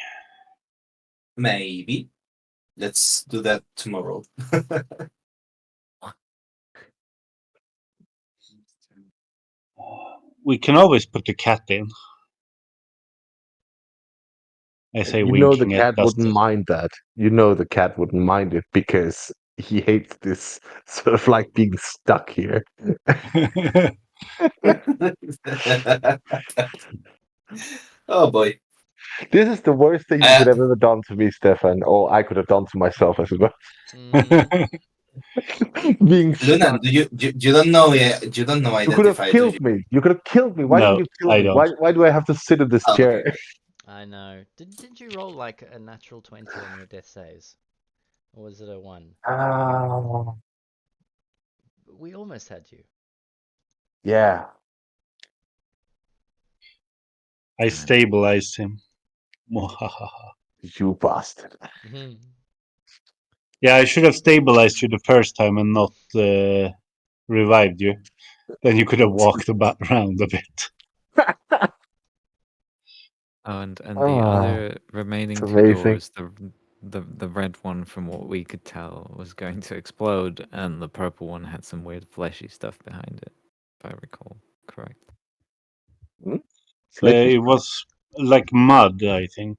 Maybe. Let's do that tomorrow. We can always put the cat in. I say, You know the winking at cat wouldn't Dustin. mind that. You know the cat wouldn't mind it because he hates this sort of like being stuck here. Oh boy. This is the worst thing you could have ever done to me, Stefan, or I could have done to myself as well. Mhm. Being Luna, stuck. you don't know you don't know You could have identify, do you? killed me. You could have killed me. Why didn't No, you kill I me? don't. Why do I have to sit in this Oh, chair? okay. I know. Did you roll like a natural 20 on your death saves? Or was it a 1? Ah, We almost had you. yeah. I stabilized him. Mwahaha. You bastard. Mhm. Yeah, I should have stabilized you the first time and not revived you. Then you could have walked about around a bit. Oh, and the Ah, other remaining it's two amazing. doors, the red one, from what we could tell, was going to explode, and the purple one had some weird fleshy stuff behind it, if I recall correct. Hmm? Fleshy. It was like mud, I think,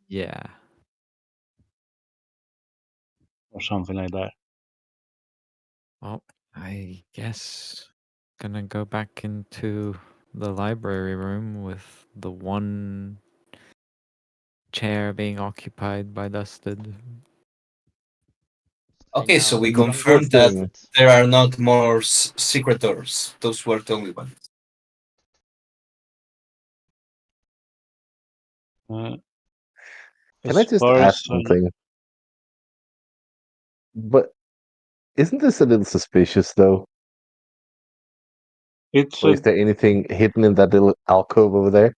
Yeah. or something like that. Well, I guess gonna go back into the library room with the one chair being occupied by Dusted. Say Okay, so now we the One more confirmed that thing. there are not more secret doors. Those were the only ones. Uh, Can I as just far as ask something? But isn't this a little suspicious, though? it's Or is there anything hidden in that little alcove over there?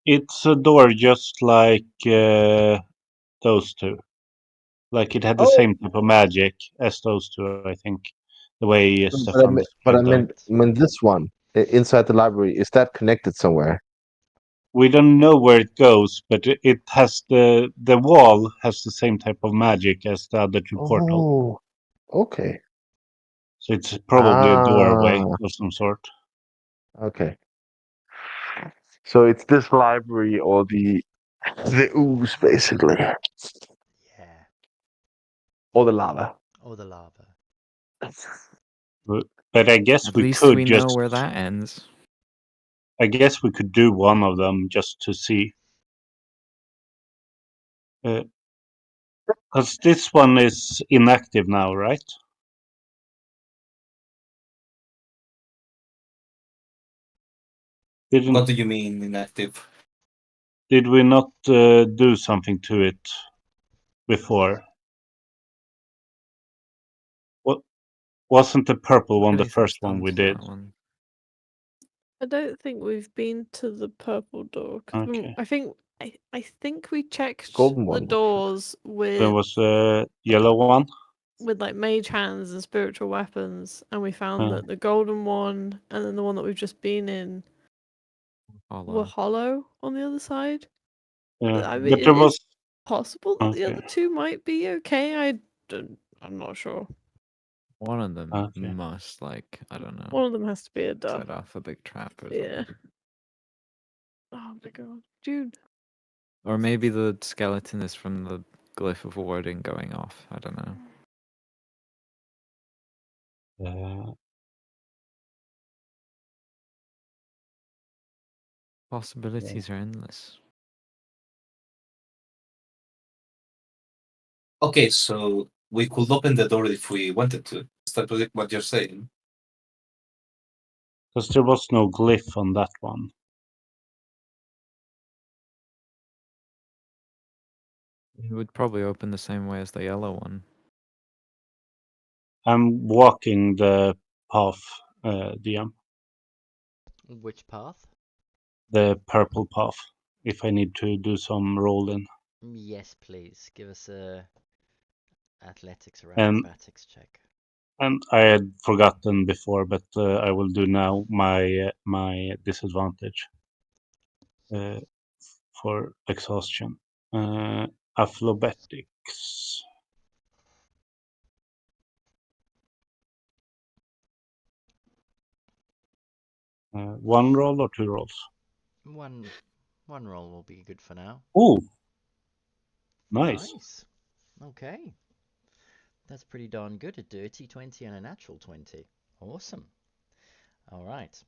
a door just like those two. Like it had the Oh, same type of magic as those two, I think. The way no, but Stefan but described them. correct. I meant this one inside the library. Is that connected somewhere? We don't know where it goes, but it has the wall has the same type of magic as the other two portals. Oh, okay. So it's probably a doorway Ah, of some sort. okay. So it's this library or the ooze, basically, Yeah. or the lava. Or the lava. But I guess At we least we could know just. where that ends. I guess we could do one of them just to see. Because this one is inactive now, right? What Didn't do you mean inactive? did we not do something to it before? Wasn't the purple one the Everything's first one done we to did? that one. I don't think we've been to the purple door. 'Cause Okay. I think we checked Golden the one. doors There with was a yellow one. like mage hands and spiritual weapons, and we found Uh. that the golden one and then the one that we've just been in were Hollow. hollow on the other side. Yeah, I mean, but there was. it's possible that the Okay. other two might be okay. I'm not sure. One of them Okay. must, like, I don't know, One of them has to be a duck. set off a big trap or Yeah. something. Oh my god, dude. Or maybe the skeleton is from the glyph of warding going off. I don't know. Possibilities are endless. Okay, so we could open the door if we wanted to. Is that what you're saying? Because there was no glyph on that one. It would probably open the same way as the yellow one. I'm walking the path, DM. Which path? The purple path. If I need to do some rolling. Yes, please. Give us a athletics or And acrobatics check. and I had forgotten before, but I will do now my disadvantage for exhaustion. Athletics. One roll or two rolls? One roll will be good for now. Oh, nice. Nice. Okay. That's pretty darn good. A dirty 20 and a natural 20. Awesome. All right.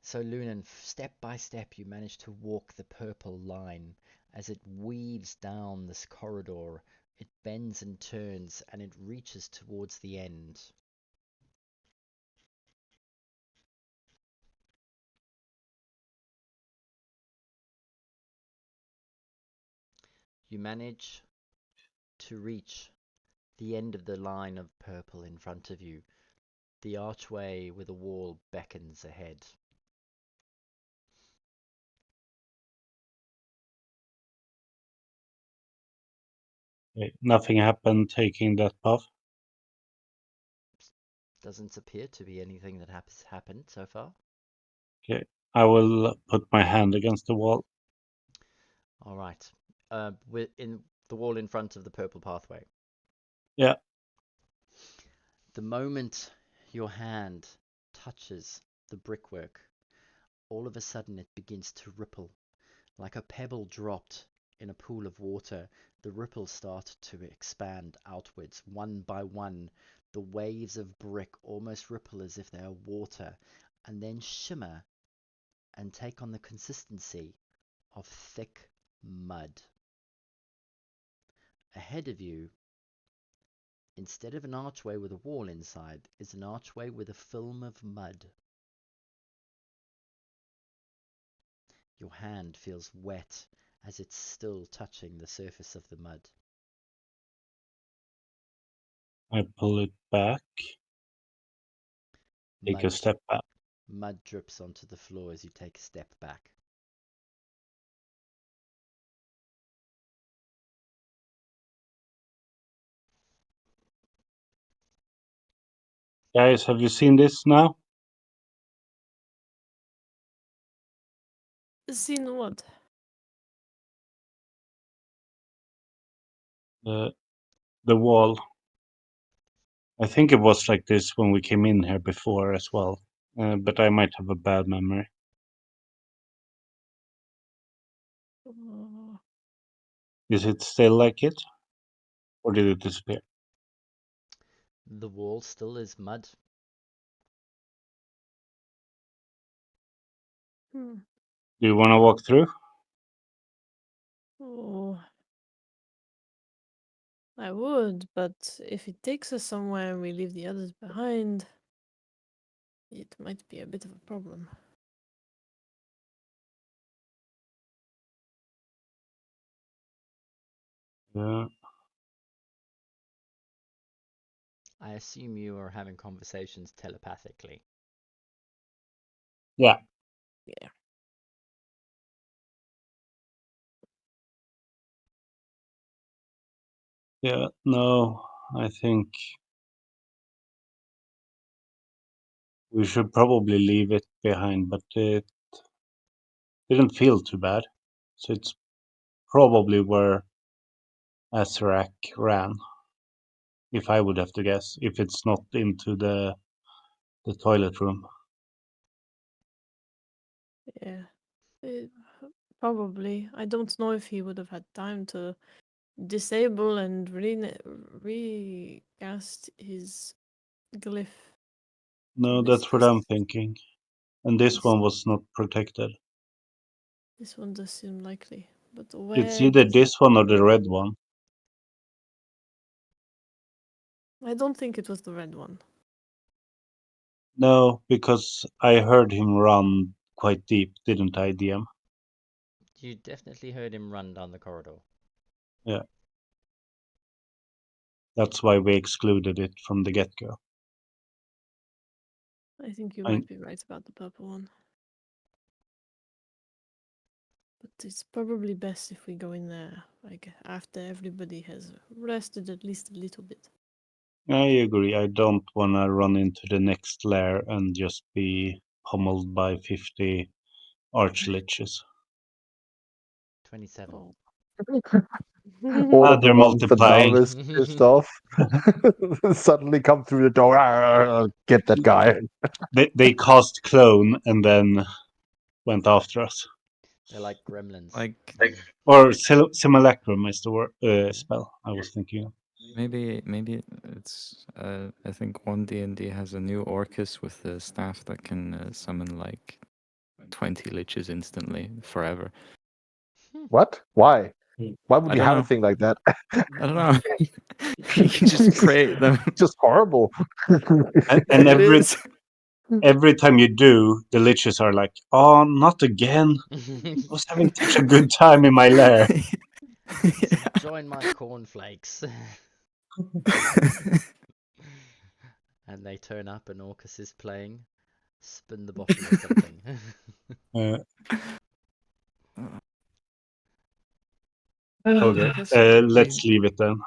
So, Lunan, step by step, you manage to walk the purple line as it weaves down this corridor. It bends and turns and it reaches towards the end. You manage to reach the end of the line of purple in front of you. The archway with a wall beckons ahead. Okay, nothing happened taking that path. Doesn't appear to be anything that has happened so far. Okay, I will put my hand against the wall. All right. In the wall in front of the purple pathway. Yeah. The moment your hand touches the brickwork, all of a sudden it begins to ripple. Like a pebble dropped in a pool of water, the ripples start to expand outwards. One by one, the waves of brick almost ripple as if they are water, and then shimmer and take on the consistency of thick mud. Ahead of you, instead of an archway with a wall inside, is an archway with a film of mud. Your hand feels wet as it's still touching the surface of the mud. I pull it back. Take a step back. Mud drips onto the floor as you take a step back. Guys, have you seen this now? Seen what? The wall. I think it was like this when we came in here before as well. But I might have a bad memory. Oh, Is it still like it? Or did it disappear? The wall still is mud. hmm. Do you want to walk through? Oh, I would, but if it takes us somewhere and we leave the others behind, it might be a bit of a problem. Yeah. I assume you are having conversations telepathically. Yeah. Yeah. Yeah, no, I think we should probably leave it behind, but it didn't feel too bad. So it's probably where Acererak ran, if I would have to guess, if it's not into the toilet room. Yeah. It, probably. I don't know if he would have had time to disable and recast his glyph. No, miss that's what I'm this. thinking. And this This- one was not protected. This one does seem likely. But It's where either does... this one or the red one. I don't think it was the red one. No, because I heard him run quite deep, didn't I, DM? You definitely heard him run down the corridor. Yeah. That's why we excluded it from the get-go. I think you I- might be right about the purple one. But it's probably best if we go in there, like, after everybody has rested at least a little bit. I agree. I don't want to run into the next lair and just be pummeled by 50 archliches. 27. Oh. All Ah, of they're the ones that multiplying. Valvis pissed off suddenly come through the door. Get that guy. They cast clone and then went after us. They're like gremlins. Like Or simulacrum is the word spell I was thinking of. maybe it's I think one D&D has a new Orcus with a staff that can summon like 20 liches instantly forever. What? Why? Why would I you don't have a know. thing like that? I don't know. You can just pray at them. Just horrible. And It is. every time you do, the liches are like, "Oh, not again! I was having such a good time in my lair." Yeah. Join my cornflakes. And they turn up and Orcus is playing Spin the Bottle or something. Uh, I okay, guess let's leave it then.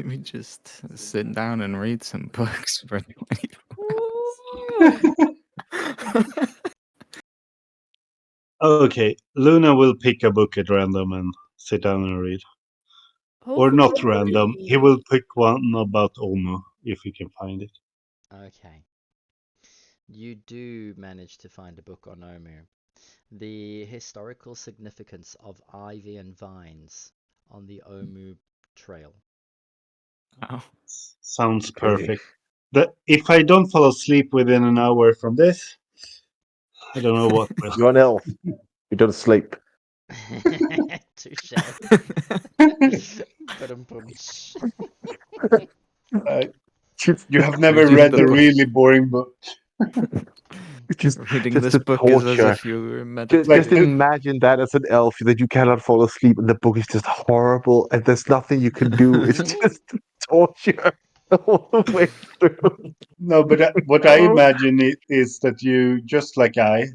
we just sit down and read some books for 24 Okay, Luna will pick a book at random and sit down and read. Or not random. He will pick one about Olmu if he can find it. Okay. You do manage to find a book on Omu. The historical significance of ivy and vines on the Omu Trail. Wow. Sounds Okay. perfect. If I don't fall asleep within an hour from this, I don't know what will. You're an elf. You don't sleep. Touche. Ba-dum-bum-tsh. You have never Reading read the a book. really boring book. Just Reading this the book is as torture. if you were Just meditating. imagine that as an elf, that you cannot fall asleep and the book is just horrible and there's nothing you can do. It's just torture all the way through. No, but what I imagine is that you, just like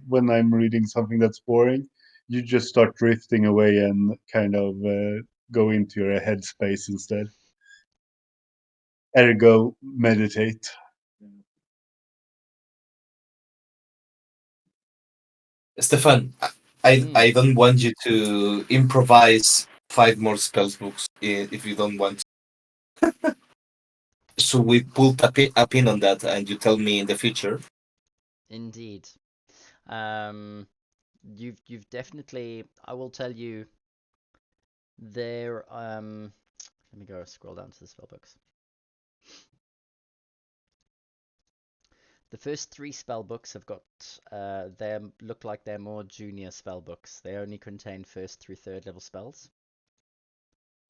when I'm reading something that's boring, you just start drifting away and kind of go into your headspace instead. Ergo, meditate. Stefan, I don't want you to improvise 5 more spells books if you don't want. So we put a pin on that, and you tell me in the future. Indeed. You've definitely. I will tell you. There. Let me go scroll down to the spellbooks. The first 3 spellbooks have got. They look like they're more junior spellbooks. They only contain first through 3rd level spells.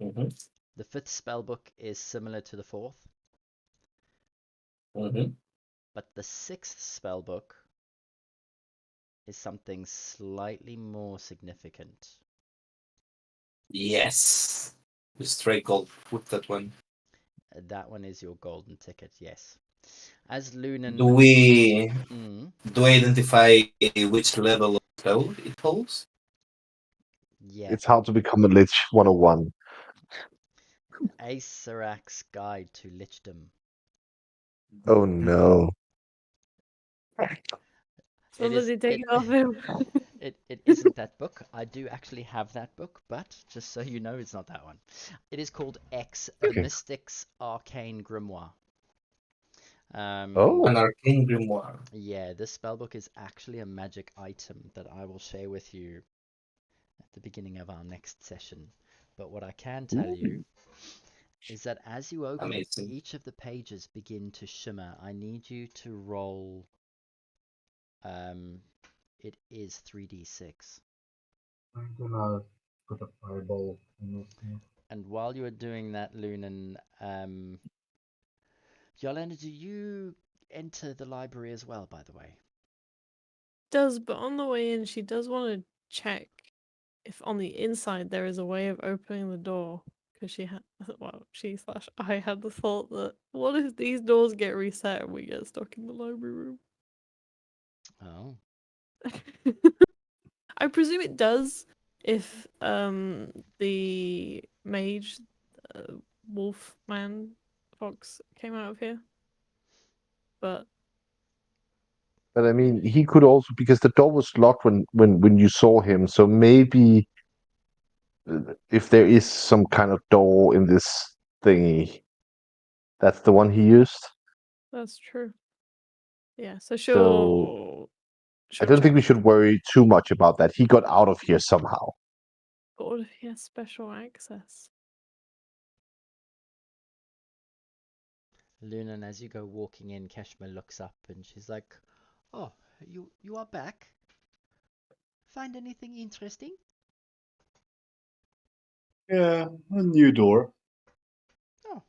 Mm-hmm. The 5th spellbook is similar to the 4th. Mm-hmm. But the 6th spellbook is something slightly more significant. Yes. The stray gold. Put that one. That one is your golden ticket, yes. As Do Lunan. we Mm, do we identify which level of spell it holds? yeah. It's how to become a Lich 101. Acererak's Guide to Lichdom. Oh no. It is Somebody take it it off him. it isn't that book. I do actually have that book, but just so you know, it's not that one. It is called X, the Okay. Mystic's Arcane Grimoire. Oh. An arcane grimoire. Yeah, this spellbook is actually a magic item that I will share with you at the beginning of our next session. But what I can tell you is that as you open it, Amazing. each of the pages begin to shimmer. I need you to roll. It is 3d6. I'm gonna put a fireball in it. And while you are doing that, Lunan, Yolanda, do you enter the library as well, by the way? Does, but on the way in, she does want to check if on the inside there is a way of opening the door. Because she had, well, she slash I had the thought that what if these doors get reset and we get stuck in the library room? Oh, I presume it does if the mage, wolf man, fox came out of here. But But I mean, he could also, because the door was locked when you saw him. So maybe if there is some kind of door in this thingy, that's the one he used. that's true. Yeah, so So I she'll don't check. think we should worry too much about that. He got out of here somehow. But what if he has special access? Lunan, as you go walking in, Keshma looks up and she's like, "Oh, you are back. Find anything interesting?" Yeah, a new door, Oh,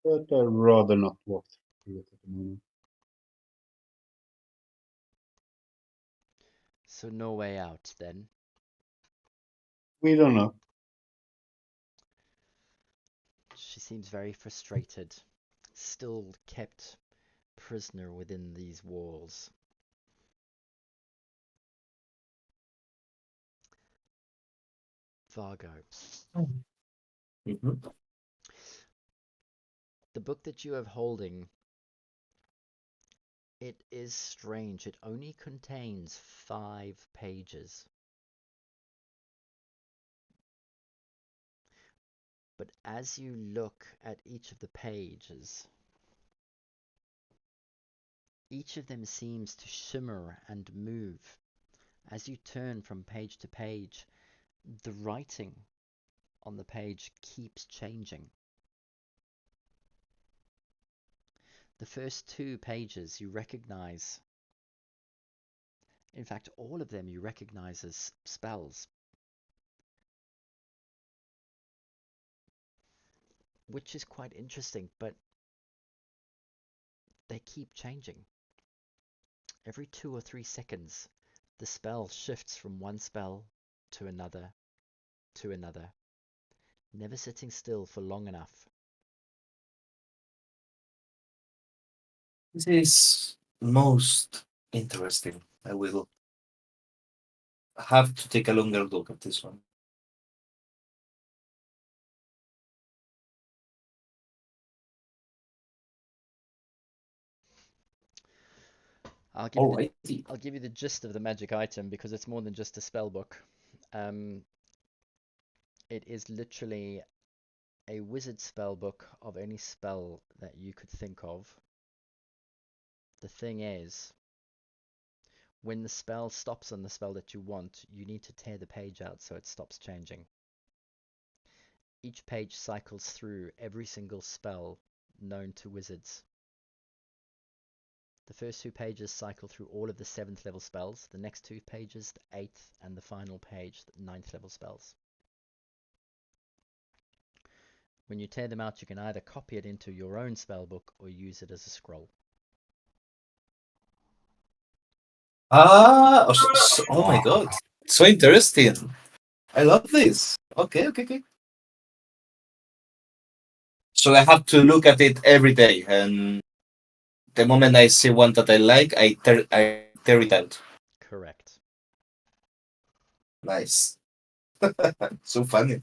but I'd rather not walk through it at the moment. so no way out then. We don't know. She seems very frustrated, still kept prisoner within these walls. Vargo, Mhm. the book that you have holding, it is strange. It only contains 5 pages. But as you look at each of the pages, each of them seems to shimmer and move. As you turn from page to page, the writing on the page keeps changing. The first 2 pages you recognize. In fact, all of them you recognize as spells, which is quite interesting, but they keep changing. Every 2 or 3 seconds, the spell shifts from one spell to another, never sitting still for long enough. This is most interesting. I will have to take a longer look at this one. I'll give you the Alrighty. I'll give you the gist of the magic item because it's more than just a spell book. It is literally a wizard spell book of any spell that you could think of. The thing is, when the spell stops on the spell that you want, you need to tear the page out so it stops changing. Each page cycles through every single spell known to wizards. The first 2 pages cycle through all of the 7th level spells, the next 2 pages, the 8th, and the final page, the 9th level spells. When you tear them out, you can either copy it into your own spellbook or use it as a scroll. Oh my god. So interesting. I love this. Okay. So I have to look at it every day, and the moment I see one that I like, I tear it out. Correct. Nice. So funny.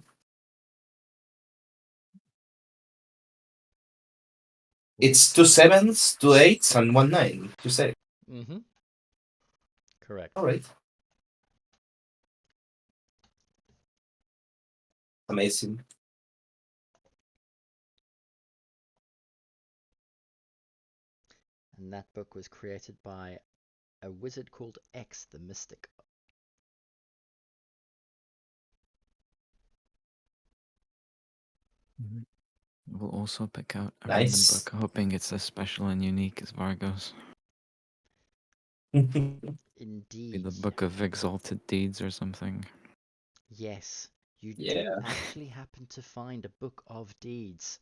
It's 2 7s, 2 8s, and 1 9. You say. Mm-hmm. Correct. All right. Amazing. And that book was created by a wizard called X the Mystic. We'll also pick out a random Nice. book, hoping it's as special and unique as Vargo's. Be Indeed. the Book of Exalted Deeds or something. Yes, you do Yeah. actually happen to find a book of deeds.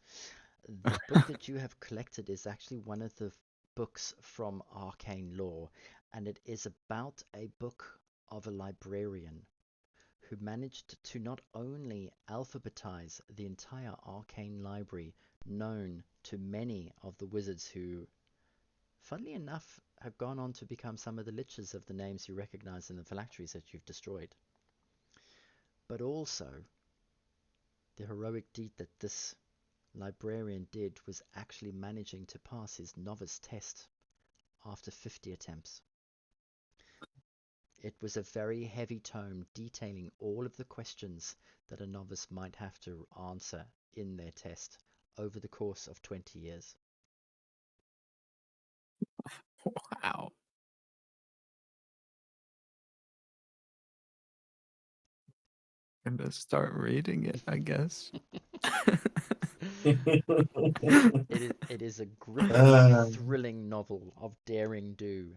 The book that you have collected is actually one of the books from arcane lore, and it is about a book of a librarian who managed to not only alphabetize the entire arcane library known to many of the wizards who, funnily enough, have gone on to become some of the liches of the names you recognize in the phylacteries that you've destroyed, but also the heroic deed that this librarian did was actually managing to pass his novice test after 50 attempts. It was a very heavy tome detailing all of the questions that a novice might have to answer in their test over the course of 20 years. Wow. Gonna start reading it, I guess. It is a gripping, Uh, thrilling novel of daring do.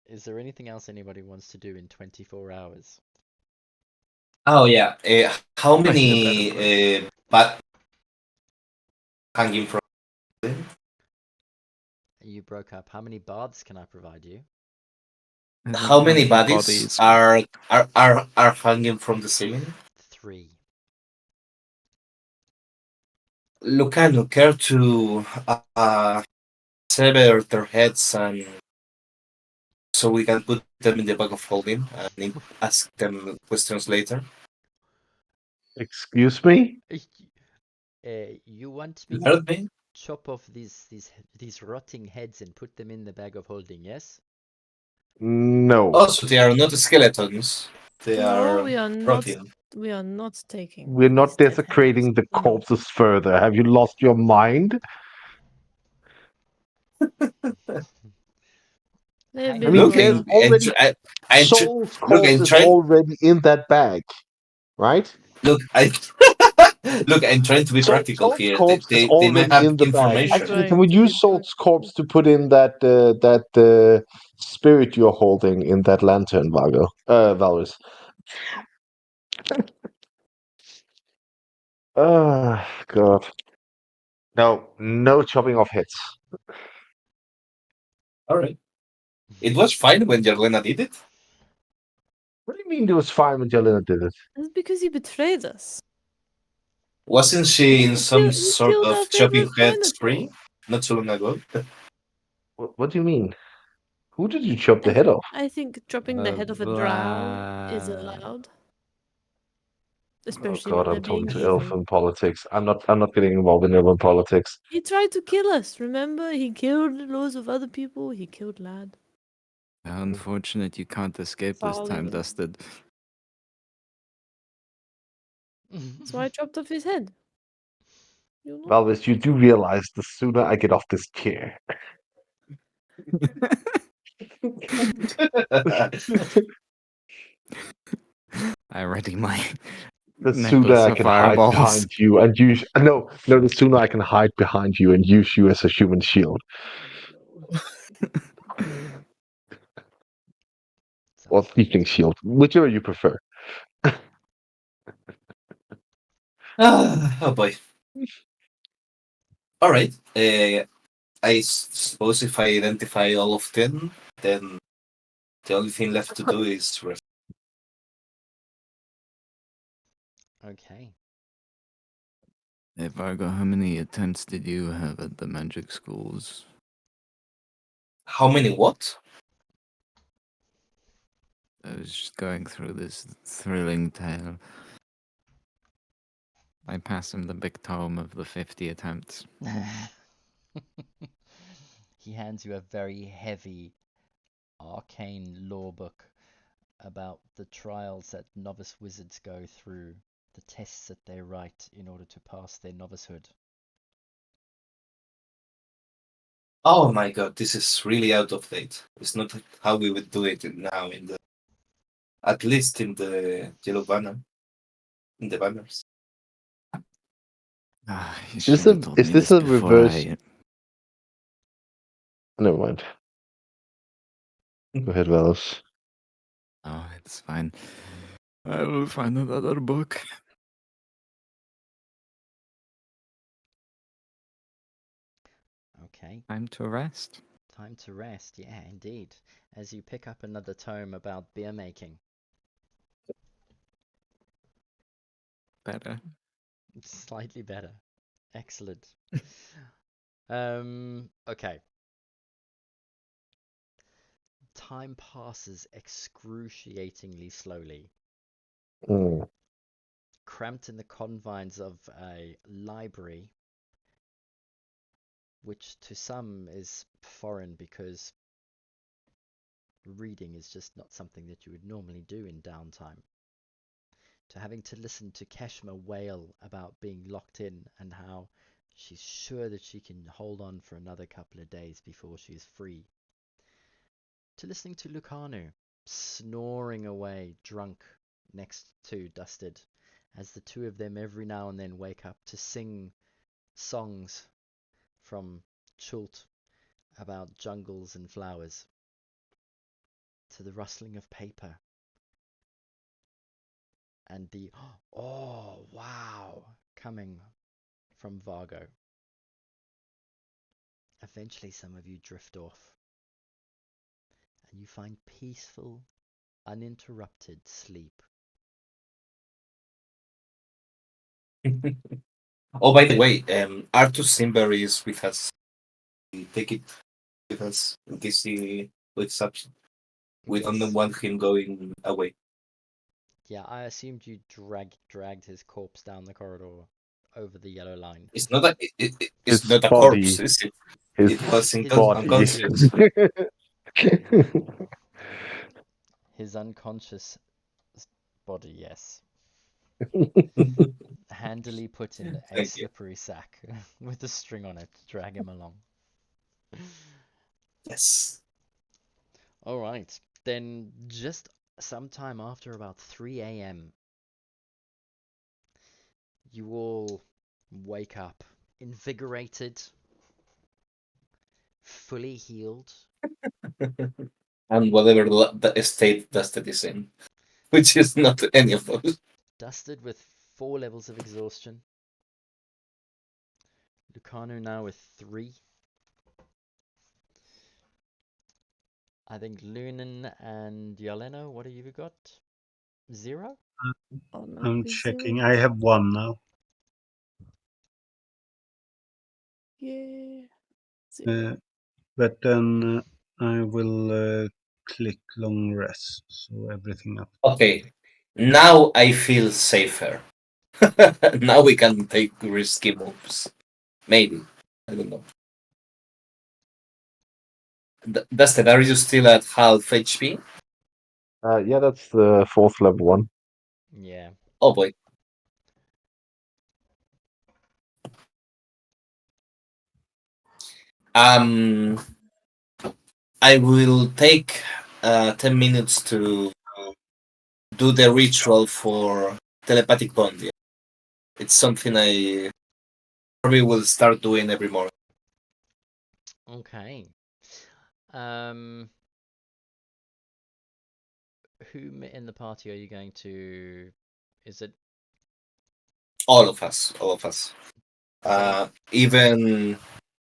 Is there anything else anybody wants to do in 24 hours? oh yeah. How Find a better many book. but hanging from them? You broke up. How many baths can I provide you? I think How many bodies bodies. are hanging from the ceiling? 3. Lucano, care to sever their heads and so we can put them in the bag of holding and ask them questions later? Excuse me? You want me You to heard me? chop off these rotting heads and put them in the bag of holding, yes? No. Also, they are not skeletons. They No, are we are not. protein. We are not taking. We're these not dead heads. desecrating the No. corpses further. Have you lost your mind? They've Hang I been mean, Look, there's well. already Soul's corpse is already in that bag, right? look, I look. I'm trying to be practical Soul's here. corpse is They may already have in the bag. I'm information. Actually, can trying we to be use Soul's corpse to put in that spirit you're holding in that lantern, Valris? God. No, no chopping off heads. All right. It was fine when Jarlena did it. What do you mean it was fine when Jelena did it? That's because you betrayed us. Wasn't she in some You sort killed of our chopping favorite head dinosaur. spree not so long ago? What do you mean? Who did you chop the head off? I think dropping the head of a drow is allowed, Oh especially God, when they're I'm talking being to evil. elven politics. I'm not getting involved in elven politics. He tried to kill us. Remember, he killed loads of other people. He killed Lad. How unfortunate you can't escape this time, Farley. Dusted. So I chopped off his head. You know? Valvis, you do realize the sooner I get off this chair, I ready my the sooner necklace I of can hide fireballs. behind you and use. No, the sooner I can hide behind you and use you as a human shield or Sounds thieving great. shield, whichever you prefer. Oh boy. All right. I suppose if I identify all of them, then the only thing left to do is rest. Okay. Hey Vargo, how many attempts did you have at the magic schools? How many what? I was just going through this thrilling tale. I passed him the big tome of the 50 attempts. He hands you a very heavy arcane law book about the trials that novice wizards go through, the tests that they write in order to pass their novicehood. Oh my god, this is really out of date. It's not how we would do it now at least in the yellow banner, in the banners. Ah, you Is should this have a told is me this this a before reverse? I... Never mind. Go ahead, Valos. Oh, it's fine. I will find another book. Okay, Time to rest. time to rest. Yeah, indeed. As you pick up another tome about beer making. Better. Slightly better. Excellent. Okay. Time passes excruciatingly slowly. Mm. Cramped in the confines of a library, which to some is foreign because reading is just not something that you would normally do in downtime. To having to listen to Keshma wail about being locked in and how she's sure that she can hold on for another couple of days before she is free. To listening to Lucanu snoring away drunk next to Dusted as the two of them every now and then wake up to sing songs from Chult about jungles and flowers, to the rustling of paper and the oh wow coming from Vargo. Eventually some of you drift off and you find peaceful, uninterrupted sleep. Oh, by the way, Arthur Simber is with us. We take it with us in case he wakes up. We don't Yes. want him going away. Yeah, I assumed you dragged his corpse down the corridor over the yellow line. It's not a it's His not a corpse, body. is it? His It was His body. unconscious. his unconscious body, yes. Handily put in a Thank you. slippery sack with a string on it to drag him along. Yes. All right, then just sometime after about 3 a.m., you all wake up invigorated, fully healed, And whatever the state Dusted is in, which is not any of those. dusted with 4 levels of exhaustion. Lucano now with 3. I think Lunan and Yelena, what have you got? 0? Oh no, I'm be checking. zero. I have one now. Yeah. Zero. But then I will click long rest, so everything up. Okay. Now I feel safer. Now we can take risky moves. Maybe. I don't know. Dusted, are you still at half HP? Yeah, that's the fourth level one. Yeah. Oh boy. Um, I will take 10 minutes to do the ritual for telepathic bond. It's something I probably will start doing every morning. Okay. Um, who in the party are you going to? Is it All of us. All of us. okay? Even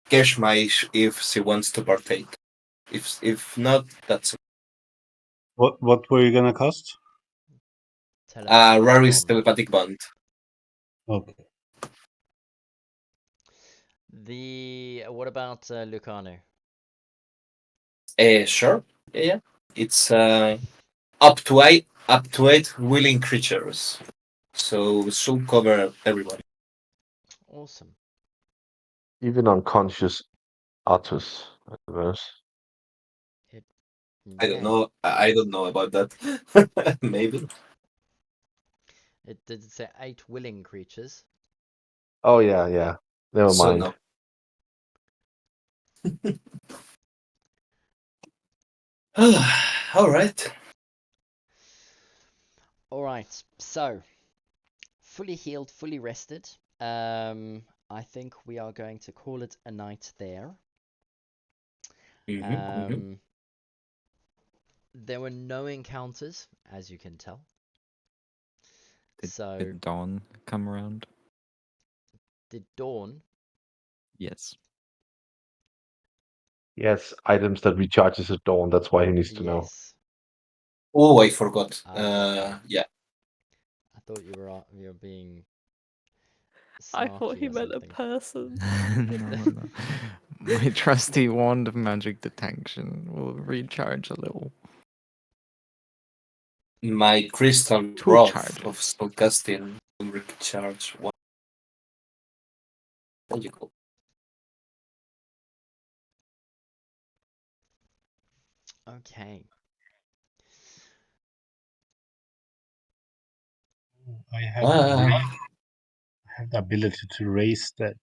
Keshma if she wants to partake. If not, that's What were you gonna cast? Rary's bond. telepathic bond. Okay. What about Lucano? Sure. Yeah. It's up to eight willing creatures. So should cover everybody. Awesome. Even unconscious Artus, I suppose. I don't Yeah. know. I don't know about that. Maybe. It did say 8 willing creatures. Oh yeah, yeah. Never So mind. no. All right. All right. So, fully healed, fully rested. I think we are going to call it a night there. There were no encounters, as you can tell. So, Did dawn come around? did Dawn? Yes. Yes, items that recharges at dawn. That's why he needs to know. Yes. Oh, I forgot. Okay. Yeah. I thought you were being I thought snarky he or meant a something. person. No. My trusty wand of magic detection will recharge a little. My crystal Two rod charges. of spellcasting will recharge one. Magical. Okay. I have Ah. I have the ability to raise that.